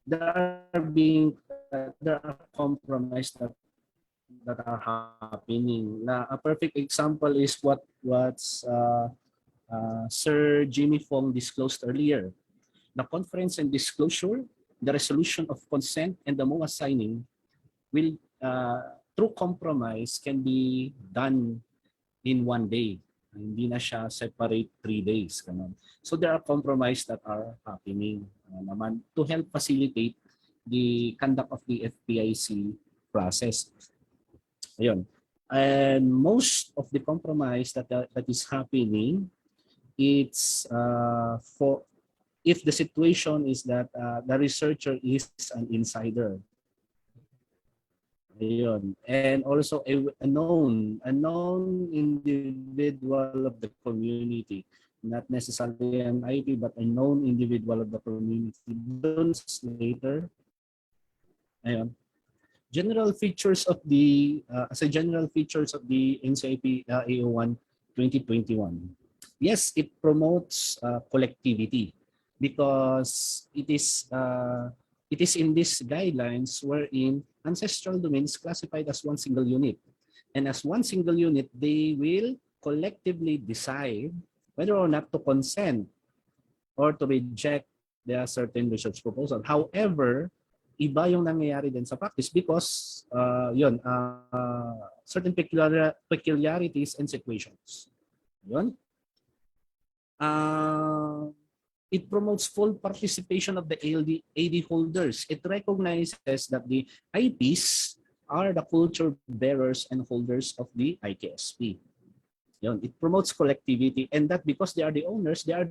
there are compromises that are happening. A perfect example is what Sir Jimmy Fong disclosed earlier. The conference and disclosure, the resolution of consent, and the MOA signing will through compromise can be done in one day. Hindi na siya separate 3 days. Ganun. So there are compromises that are happening naman to help facilitate the conduct of the FPIC process. Ayun. And most of the compromise that is happening, it's for if the situation is that the researcher is an insider. Ayun. And also a known individual of the community, not necessarily an IP, but a known individual of the community. Later, ayun. General features of the NCIP AO1 2021. Yes, it promotes collectivity because it is in these guidelines wherein ancestral domains classified as one single unit. And as one single unit, they will collectively decide whether or not to consent or to reject the certain research proposal. However, iba yung nangyayari din sa practice because certain peculiarities and situations. Yun. It promotes full participation of the AD holders. It recognizes that the IPs are the culture bearers and holders of the IKSP. Yun. It promotes collectivity, and that because they are the owners, they are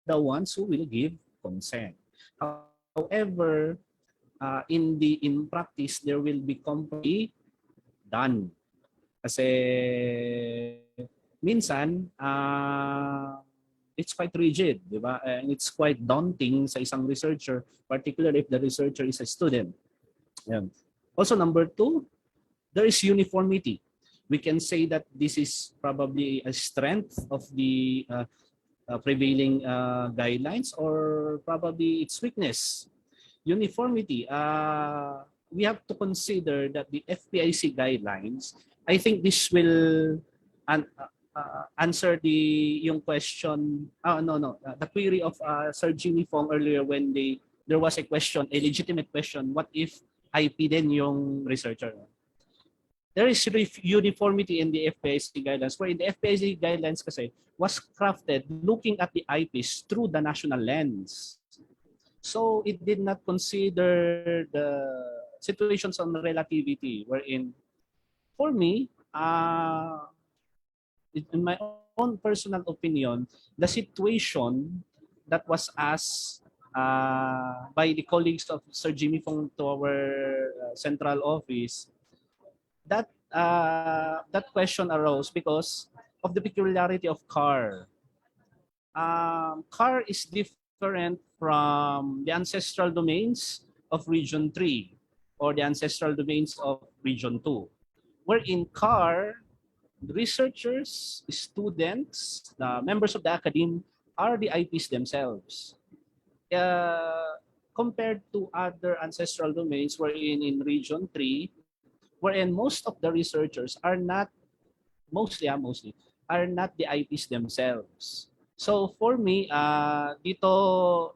the ones who will give consent. However, in practice, there will be company done. Kasi minsan, it's quite rigid, di ba? And it's quite daunting sa isang researcher, particularly if the researcher is a student. Yan. Also, number two, there is uniformity. We can say that this is probably a strength of the prevailing guidelines, or probably its weakness. Uniformity. We have to consider that the FPIC guidelines, I think this will answer yung question, the query of Sir Jimmy Fong earlier when there was a question, a legitimate question, what if IP din yung researcher? There is uniformity in the FPIC guidelines, where in the FPIC guidelines kasi was crafted looking at the IPs through the national lens. So it did not consider the situations on relativity, wherein for me, in my own personal opinion, the situation that was asked by the colleagues of Sir Jimmy Fong to our central office, that question arose because of the peculiarity of CAR. CAR is different from the ancestral domains of Region 3 or the ancestral domains of Region 2. Where in CAR, researchers, students, the members of the academe are the IPs themselves. Compared to other ancestral domains wherein in Region 3, wherein most of the researchers are not, mostly are not the IPs themselves. So for me, dito,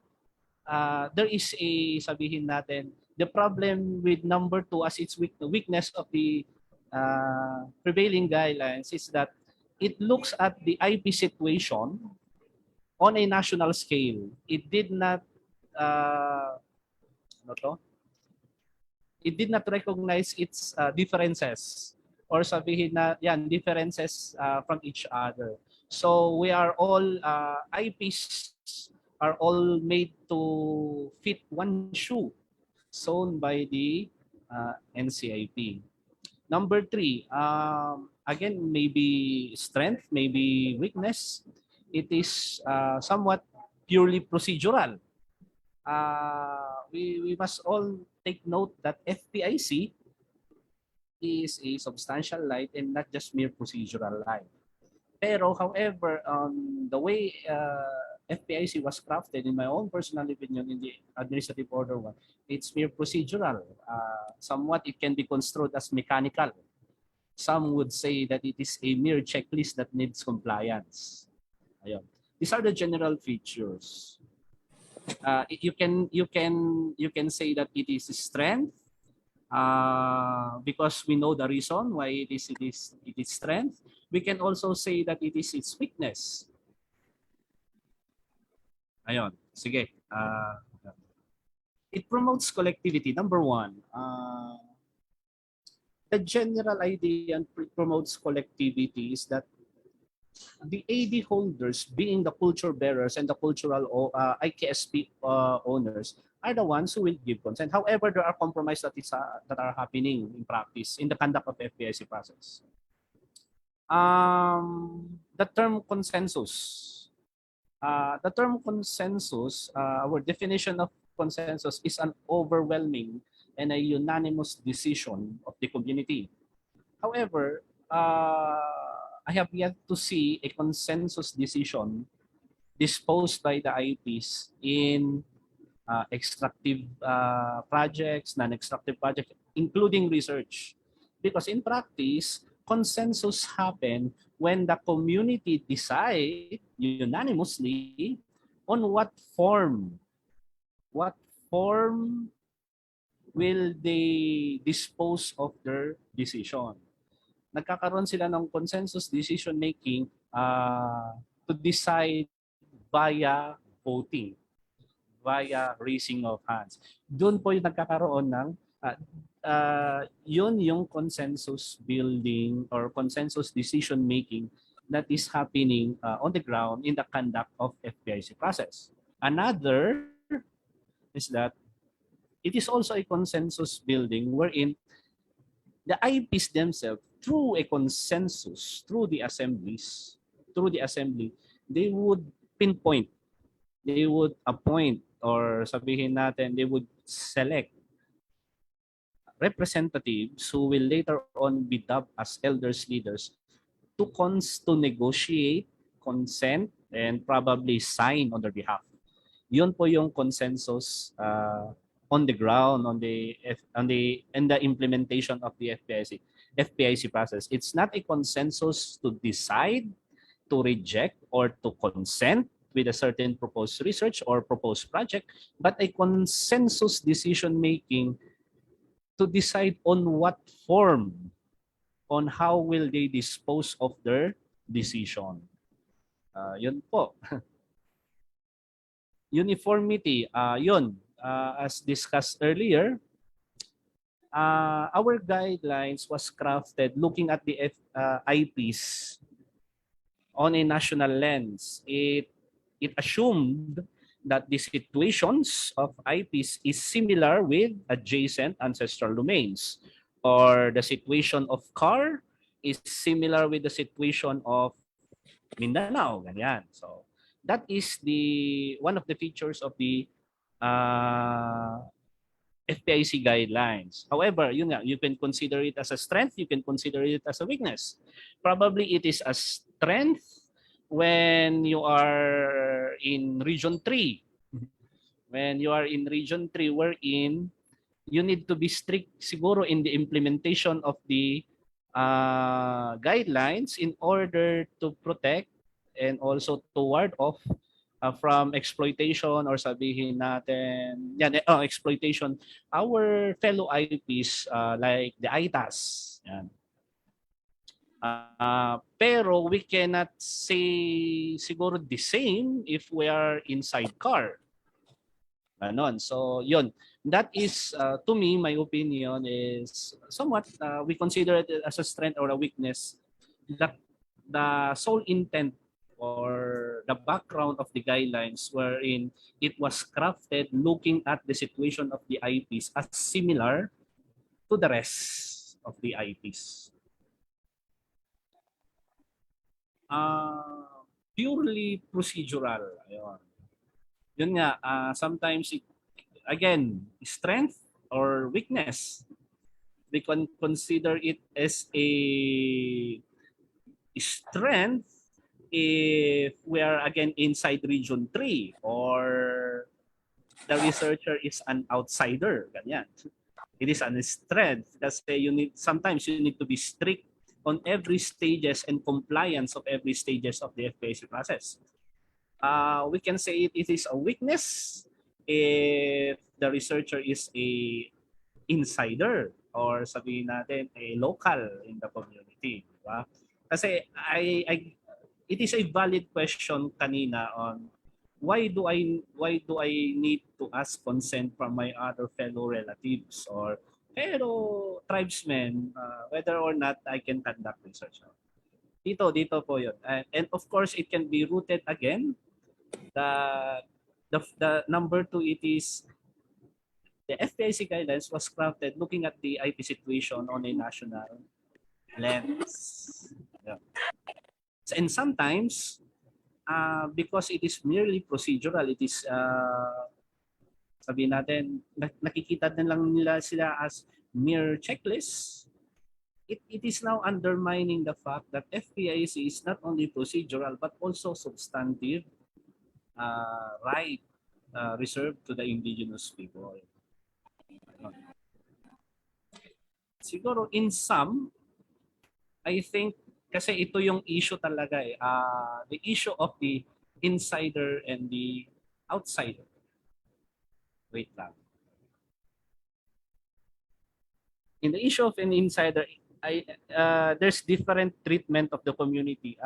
there is a, sabihin natin, the problem with number 2 as its weakness of the prevailing guidelines is that it looks at the IP situation on a national scale. It did not, it did not recognize its differences, or sabihin na yan, differences from each other. So we are all, IPs are all made to fit one shoe sewn by the NCIP. Number 3, again, maybe strength, maybe weakness. It is somewhat purely procedural. We must all take note that FPIC is a substantial light and not just mere procedural light. Pero however, the way FPIC was crafted, in my own personal opinion, in the Administrative Order 1, it's mere procedural. Somewhat it can be construed as mechanical. Some would say that it is a mere checklist that needs compliance. Ayun. These are the general features. You can say that it is strength because we know the reason why it is strength. We can also say that it is its weakness. Ayun, sige. It promotes collectivity. Number 1, the general idea promotes collectivity is that the AD holders, being the culture bearers and the cultural IKSP owners, are the ones who will give consent. However, there are compromises that are happening in practice in the conduct of FPIC process. The term consensus. The term consensus, our definition of consensus is an overwhelming and a unanimous decision of the community. However, I have yet to see a consensus decision disposed by the IPs in extractive projects, non-extractive projects, including research. Because in practice, consensus happen when the community decide unanimously on what form will they dispose of their decision. Nagkakaroon sila ng consensus decision making to decide via voting, via raising of hands. Doon po yung nagkakaroon ng yun yung consensus building or consensus decision making that is happening on the ground in the conduct of FPIC process. Another is that it is also a consensus building wherein the IPs themselves, through a consensus, through the assembly, they would pinpoint, they would appoint, or sabihin natin, they would select representatives who will later on be dubbed as elders leaders to negotiate, consent, and probably sign on their behalf. Yun po yung consensus on the ground, in the implementation of the FPIC process. It's not a consensus to decide, to reject, or to consent with a certain proposed research or proposed project, but a consensus decision making to decide on what form, on how will they dispose of their decision. Yun po. Uniformity, yun. As discussed earlier, our guidelines was crafted looking at the IPs on a national lens. It assumed that the situations of IPs is similar with adjacent ancestral domains, or the situation of CAR is similar with the situation of Mindanao, ganyan. So that is one of the features of the FPIC guidelines. However, you can consider it as a strength, you can consider it as a weakness. Probably it is a strength when you are in Region 3. When you are in Region 3, wherein you need to be strict siguro in the implementation of the guidelines in order to protect and also to ward off from exploitation, or sabihin natin, exploitation, our fellow IPs like the ITAS. Yan. Pero we cannot say siguro the same if we are inside CAR. Ganon. So yun, that is to me, my opinion is somewhat we consider it as a strength or a weakness. That the sole intent or the background of the guidelines wherein it was crafted looking at the situation of the IPs as similar to the rest of the IPs. Purely procedural. Ayun. Yun nga, sometimes, again, strength or weakness. We can consider it as a strength if we are, again, inside Region 3 or the researcher is an outsider. Ganyan. It is a strength kasi sometimes you need to be strict on every stages and compliance of every stages of the FPIC process. We can say it is a weakness if the researcher is a insider or sabihin natin a local in the community, diba? Kasi it is a valid question kanina on why do I need to ask consent from my other fellow relatives or fellow tribesmen whether or not I can conduct research. Dito po yun. And of course, it can be rooted again. The number 2, it is the FPIC guidelines was crafted looking at the IP situation on a national lens. Yeah. And sometimes, because it is merely procedural, it is sabihin natin, nakikita na lang nila sila as mere checklists. It is now undermining the fact that FPIC is not only procedural but also substantive right reserved to the indigenous people. Siguro in sum, I think Kasi ito yung issue talaga eh. The issue of the insider and the outsider. Wait lang. In the issue of an insider, there's different treatment of the community.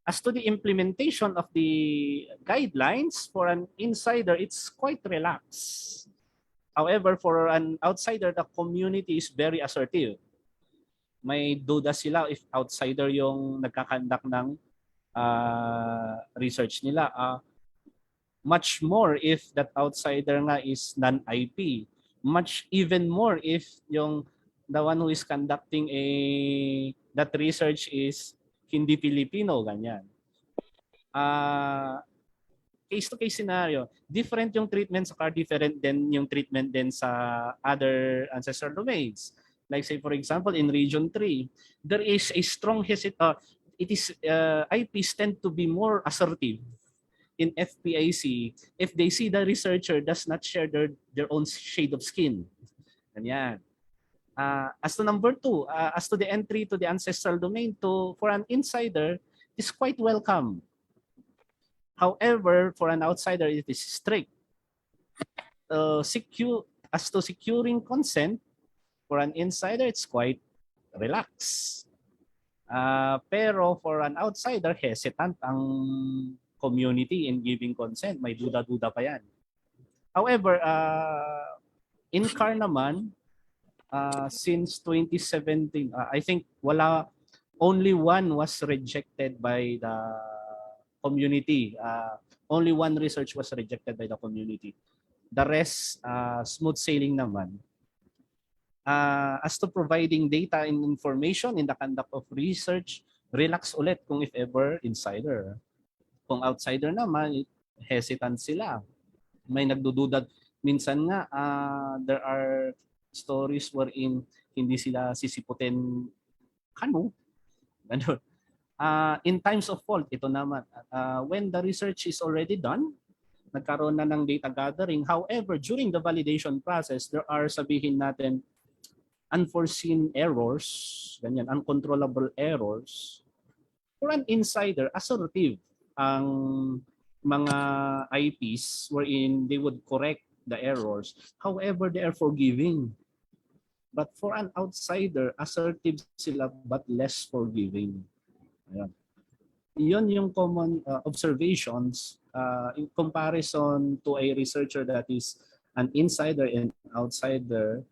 As to the implementation of the guidelines for an insider, it's quite relaxed. However, for an outsider, the community is very assertive. May duda sila if outsider yung nagkakandak ng research nila. Much more if that outsider nga is non-IP. Much even more if yung the one who is conducting that research is hindi Filipino, ganyan. Case-to-case scenario, different yung treatment sa different din yung treatment din sa other ancestral domains. Like say for example, in Region 3, there is a strong IPs tend to be more assertive in FPIC if they see the researcher does not share their own shade of skin. Ganyan. As to number 2, as to the entry to the ancestral domain for an insider is quite welcome. However, for an outsider, it is strict. As to securing consent, for an insider, it's quite relaxed. Pero for an outsider, hesitant ang community in giving consent. May duda-duda pa yan. However, in CAR naman, since 2017, I think only one was rejected by the community. Only one research was rejected by the community. The rest, smooth sailing naman. As to providing data and information in the conduct of research, relax ulit kung if ever insider. Kung outsider naman, hesitant sila. May nagdududa. Minsan nga, there are stories wherein hindi sila sisiputin kano. Ganun. In times of fault, ito naman, when the research is already done, nagkaroon na ng data gathering. However, during the validation process, there are sabihin natin unforeseen errors, ganyan, uncontrollable errors. For an insider, assertive ang mga IPs wherein they would correct the errors. However, they are forgiving. But for an outsider, assertive sila but less forgiving. Ayan. Iyon yung common observations in comparison to a researcher that is an insider and outsider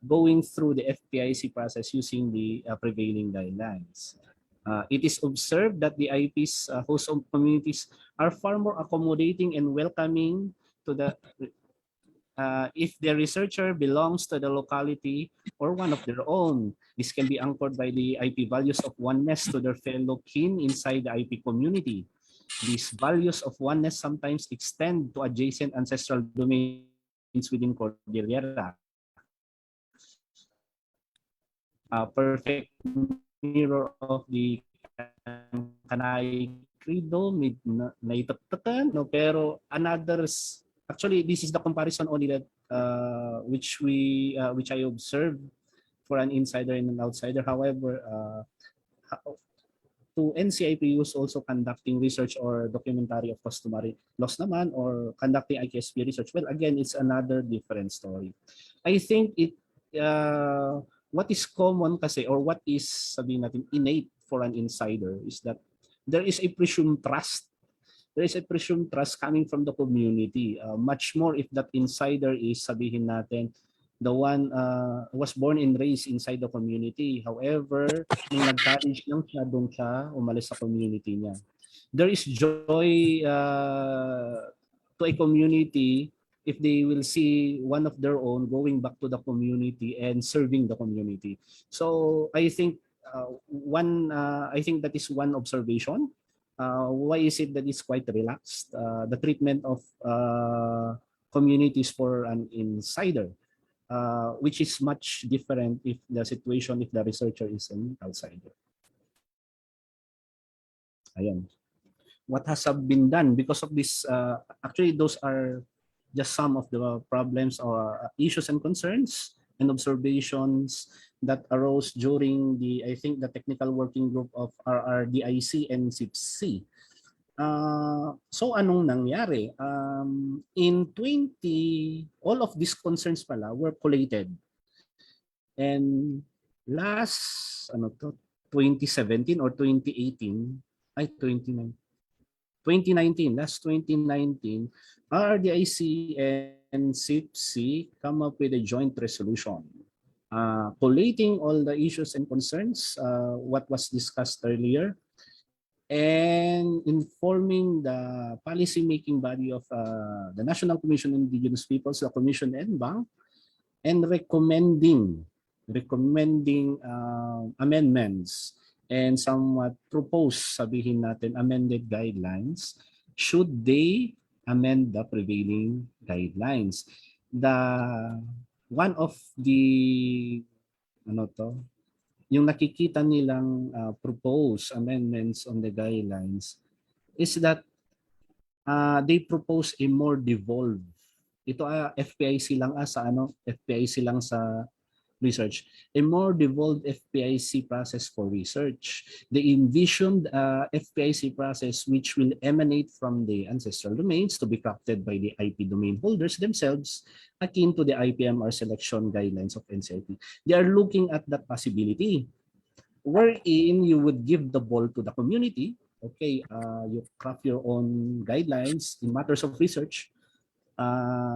going through the FPIC process using the prevailing guidelines. It is observed that the IPs host communities are far more accommodating and welcoming to the if the researcher belongs to the locality or one of their own. This can be anchored by the IP values of oneness to their fellow kin inside the IP community. These values of oneness sometimes extend to adjacent ancestral domains within Cordillera. Perfect mirror of the Kankanaey credo, naitatakan, no? Pero another's, actually this is the comparison only that which I observed for an insider and an outsider. However, to NCIP use also conducting research or documentary of customary laws naman or conducting IKSP research. Well, again, it's another different story. I think what is common kasi or what is sabihin natin innate for an insider is that there is a presumed trust. There is a presumed trust coming from the community. Much more if that insider is sabihin natin the one was born and raised inside the community. However, nung nag-college lang siya, doon siya umalis sa community niya. There is joy to a community if they will see one of their own going back to the community and serving the community. So I think I think that is one observation. Why is it that it's quite relaxed? The treatment of communities for an insider. Which is much different if the researcher is an outsider. Ayan. What has been done because of this? Actually, those are just some of the problems or issues and concerns and observations that arose during the, I think, the technical working group of RRDIC and CIPC. So anong nangyari? In all of these concerns pala were collated. And last 2017 or 2018, ay 2019, last 2019, RRDIC and CIPC come up with a joint resolution collating all the issues and concerns, what was discussed earlier, and informing the policy-making body of the National Commission on Indigenous Peoples, the Commission and Bank, and recommending amendments and somewhat propose, sabihin natin, amended guidelines should they amend the prevailing guidelines. One of the yung nakikita nilang proposed amendments on the guidelines is that they propose a more devolved. Ito FPIC lang FPIC lang sa research, a more devolved FPIC process for research. They envisioned FPIC process which will emanate from the ancestral domains to be crafted by the IP domain holders themselves, akin to the IPMR selection guidelines of NCIP. They are looking at that possibility, wherein you would give the ball to the community. Okay, you craft your own guidelines in matters of research,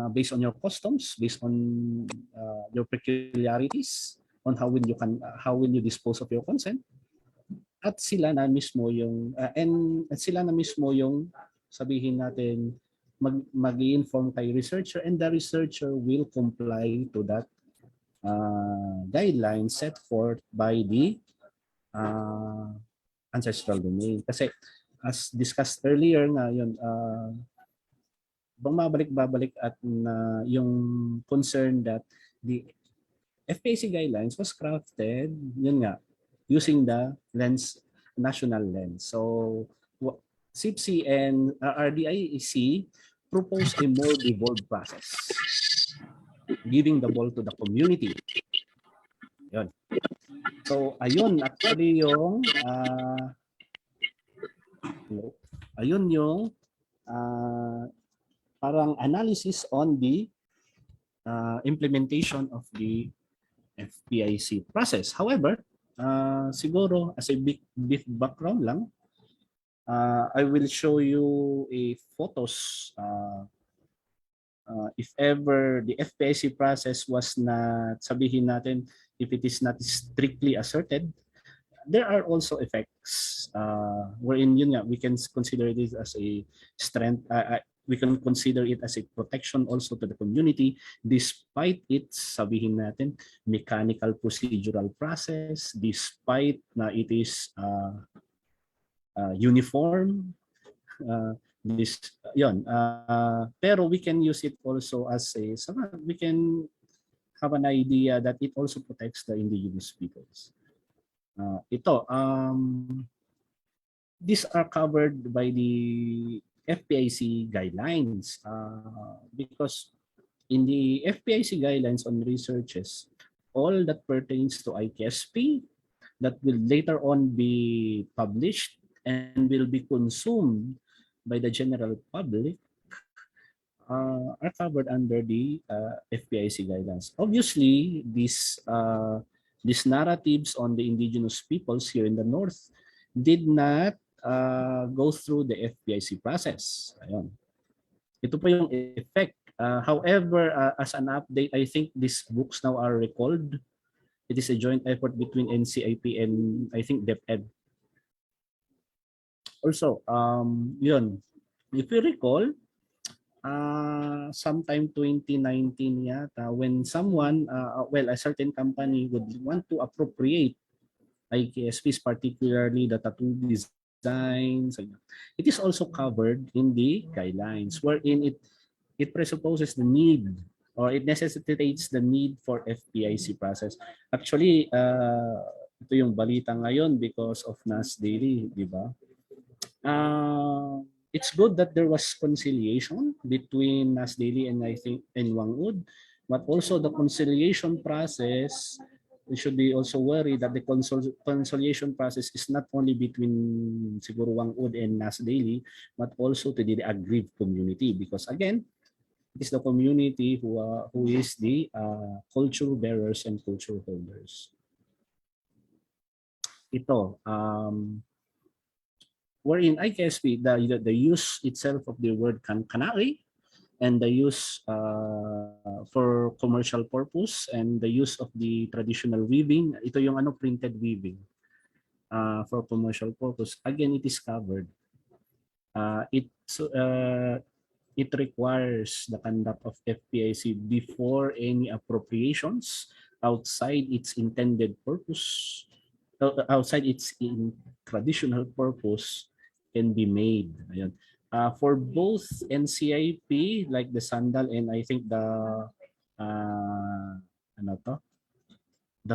based on your customs, based on your peculiarities, on how will you dispose of your consent, at sila na mismo yung sabihin natin mag-i-inform kay researcher, and the researcher will comply to that guideline set forth by the ancestral domain. Kasi as discussed earlier nga yun, babalik at yung concern that the FPIC guidelines was crafted yun nga using the national lens. So CIPC and RDIC propose a more devolved process, giving the ball to the community. Yun. So ayun actually yung parang analysis on the implementation of the FPIC process. However, siguro as a brief background lang, I will show you a photos. If ever the FPIC process was not, sabihin natin, if it is not strictly asserted, there are also effects wherein yun nga, we can consider this as a strength. We can consider it as a protection also to the community, despite its, sabihin natin, mechanical procedural process, despite na it is uniform. Pero we can use it also as we can have an idea that it also protects the indigenous peoples. These are covered by the FPIC guidelines because in the FPIC guidelines on researches, all that pertains to ITSP that will later on be published and will be consumed by the general public are covered under the FPIC guidelines. Obviously, these narratives on the indigenous peoples here in the north did not go through the FPIC process. Ayun. Ito po yung effect. However, as an update, I think these books now are recalled. It is a joint effort between NCIP and I think DepEd. Also, yun. If you recall, sometime 2019 yata, when someone, a certain company would want to appropriate IKSPs, particularly the tattoo designs, it is also covered in the guidelines, wherein it presupposes the need or it necessitates the need for FPIC process. Actually, ito yung balita ngayon because of NAS Daily, di ba? It's good that there was conciliation between NAS Daily and I think and Wangud But also the conciliation process, we should be also worried that the conciliation process is not only between siguro Wangud and Nas Daily, but also to the aggrieved community, because again, it is the community who is the culture bearers and culture holders. Ito, wherein I guess the use itself of the word Kankanaey and the use for commercial purpose and the use of the traditional weaving, ito yung printed weaving for commercial purpose. Again, it is covered. It requires the conduct of FPIC before any appropriations outside its intended purpose, outside its traditional purpose can be made. Ayan. For both NCIP, like the sandal, and I think the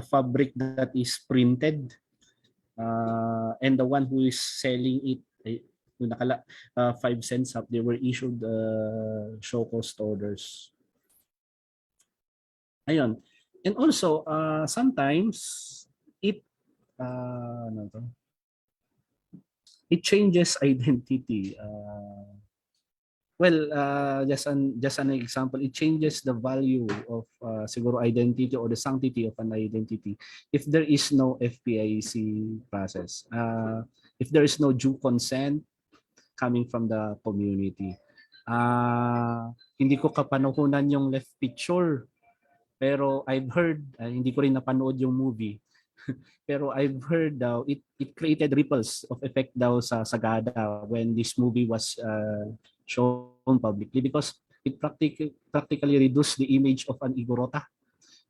fabric that is printed, and the one who is selling it, 5 cents up, they were issued show cost orders. Ayun. And also, sometimes it it changes identity. Just an example, it changes the value of siguro identity or the sanctity of an identity if there is no FPIC process. If there is no due consent coming from the community. Hindi ko kapanahunan yung left picture, pero I've heard, hindi ko rin napanood yung movie, pero I've heard daw it created ripples of effect daw sa Sagada when this movie was shown publicly, because it practically reduced the image of an Igorota,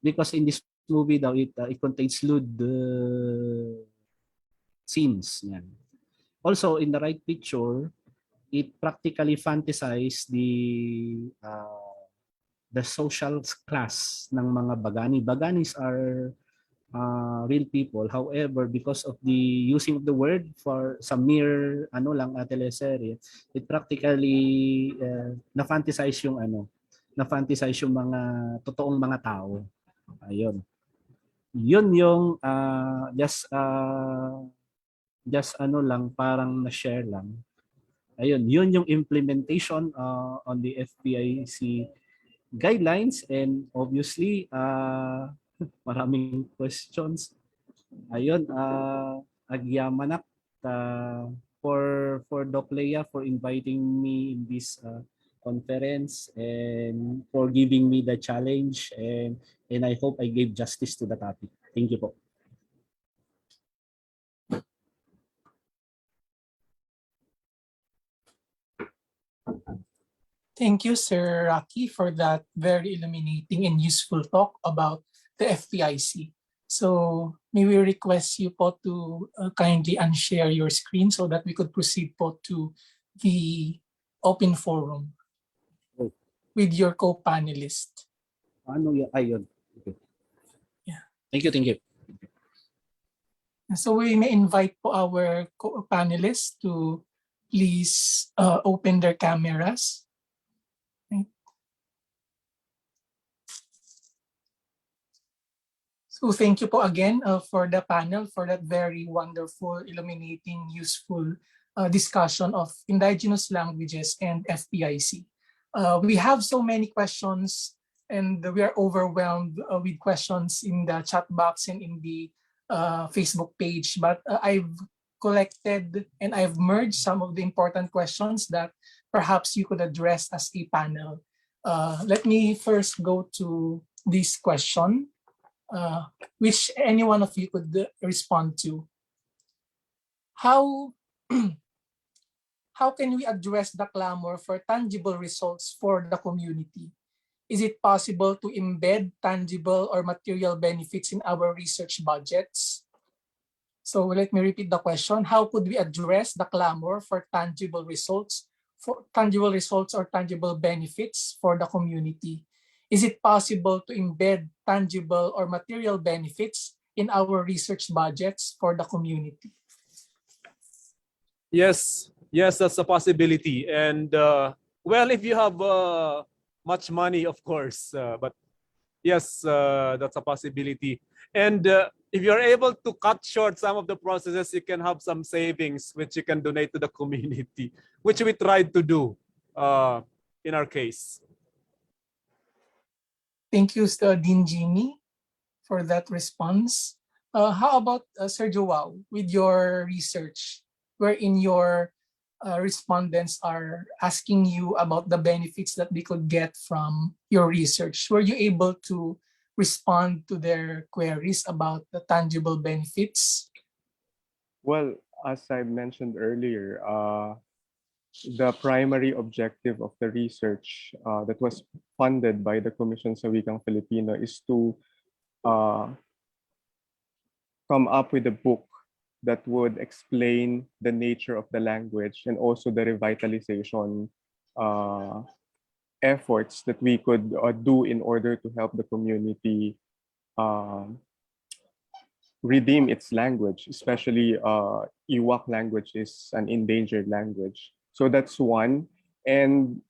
because in this movie daw it contains lewd scenes. Yan. Also, in the right picture, it practically fantasized the social class ng mga Bagani. Baganis are real people. However, because of the using of the word for some mere teleserye, it practically na-fantasize yung mga totoong mga tao. Ayun. Yun yung just parang na-share lang. Ayun, yun yung implementation on the FPIC guidelines, and obviously maraming questions. Ayun, agyamanak for Doc Lea for inviting me in this conference and for giving me the challenge, and I hope I gave justice to the topic. Thank you po. Thank you, Sir Rocky, for that very illuminating and useful talk about the FPIC. So may we request you po to kindly unshare your screen so that we could proceed po to the open forum with your co-panelist. Ayun. Okay. Yeah. Thank you. So we may invite po our co-panelists to please open their cameras. So thank you po again for the panel, for that very wonderful, illuminating, useful discussion of indigenous languages and FPIC. We have so many questions, and we are overwhelmed with questions in the chat box and in the Facebook page, but I've collected and I've merged some of the important questions that perhaps you could address as a panel. Let me first go to this question, which any one of you could respond to. How can we address the clamor for tangible results for the community? Is it possible to embed tangible or material benefits in our research budgets? So let me repeat the question. How could we address the clamor for tangible results or tangible benefits for the community? Is it possible to embed tangible or material benefits in our research budgets for the community? Yes, that's a possibility. And well, if you have much money, of course, but Yes, that's a possibility. And if you're able to cut short some of the processes, you can have some savings which you can donate to the community, which we tried to do in our case. Thank you, Dean Jimmy, for that response. How about Sir JOAO with your research, wherein your respondents are asking you about the benefits that they could get from your research? Were you able to respond to their queries about the tangible benefits? Well, as I mentioned earlier, the primary objective of the research that was funded by the Commission sa Wikang Filipino is to come up with a book that would explain the nature of the language and also the revitalization efforts that we could do in order to help the community redeem its language, especially Iwak language is an endangered language. So that's one. And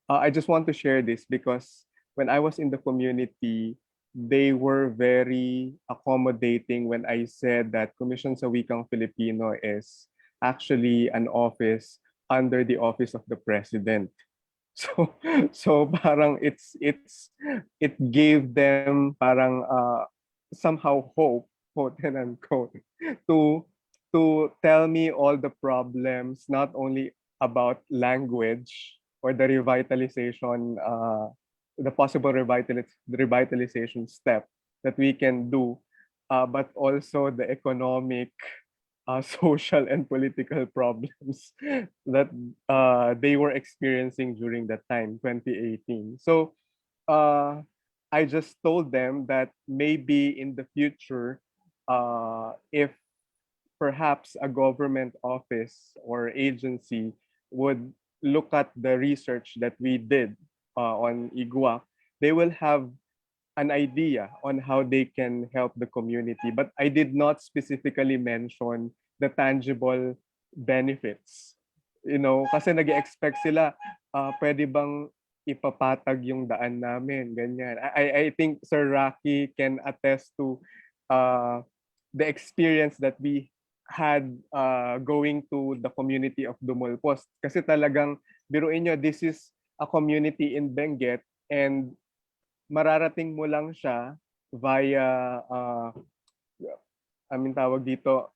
I just want to share this because when I was in the community, they were very accommodating when I said that Commission sa Wikang Filipino is actually an office under the office of the president. So parang it gave them parang somehow hope, quote and unquote, to tell me all the problems, not only about language or the revitalization, the possible revitalization step that we can do, but also the economic, social and political problems that they were experiencing during that time, 2018. So I just told them that maybe in the future, if perhaps a government office or agency would look at the research that we did on Igwa, they will have an idea on how they can help the community. But I did not specifically mention the tangible benefits. You know, kasi nag-expect sila, pwede bang ipapatag yung daan namin, ganyan. I think Sir Rocky can attest to the experience that we had going to the community of Dumulpos. Kasi talagang, biruin nyo, this is a community in Benguet and mararating mo lang siya via, tawag dito,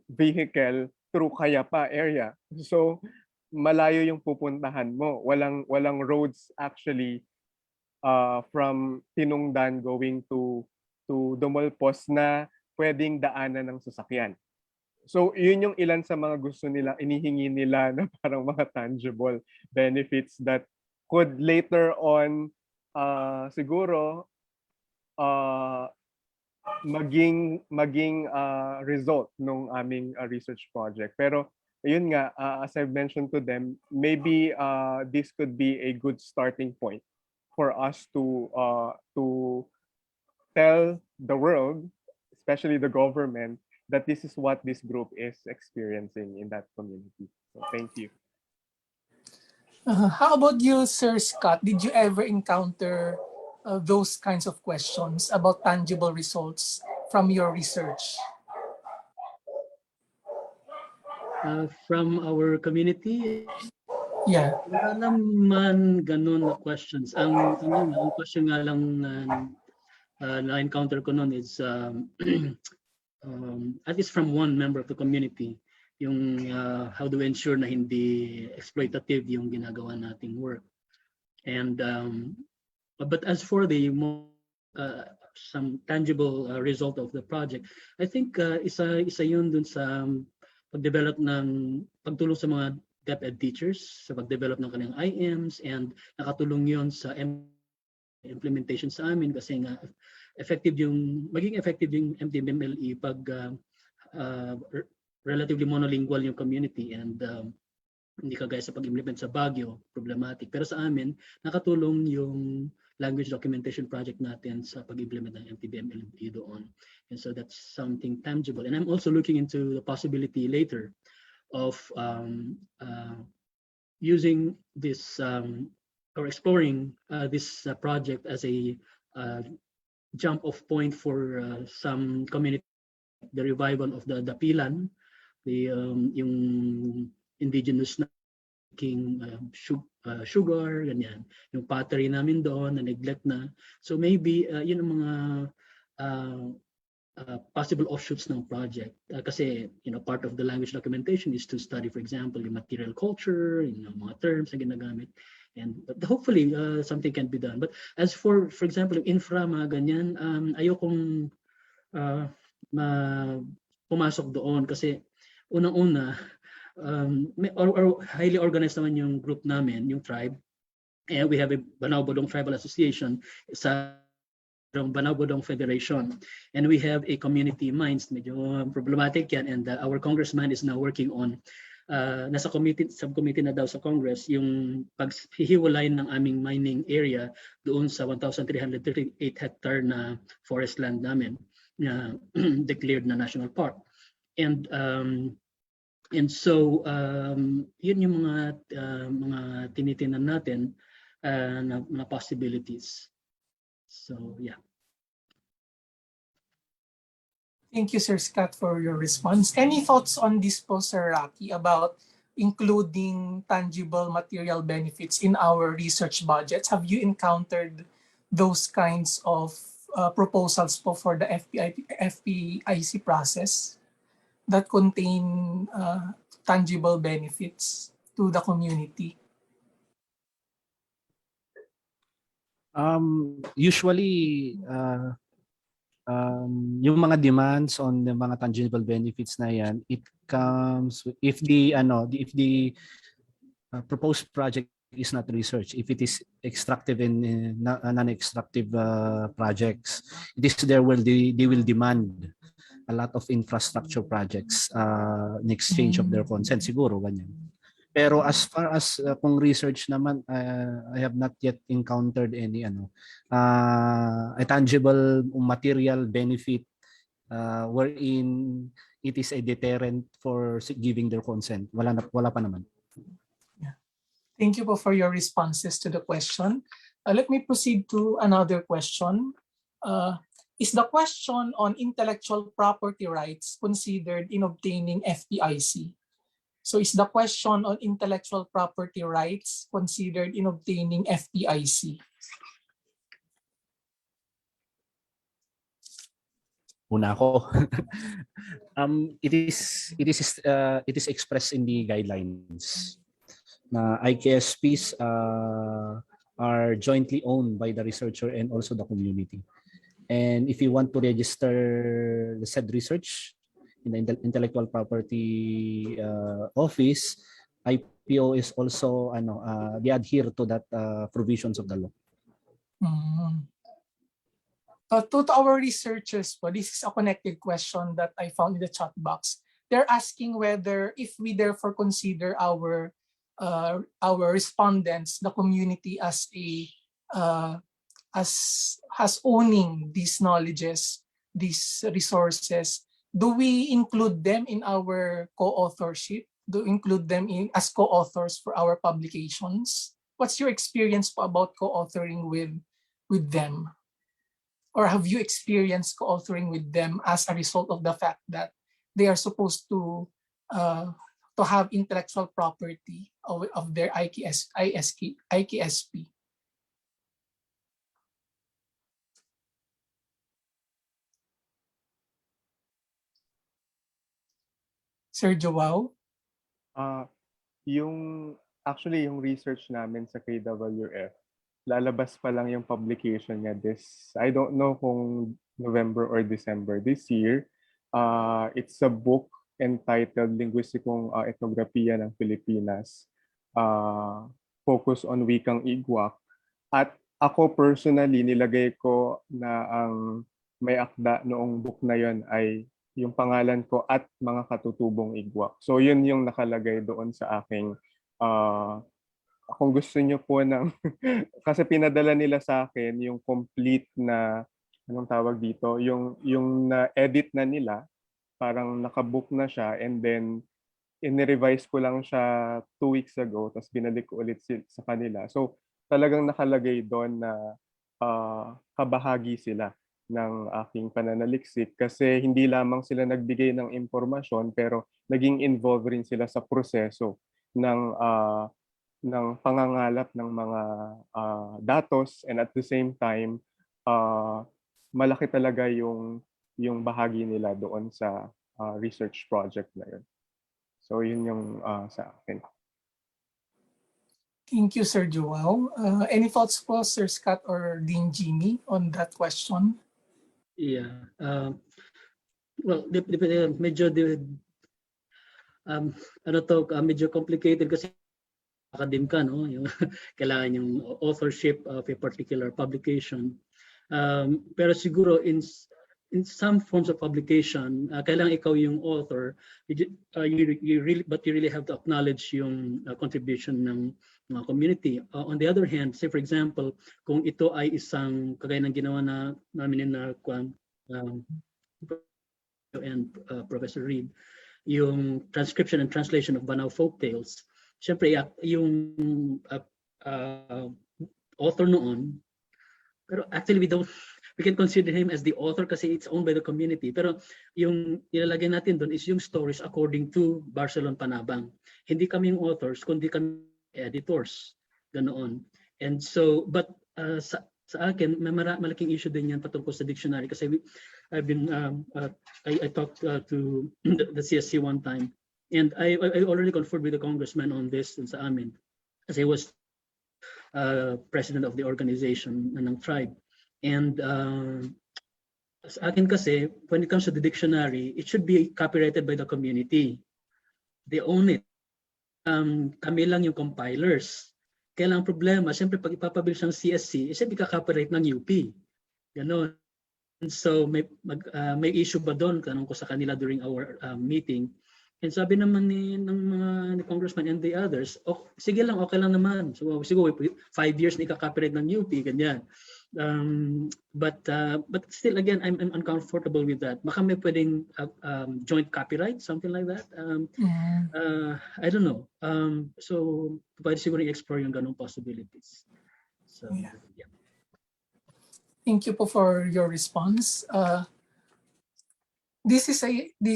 vehicle through Kayapa area. So, malayo yung pupuntahan mo. Walang roads actually from Tinungdan going to Dumulpos na pwedeng daanan ng sasakyan. So, yun yung ilan sa mga gusto nila, inihingi nila na parang mga tangible benefits that could later on siguro maging result nung aming research project. Pero yun nga, as I've mentioned to them, maybe this could be a good starting point for us to tell the world, especially the government, that this is what this group is experiencing in that community. So thank you. How about you, Sir Scott? Did you ever encounter those kinds of questions about tangible results from your research? From our community, Yeah. wala naman ganun na questions. Ang question nga lang na-encounter ko noon is at least from one member of the community, yung how do we ensure na hindi exploitative yung ginagawa nating work. And but as for the some tangible result of the project, I think isa yun dun sa pagdevelop ng pagtulong sa mga DepEd teachers sa pagdevelop ng kanilang IMs, and nakatulong yun sa implementation sa amin kasi nga maging effective yung MTMLE pag relatively monolingual yung community, and hindi kagaya sa pag-implement sa Baguio, problematic. Pero sa amin, nakatulong yung language documentation project natin sa pag-implement ng MTBMLE doon. And so that's something tangible. And I'm also looking into the possibility later of using this or exploring this project as a jump off point for some community, the revival of the dapilan, yung indigenous na sugar, ganyan. Yung pottery namin doon, na neglect na. So maybe, yun ang mga possible offshoots ng project. Kasi, part of the language documentation is to study, for example, yung material culture, mga terms na ginagamit. But hopefully, something can be done. But as for example, yung infra, mga ganyan, ayokong pumasok doon kasi unang-una, or highly organized naman yung group namin, yung tribe. And we have a Vanaw Bodong Tribal Association sa Vanaw Bodong Federation. And we have a community mines, medyo problematic yan. And our congressman is now working on, nasa subcommittee na daw sa Congress, yung paghihiwalay ng aming mining area doon sa 1,338 hectare na forest land namin na declared na national park. And so, yun yung mga tinitinan natin na possibilities. So, yeah. Thank you, Sir Scott, for your response. Any thoughts on this po, Sir Rocky, about including tangible material benefits in our research budgets? Have you encountered those kinds of proposals po for the FPIC process that contain tangible benefits to the community? Usually, yung mga demands on the mga tangible benefits na yan, it comes if the proposed project is not research, if it is extractive and non-extractive projects, it is there where they will demand a lot of infrastructure projects in exchange of their consent, siguro ganyan. Pero as far as kung research naman, I have not yet encountered any a tangible material benefit wherein it is a deterrent for giving their consent. Wala pa naman. Yeah. Thank you for your responses to the question. Let me proceed to another question. Is the question on intellectual property rights considered in obtaining FPIC? So is the question on intellectual property rights considered in obtaining FPIC? Una ako. It is expressed in the guidelines na IKSPs are jointly owned by the researcher and also the community. And if you want to register the said research in the intellectual property office, IPO is also they adhere to that provisions of the law. To our researchers, this is a connected question that I found in the chat box. They're asking whether, if we therefore consider our respondents, the community, as owning these knowledges, these resources, do we include them in our co-authorship? Do we include them as co-authors for our publications? What's your experience about co-authoring with them? Or have you experienced co-authoring with them as a result of the fact that they are supposed to have intellectual property of their IKSP? Sir JOAO? Yung research namin sa KWF, lalabas pa lang yung publication niya I don't know kung November or December this year. It's a book entitled Linguisticong Ethnographies ng Pilipinas, focus on wikang Igwak. At ako personally, nilagay ko na ang may akda noong book na yon ay yung pangalan ko at mga katutubong Igwak. So yun yung nakalagay doon sa aking kung gusto niyo po ng kasi pinadala nila sa akin yung complete na anong tawag dito, yung na-edit na nila, parang nakabook na siya, and then in-revise ko lang siya 2 weeks ago, tapos binalik ko ulit sa kanila. So talagang nakalagay doon na kabahagi sila ng aking pananaliksik kasi hindi lamang sila nagbigay ng impormasyon pero naging involved rin sila sa proseso ng pangangalap ng mga datos, and at the same time malaki talaga yung bahagi nila doon sa research project na yun. So yun yung sa akin. Thank you, Sir JOAO. Any thoughts po, Sir Scott or Dean Jimmy, on that question? Yeah. Well, medyo medyo complicated kasi academic ka, no? Yung kailangan yung authorship of a particular publication. Pero siguro in some forms of publication, kailangan ikaw yung author, you really have to acknowledge yung contribution ng community. On the other hand, say for example, kung ito ay isang kagaya ng ginawa namin na and Professor Reed, yung transcription and translation of Vanaw folktales, syempre yung author noon, pero actually we can consider him as the author kasi it's owned by the community. Pero yung ilalagay natin doon is yung stories according to Barcelon Panabang. Hindi kami yung authors, kundi kami editors. Ganoon. And so, but sa akin, may malaking issue din yan patungkol sa dictionary kasi I talked to the CSC one time, and I already conferred with the congressman on this sa amin kasi he was president of the organization ng tribe. And sa akin kasi, when it comes to the dictionary, it should be copyrighted by the community. They own it. Kami lang yung compilers. Kaya lang problema, siyempre pag ipapublish ng CSC, siyempre ka-copyright ng UP. Ganon. And so may issue ba doon? Tanong ko sa kanila during our meeting. And sabi naman ni congressman and the others, sige lang, okay lang naman. So siguro 5 years na ika-copyright ng UP, ganyan. But still, again, I'm uncomfortable with that. Baka may pwedeng joint copyright, something like that. I don't know. So pwede siguro i-explore yung ganong possibilities. So yeah. Thank you po for your response. This is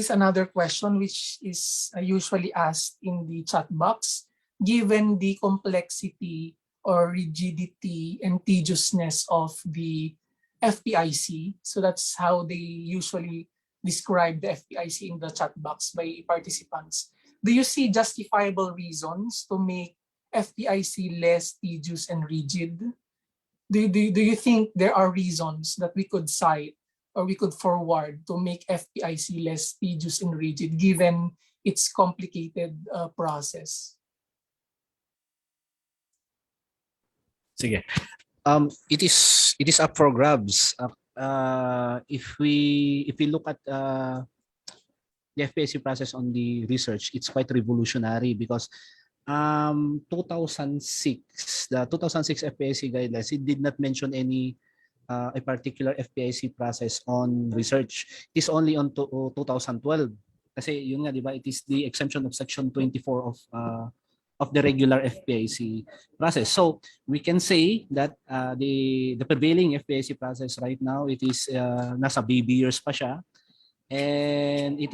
another question which is usually asked in the chat box. Given the complexity or rigidity and tediousness of the FPIC, so that's how they usually describe the FPIC in the chat box by participants. Do you see justifiable reasons to make FPIC less tedious and rigid? Do you think there are reasons that we could cite or we could forward to make FPIC less tedious and rigid given its complicated process? Sige. It is up for grabs. If we look at the FPIC process on the research, it's quite revolutionary because 2006, the 2006 FPIC guidelines, it did not mention any a particular FPIC process on research. It is only on 2012. Kasi yun nga, di ba, it is the exemption of section 24 of the regular FPIC process. So we can say that the prevailing FPIC process right now, it is nasa baby years pa siya, and it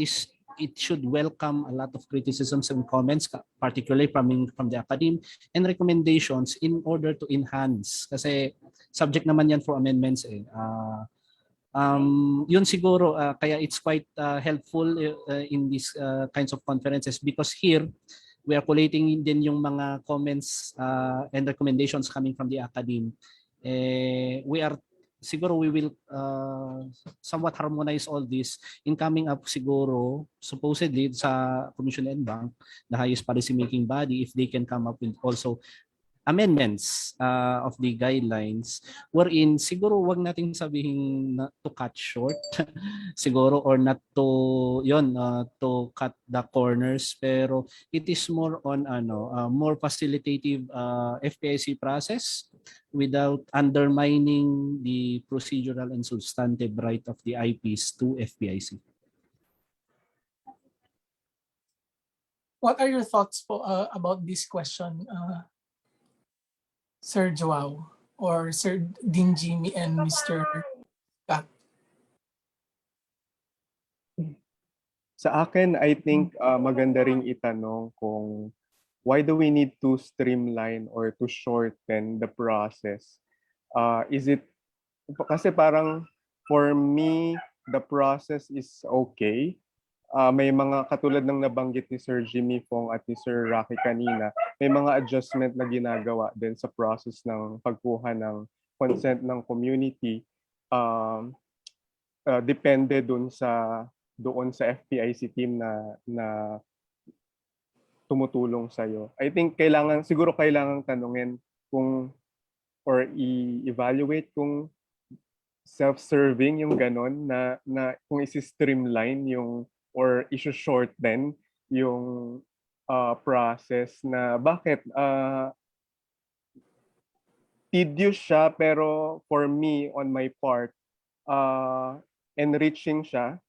should welcome a lot of criticisms and comments, particularly from the academe, and recommendations in order to enhance. Kasi subject naman yan for amendments eh. Yun siguro, kaya it's quite helpful in these kinds of conferences because here, we are collating din yung mga comments and recommendations coming from the academe. We will somewhat harmonize all this in coming up siguro, supposedly sa Commission and Bank, the highest policy making body, if they can come up with also amendments of the guidelines wherein siguro wag nating sabihin na to cut short siguro or not to to cut the corners, pero it is more on more facilitative FPIC process without undermining the procedural and substantive right of the IPs to FPIC. What are your thoughts about this question, Sir JOAO or Sir Dean Jimmy and Mr. Scott? Sa akin, I think maganda ring itanong kung why do we need to streamline or to shorten the process? Is it, kasi parang for me, the process is okay. May mga katulad ng nabanggit ni Sir Jimmy Fong at ni Sir Rocky kanina, may mga adjustment na ginagawa din sa process ng pagkuha ng consent ng community. Depende doon sa FPIC team na tumutulong sa iyo. I think siguro kailangan tanungin kung or i-evaluate kung self-serving yung ganon na kung isi-streamline yung or i-shorten yung process na bakit tedious siya pero for me on my part enriching siya.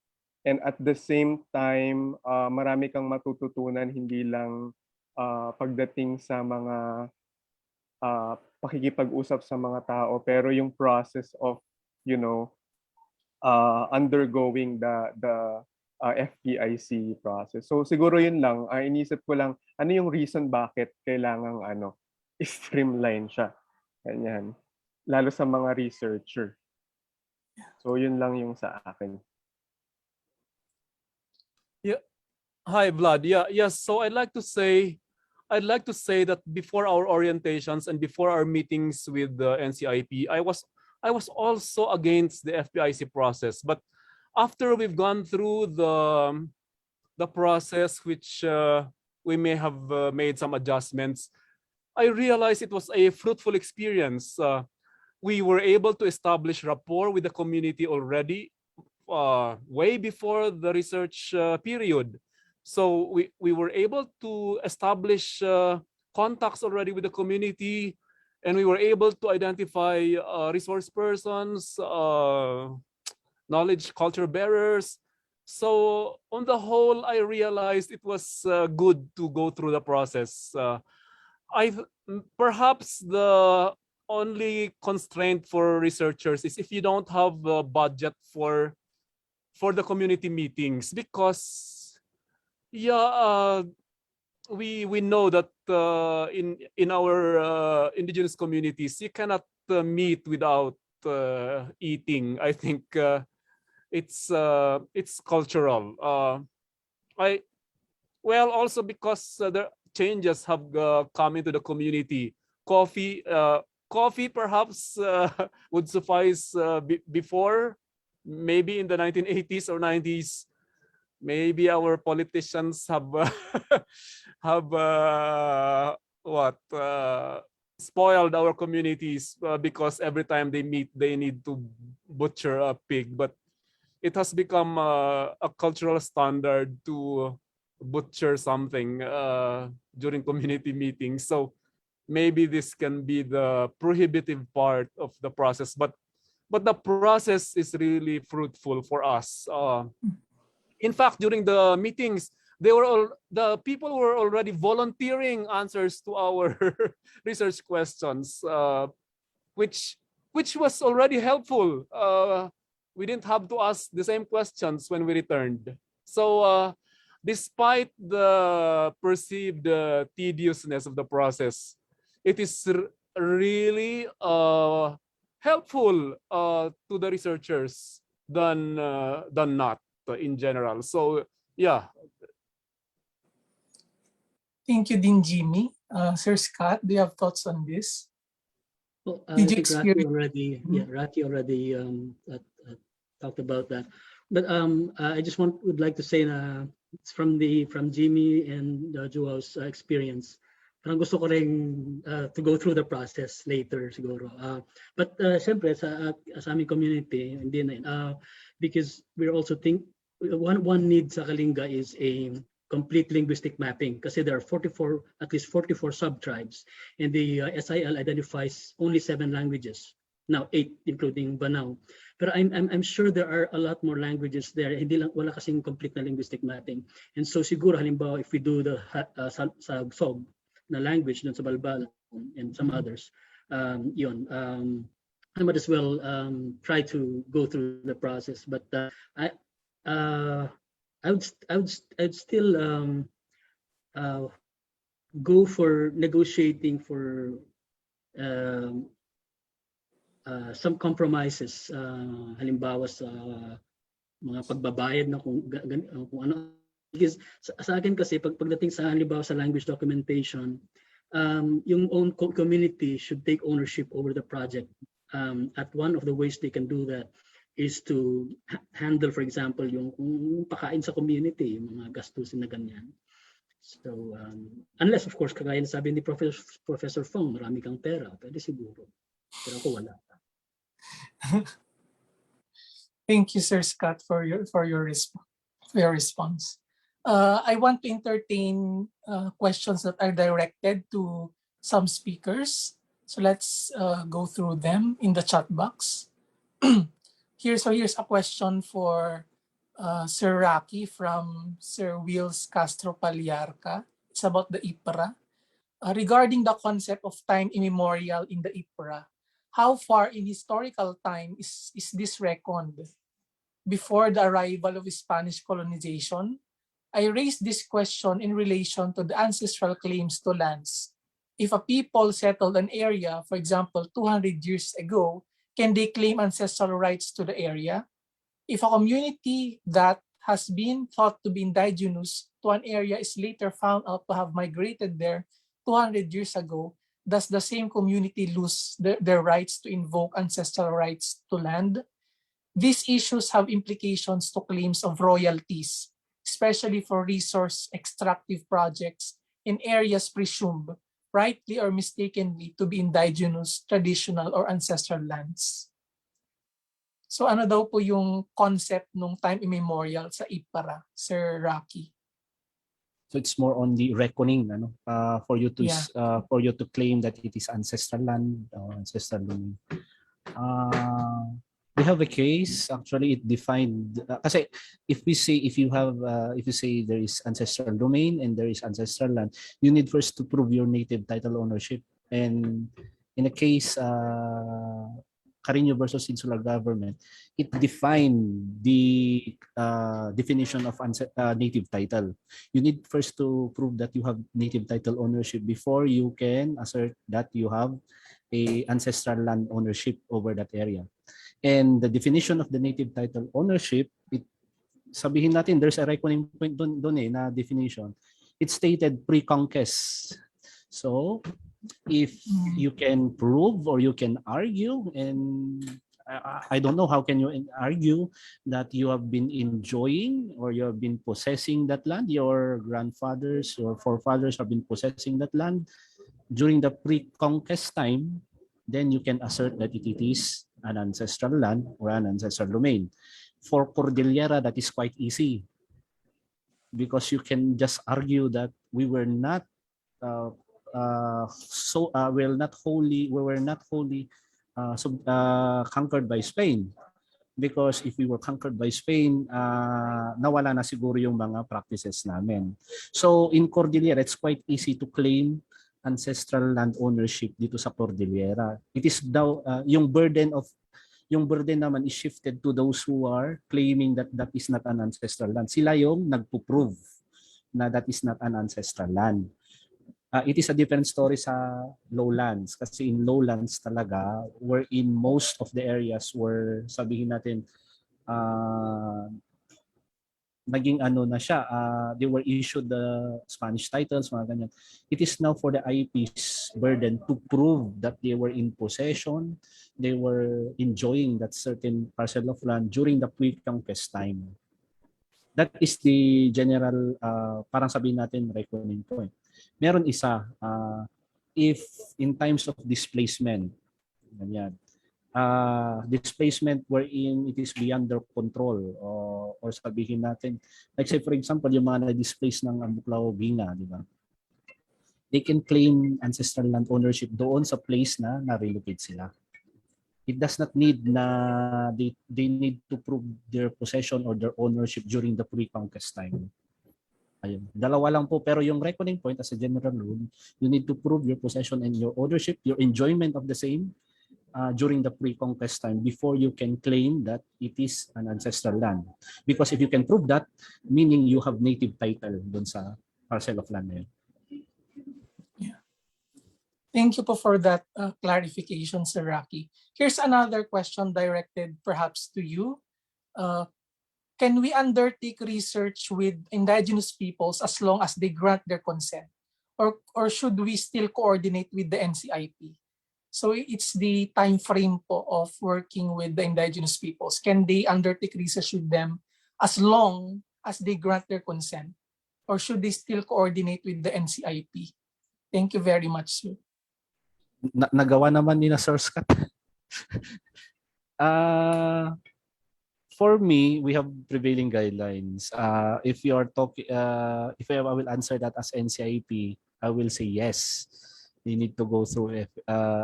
And at the same time, marami kang matututunan hindi lang pagdating sa mga pakikipag-usap sa mga tao, pero yung process of, undergoing the FPIC process. So siguro yun lang, inisip ko lang, ano yung reason bakit kailangang streamline siya. Ganyan. Lalo sa mga researcher. So yun lang yung sa akin. Yeah. Hi, Vlad. Yes. So I'd like to say that before our orientations and before our meetings with the NCIP, I was also against the FPIC process. But after we've gone through the process, which we may have made some adjustments, I realized it was a fruitful experience. We were able to establish rapport with the community already. Way before the research period. So we were able to establish contacts already with the community, and we were able to identify resource persons, knowledge culture bearers. So on the whole, I realized it was good to go through the process. Perhaps the only constraint for researchers is if you don't have a budget for the community meetings, because we know that in our indigenous communities you cannot meet without eating. I think it's cultural. Also because the changes have come into the community. Coffee perhaps would suffice before. Maybe in the 1980s or 90s, maybe our politicians have spoiled our communities because every time they meet, they need to butcher a pig. But it has become a cultural standard to butcher something during community meetings. So maybe this can be the prohibitive part of the process. But the process is really fruitful for us. In fact, during the meetings, the people were already volunteering answers to our research questions, which was already helpful. We didn't have to ask the same questions when we returned. So despite the perceived tediousness of the process, it is really helpful to the researchers than not in general. So yeah. Thank you, Dean Jimmy. Sir Scott, do you have thoughts on this? Well, I Did you think experience? Raki already talked about that. But I just would like to say it's from Jimmy and JOAO's experience. Parang gusto ko rin to go through the process later siguro. But siyempre sa aming community, hindi na because we're also one need sa Kalinga is a complete linguistic mapping kasi there are at least 44 sub-tribes, and the SIL identifies only 7 languages. Now 8 including Vanaw. Pero I'm sure there are a lot more languages there. Wala kasing complete na linguistic mapping. And so siguro halimbawa if we do the sa SOG na language dun sa Balbal and some others, I might as well try to go through the process, but I'd still go for negotiating for some compromises, halimbawa sa mga pagbabayad na kung ano. Because sa akin kasi pagdating sa halimbawa sa language documentation, yung own community should take ownership over the project. At one of the ways they can do that is to handle, for example, yung pakain sa community, yung mga gastusin na ganyan. So, unless of course, kagaya sabi ni Professor Fong, marami kang pera, pwede siguro. Pero ako wala. Thank you, Sir Scott, for your response. I want to entertain questions that are directed to some speakers. So let's go through them in the chat box. Here's a question for Sir Rocky from Sir Wills Castro Paliarca. It's about the IPRA. Regarding the concept of time immemorial in the IPRA, how far in historical time is this reckoned? Before the arrival of Spanish colonization? I raised this question in relation to the ancestral claims to lands. If a people settled an area, for example, 200 years ago, can they claim ancestral rights to the area? If a community that has been thought to be indigenous to an area is later found out to have migrated there 200 years ago, does the same community lose their rights to invoke ancestral rights to land? These issues have implications to claims of royalties, especially for resource extractive projects in areas presumed, rightly or mistakenly, to be indigenous, traditional, or ancestral lands. So ano daw po yung concept ng time immemorial sa IPRA, Sir Rocky? So it's more on the reckoning, for you to claim that it is ancestral land or ancestral domain. We have a case. Actually, it defined. Kasi if you say there is ancestral domain and there is ancestral land, you need first to prove your native title ownership. And in a case, Carino versus Insular Government, it defined the definition of native title. You need first to prove that you have native title ownership before you can assert that you have a ancestral land ownership over that area. And the definition of the native title ownership, sabihin natin there's a reckoning point doon na definition. It stated pre-conquest. So if you can prove or you can argue, and I don't know how can you argue that you have been enjoying or you have been possessing that land, your grandfathers or forefathers have been possessing that land during the pre-conquest time, then you can assert that it is an ancestral land or an ancestral domain. For Cordillera, that is quite easy because you can just argue that we were not wholly conquered by Spain, because if we were conquered by Spain, nawala na siguro yung mga practices namin. So in Cordillera, it's quite easy to claim ancestral land ownership dito sa Cordillera. It is daw yung burden naman is shifted to those who are claiming that that is not an ancestral land. Sila yung nagpo-prove na that is not an ancestral land. It is a different story sa lowlands, kasi in lowlands talaga, wherein most of the areas were, sabihin natin, naging ano na siya, they were issued the Spanish titles, mga ganyan. It is now for the IP's burden to prove that they were in possession, they were enjoying that certain parcel of land during the pre-conquest time. That is the general, parang sabihin natin, reckoning point. Meron isa, if in times of displacement, ganyan, displacement wherein it is beyond their control, or sabihin natin, like say for example, yung mga na-displace ng Ambuklao Binga, di ba? They can claim ancestral land ownership doon sa place na na-relocate sila. It does not need na they need to prove their possession or their ownership during the pre-conquest time. Ayun. Dalawa lang po, pero yung reckoning point as a general rule, you need to prove your possession and your ownership, your enjoyment of the same during the pre-conquest time before you can claim that it is an ancestral land. Because if you can prove that, meaning you have native title dun sa parcel of land na yun. Thank you po for that clarification, Sir Rocky. Here's another question directed perhaps to you. Can we undertake research with indigenous peoples as long as they grant their consent? Or should we still coordinate with the NCIP? So it's the time frame po of working with the indigenous peoples. Can they undertake research with them as long as they grant their consent? Or should they still coordinate with the NCIP? Thank you very much, sir. Nagawa naman ni na Sir Scott. For me, we have prevailing guidelines. If you are talking, if I will answer that as NCIP, I will say yes. You need to go through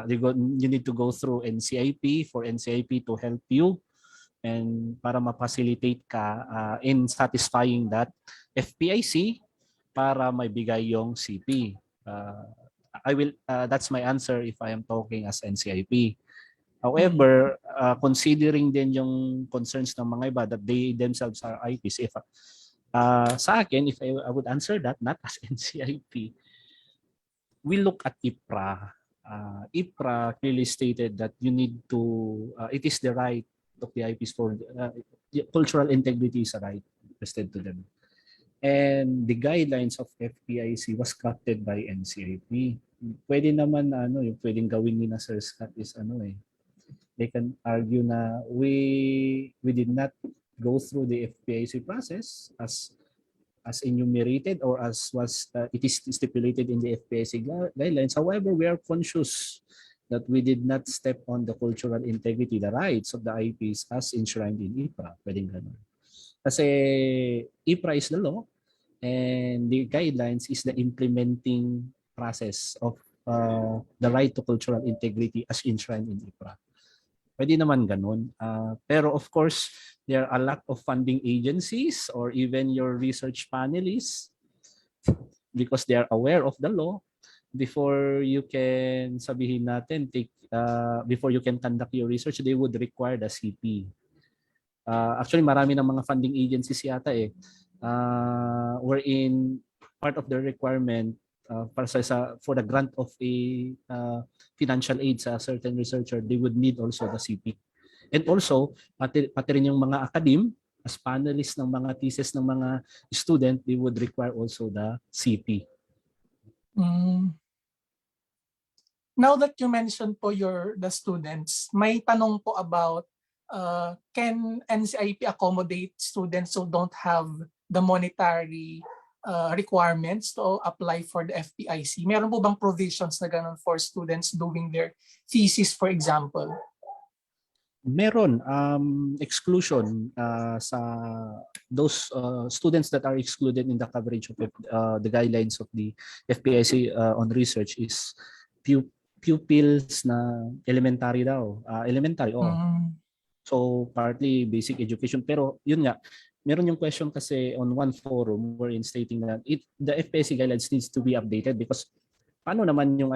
you need to go through NCIP for NCIP to help you and para ma-facilitate ka in satisfying that FPIC para maibigay yung CP. I will that's my answer if I am talking as NCIP. However, considering din yung concerns ng mga iba that they themselves are IPs, if sa akin, if I would answer that not as NCIP, we look at IPRA. IPRA clearly stated that you need to, it is the right of the IPs for cultural integrity is a right vested to them. And the guidelines of FPIC was crafted by NCIP. Pwede naman yung pwedeng gawin ni na Sir Scott is they can argue na we did not go through the FPIC process as enumerated or as was it is stipulated in the FPIC guidelines. However, we are conscious that we did not step on the cultural integrity, the rights of the IPs as enshrined in IPRA. Pwedeng ganun. Kasi IPRA is the law and the guidelines is the implementing process of the right to cultural integrity as enshrined in IPRA. Pwede naman ganun. Pero of course, there are a lot of funding agencies or even your research panelists because they are aware of the law before you can sabihin natin, before you can conduct your research, they would require the CP. Actually, marami ng mga funding agencies yata wherein part of the requirement for the grant of a financial aid sa certain researcher, they would need also the CP. And also, pati rin yung mga academe, as panelists ng mga thesis ng mga student, they would require also the CP. Now that you mentioned po the students, may tanong po about can NCIP accommodate students who don't have the monetary requirements to apply for the FPIC? Meron po bang provisions na ganun for students doing their thesis, for example? Meron exclusion sa those students that are excluded in the coverage of the guidelines of the FPIC on research is pupils na elementary daw. Elementary, So partly basic education. Pero yun nga, meron yung question kasi on one forum wherein stating that the FPIC guidelines needs to be updated because paano naman yung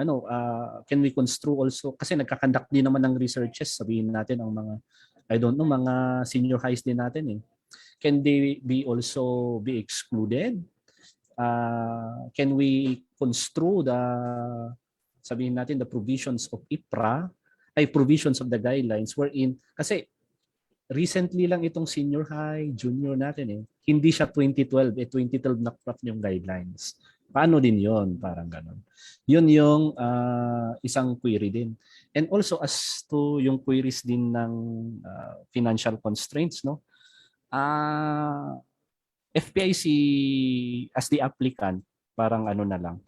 can we construe also kasi nagkakandak din naman ng researches, sabihin natin ang mga mga senior highs din natin Can they be also be excluded? Can we construe sabihin natin the provisions of IPRA provisions of the guidelines wherein kasi recently lang itong senior high, junior natin hindi siya 2012, 2012 na-craft yung guidelines. Paano din yon? Parang ganon. Yun yung isang query din. And also as to yung queries din ng financial constraints, no? FPIC as the applicant, parang na lang.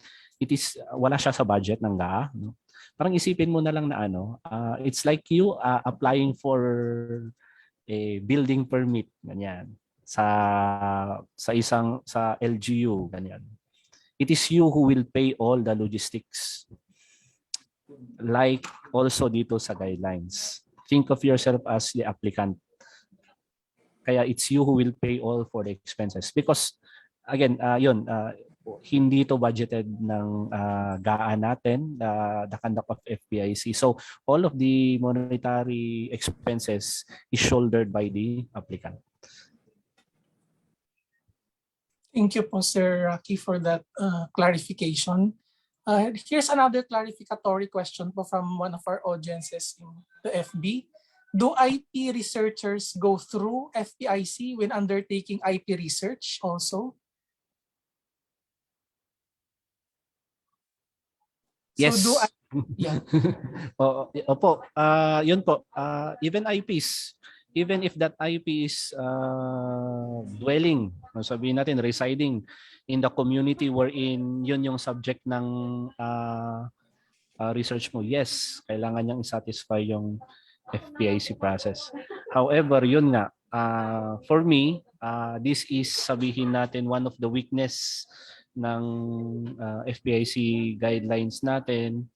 Wala siya sa budget ng GAA, no? Parang isipin mo na lang na it's like you applying for a building permit ganyan sa LGU ganyan. It is you who will pay all the logistics. Like also dito sa guidelines. Think of yourself as the applicant. Kaya it's you who will pay all for the expenses because again, yun, hindi to budgeted ng GAA natin, the conduct of FPIC. So all of the monetary expenses is shouldered by the applicant. Thank you po, Sir Rocky, for that clarification. Here's another clarificatory question po from one of our audiences in the FB. Do IP researchers go through FPIC when undertaking IP research also? Yes. So yeah. Opo, yun po, even IPs, even if that IP is dwelling, sabihin natin residing in the community wherein yun yung subject ng research mo, yes, kailangan niyang satisfy yung FPIC process. However, yun nga, for me, this is sabihin natin one of the weakness ng FPIC guidelines natin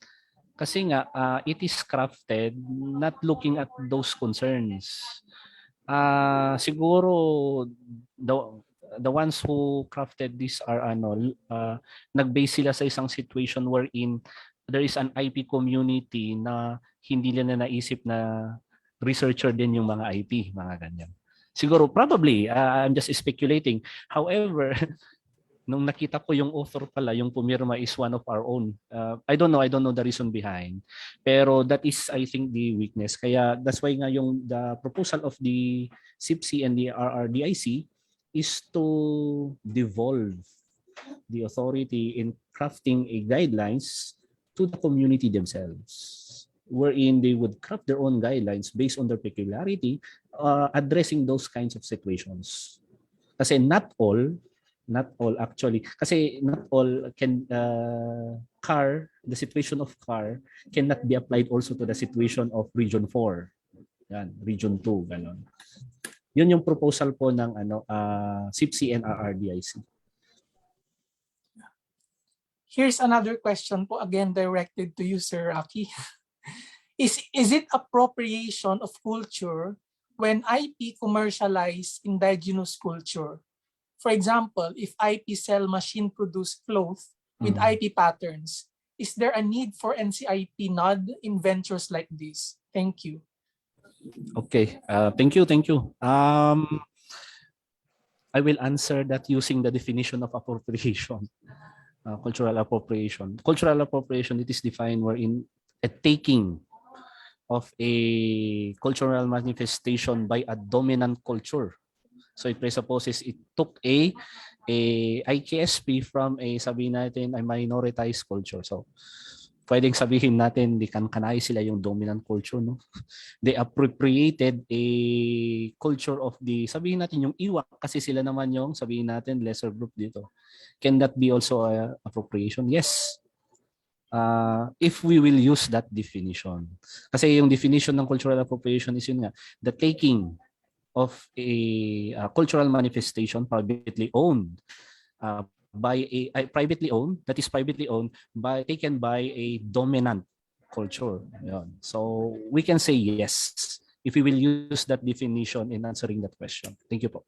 kasi nga it is crafted not looking at those concerns. Siguro the ones who crafted this are nag-base sila sa isang situation wherein there is an IP community na hindi nila naisip na researcher din yung mga IP, mga ganyan. Siguro probably I'm just speculating. However, nung nakita ko yung author pala, yung pumirma is one of our own. I don't know the reason behind. Pero that is, I think, the weakness. Kaya that's why nga yung the proposal of the CIPC and the RRDIC is to devolve the authority in crafting a guidelines to the community themselves, wherein they would craft their own guidelines based on their peculiarity, addressing those kinds of situations. Kasi not all actually, kasi not all can the situation of CAR cannot be applied also to the situation of Region 4. Yan, Region 2, ganon. Yun yung proposal po ng CIPC and RRDIC. Here's another question po, again directed to you, Sir Rocky. Is it appropriation of culture when IP commercialize indigenous culture? For example, if IP sell machine-produced clothes with IP patterns, is there a need for NCIP nod in ventures like this? Thank you. Okay, thank you. I will answer that using the definition of appropriation, cultural appropriation. Cultural appropriation, it is defined wherein a taking of a cultural manifestation by a dominant culture. So it presupposes it took a IKSP from sabihin natin, a minoritized culture. So pwedeng sabihin natin, di Kankanaey sila yung dominant culture, no? They appropriated a culture of sabihin natin yung Iwak, kasi sila naman yung, sabihin natin, lesser group dito. Can that be also appropriation? Yes. If we will use that definition. Kasi yung definition ng cultural appropriation is yun nga, the taking of a cultural manifestation privately owned taken by a dominant culture. Yun. So we can say yes if we will use that definition in answering that question. Thank you po.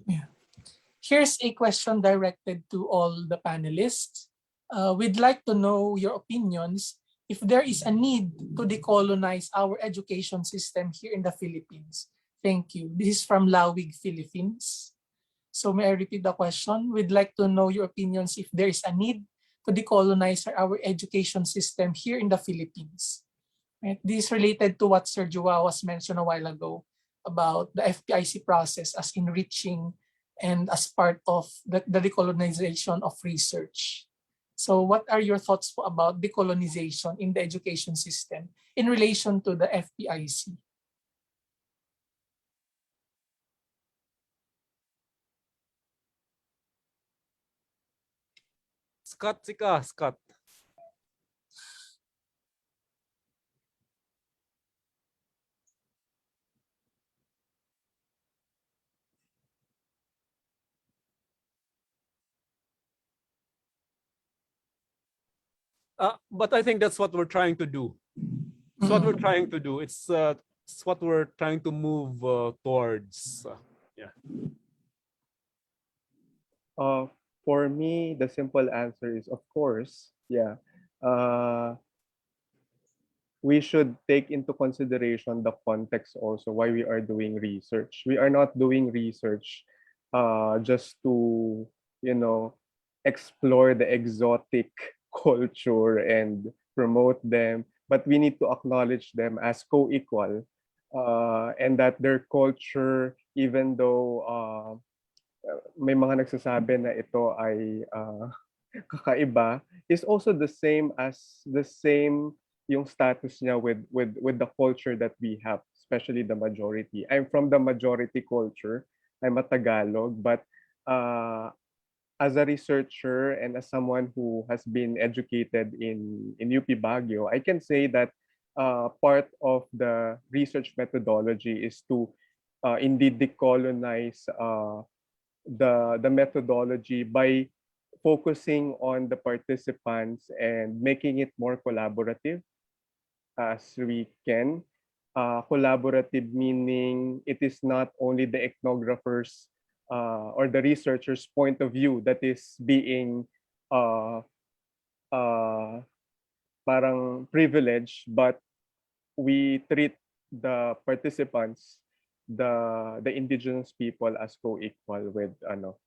Yeah. Here's a question directed to all the panelists. We'd like to know your opinions if there is a need to decolonize our education system here in the Philippines. Thank you. This is from Lawig, Philippines. So may I repeat the question? We'd like to know your opinions if there is a need to decolonize our education system here in the Philippines. Right? This is related to what Sir JOAO was mentioned a while ago about the FPIC process as enriching and as part of the decolonization of research. So what are your thoughts about decolonization in the education system in relation to the FPIC? Scott. But I think that's what we're trying to do. It's what we're trying to do. It's what we're trying to move towards. Yeah. Uh, for me, the simple answer is of course, yeah. Uh, we should take into consideration the context also why we are doing research. We are not doing research just to, you know, explore the exotic culture and promote them, but we need to acknowledge them as co-equal, and that their culture, even though may mga nagsasabi na ito ay kakaiba, is also the same yung status niya with the culture that we have, especially the majority. I'm from the majority culture. I'm a Tagalog, but as a researcher and as someone who has been educated in UP Baguio, I can say that part of the research methodology is to indeed decolonize the methodology by focusing on the participants and making it more collaborative as we can. Collaborative meaning it is not only the ethnographer's or the researcher's point of view that is being uh, uh, parang privileged, but we treat the participants, the indigenous people as co-equal with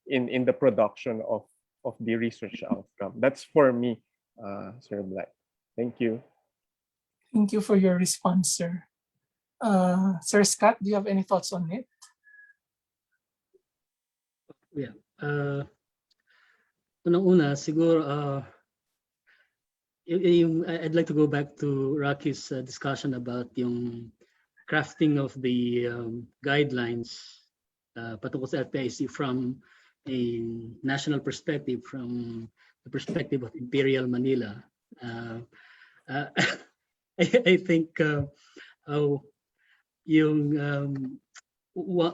in the production of the research outcome. That's for me, Sir Black. Thank you. Thank you for your response, sir. Sir Scott, do you have any thoughts on it? Yeah. Unang-una, siguro, I'd like to go back to Rocky's discussion about yung crafting of the guidelines patungkol sa FPIC from a national perspective, from the perspective of Imperial Manila. I think yung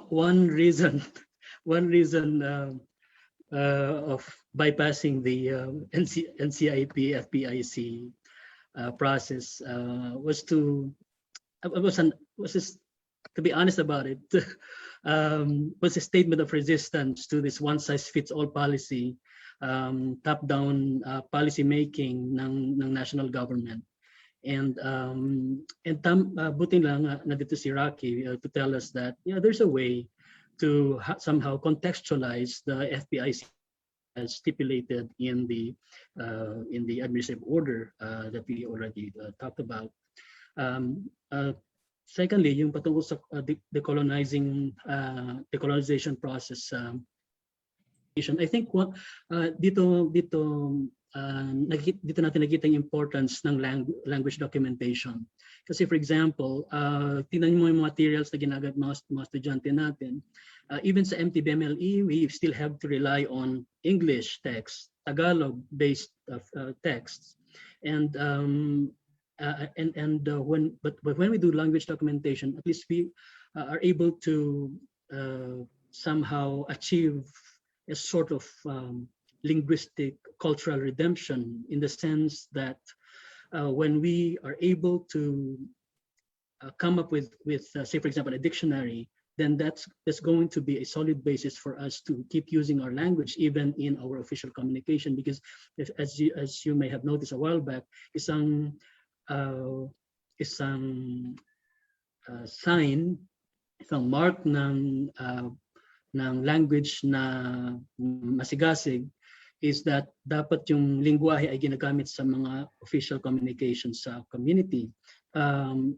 one reason of bypassing the NCIP FPIC process was to be honest about it, was a statement of resistance to this one-size-fits-all policy, top-down policy making ng national government. And buti lang nandito si Rocky to tell us that there's a way to somehow contextualize the FPIC as stipulated in the administrative order that we already talked about. Secondly, yung patungkol sa decolonization process, I think dito natin nakita yung importance ng language documentation. Kasi for example, tingnan mo yung materials na ginagamit mga estudyante natin. Even sa MTBMLE, we still have to rely on English text, Tagalog-based texts, and when we do language documentation, at least we are able to somehow achieve a sort of linguistic cultural redemption, in the sense that when we are able to come up with say for example a dictionary, then that's going to be a solid basis for us to keep using our language even in our official communication. Because as you may have noticed a while back, isang sign, isang mark ng language na masigasig is that dapat yung lingwahe ay ginagamit sa mga official communications sa community. And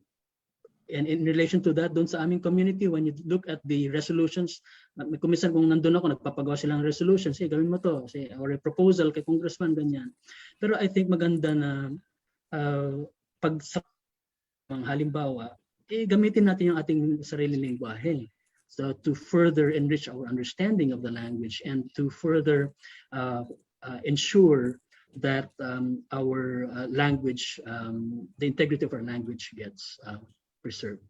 in relation to that, doon sa aming community, when you look at the resolutions, kuminsan kung nandun ako, nagpapagawa silang resolutions, gawin mo to, or a proposal kay congressman, ganyan. Pero I think maganda na pag halimbawa, gamitin natin yung ating sariling lingwahe. So to further enrich our understanding of the language and to further ensure that our language, the integrity of our language gets preserved.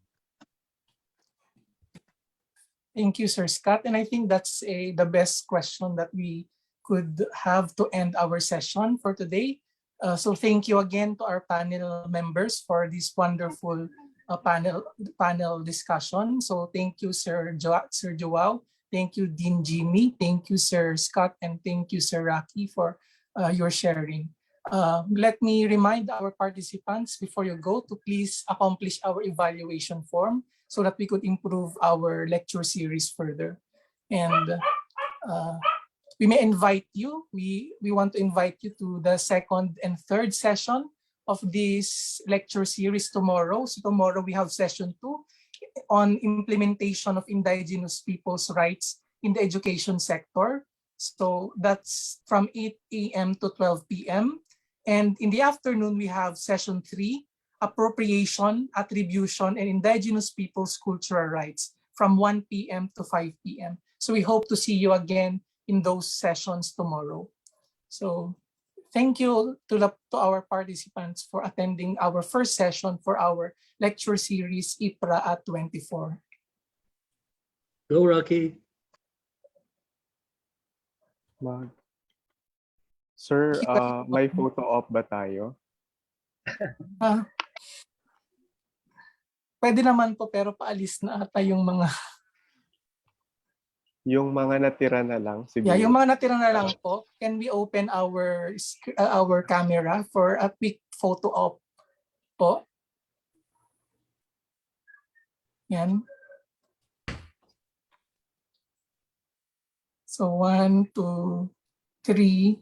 Thank you, Sir Scott. And I think that's the best question that we could have to end our session for today. So thank you again to our panel members for this wonderful panel discussion. So thank you, Sir JOAO, Thank you, Dean Jimmy. Thank you, Sir Scott, and thank you, Sir Rocky, for your sharing. Let me remind our participants before you go to please accomplish our evaluation form so that we could improve our lecture series further. And we may invite you, we want to invite you to the second and third session of this lecture series tomorrow. So tomorrow we have session 2 on implementation of indigenous people's rights in the education sector. So that's from 8 a.m. to 12 p.m. And in the afternoon, we have session 3, appropriation, attribution, and indigenous people's cultural rights from 1 p.m. to 5 p.m. So we hope to see you again in those sessions tomorrow. So thank you to our participants for attending our first session for our lecture series, IPRA at 24. Go, Rocky. Sir, may photo op ba tayo? Pwede naman po, pero paalis na ata yung mga... Yung mga natira na lang, siguro. Yeah, yung mga natira na lang po. Can we open our camera for a quick photo op po? Yan. So 1, 2, 3.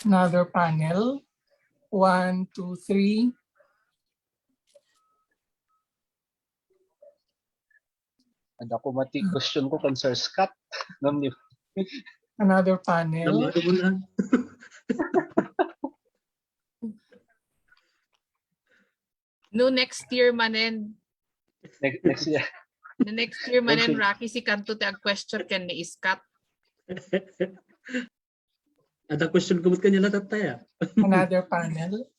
Another panel. 1, 2, 3. And ako mati question ko kung Sir Scott. Another panel. No, next year manen. Next year. The next year manen Rocky si kanto te ag question ken ni Scott. Ada question ko kanya natataya. Another panel.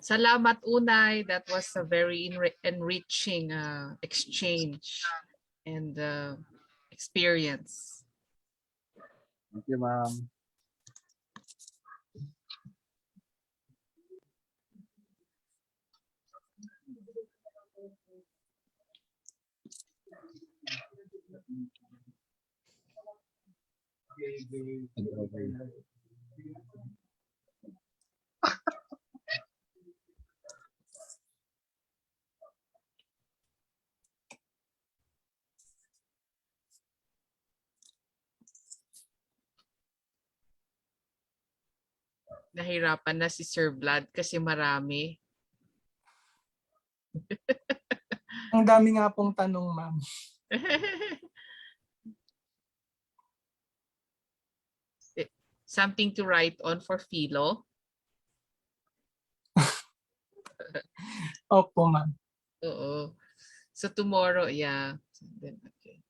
Salamat Unay. That was a very enriching exchange and experience. Thank you, ma'am. Nahirapan na si Sir Vlad kasi marami. Ang dami nga pong tanong, ma'am. Something to write on for Philo. Opo, ma'am. Oo. So tomorrow, yeah. Okay.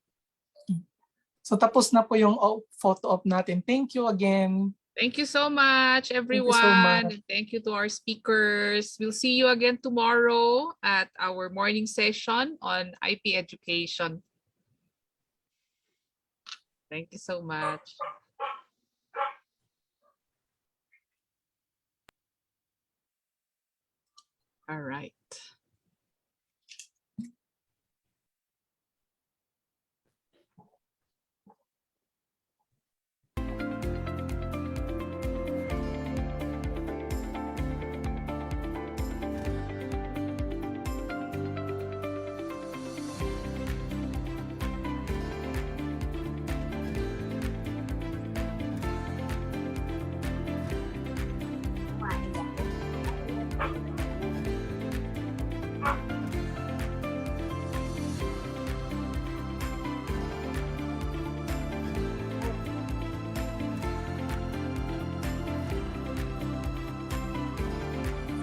So tapos na po yung photo op natin. Thank you again. Thank you so much, everyone. Thank you so much. And thank you to our speakers. We'll see you again tomorrow at our morning session on IP education. Thank you so much. All right.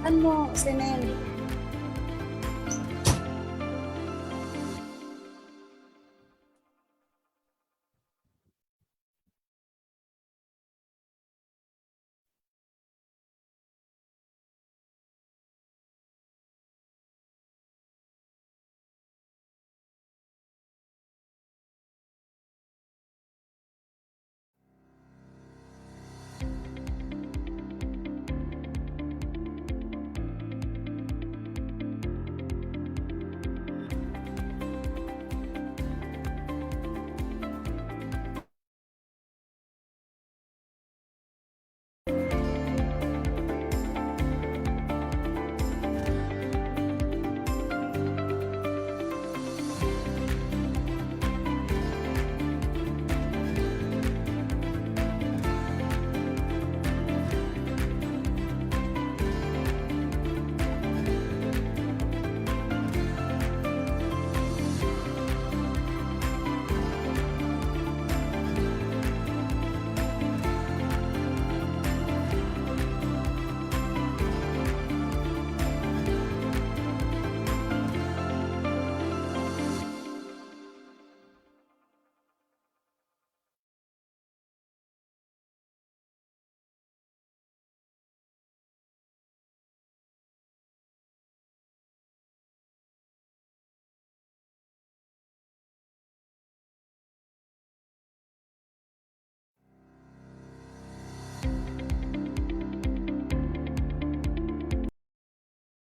Ano, Senel?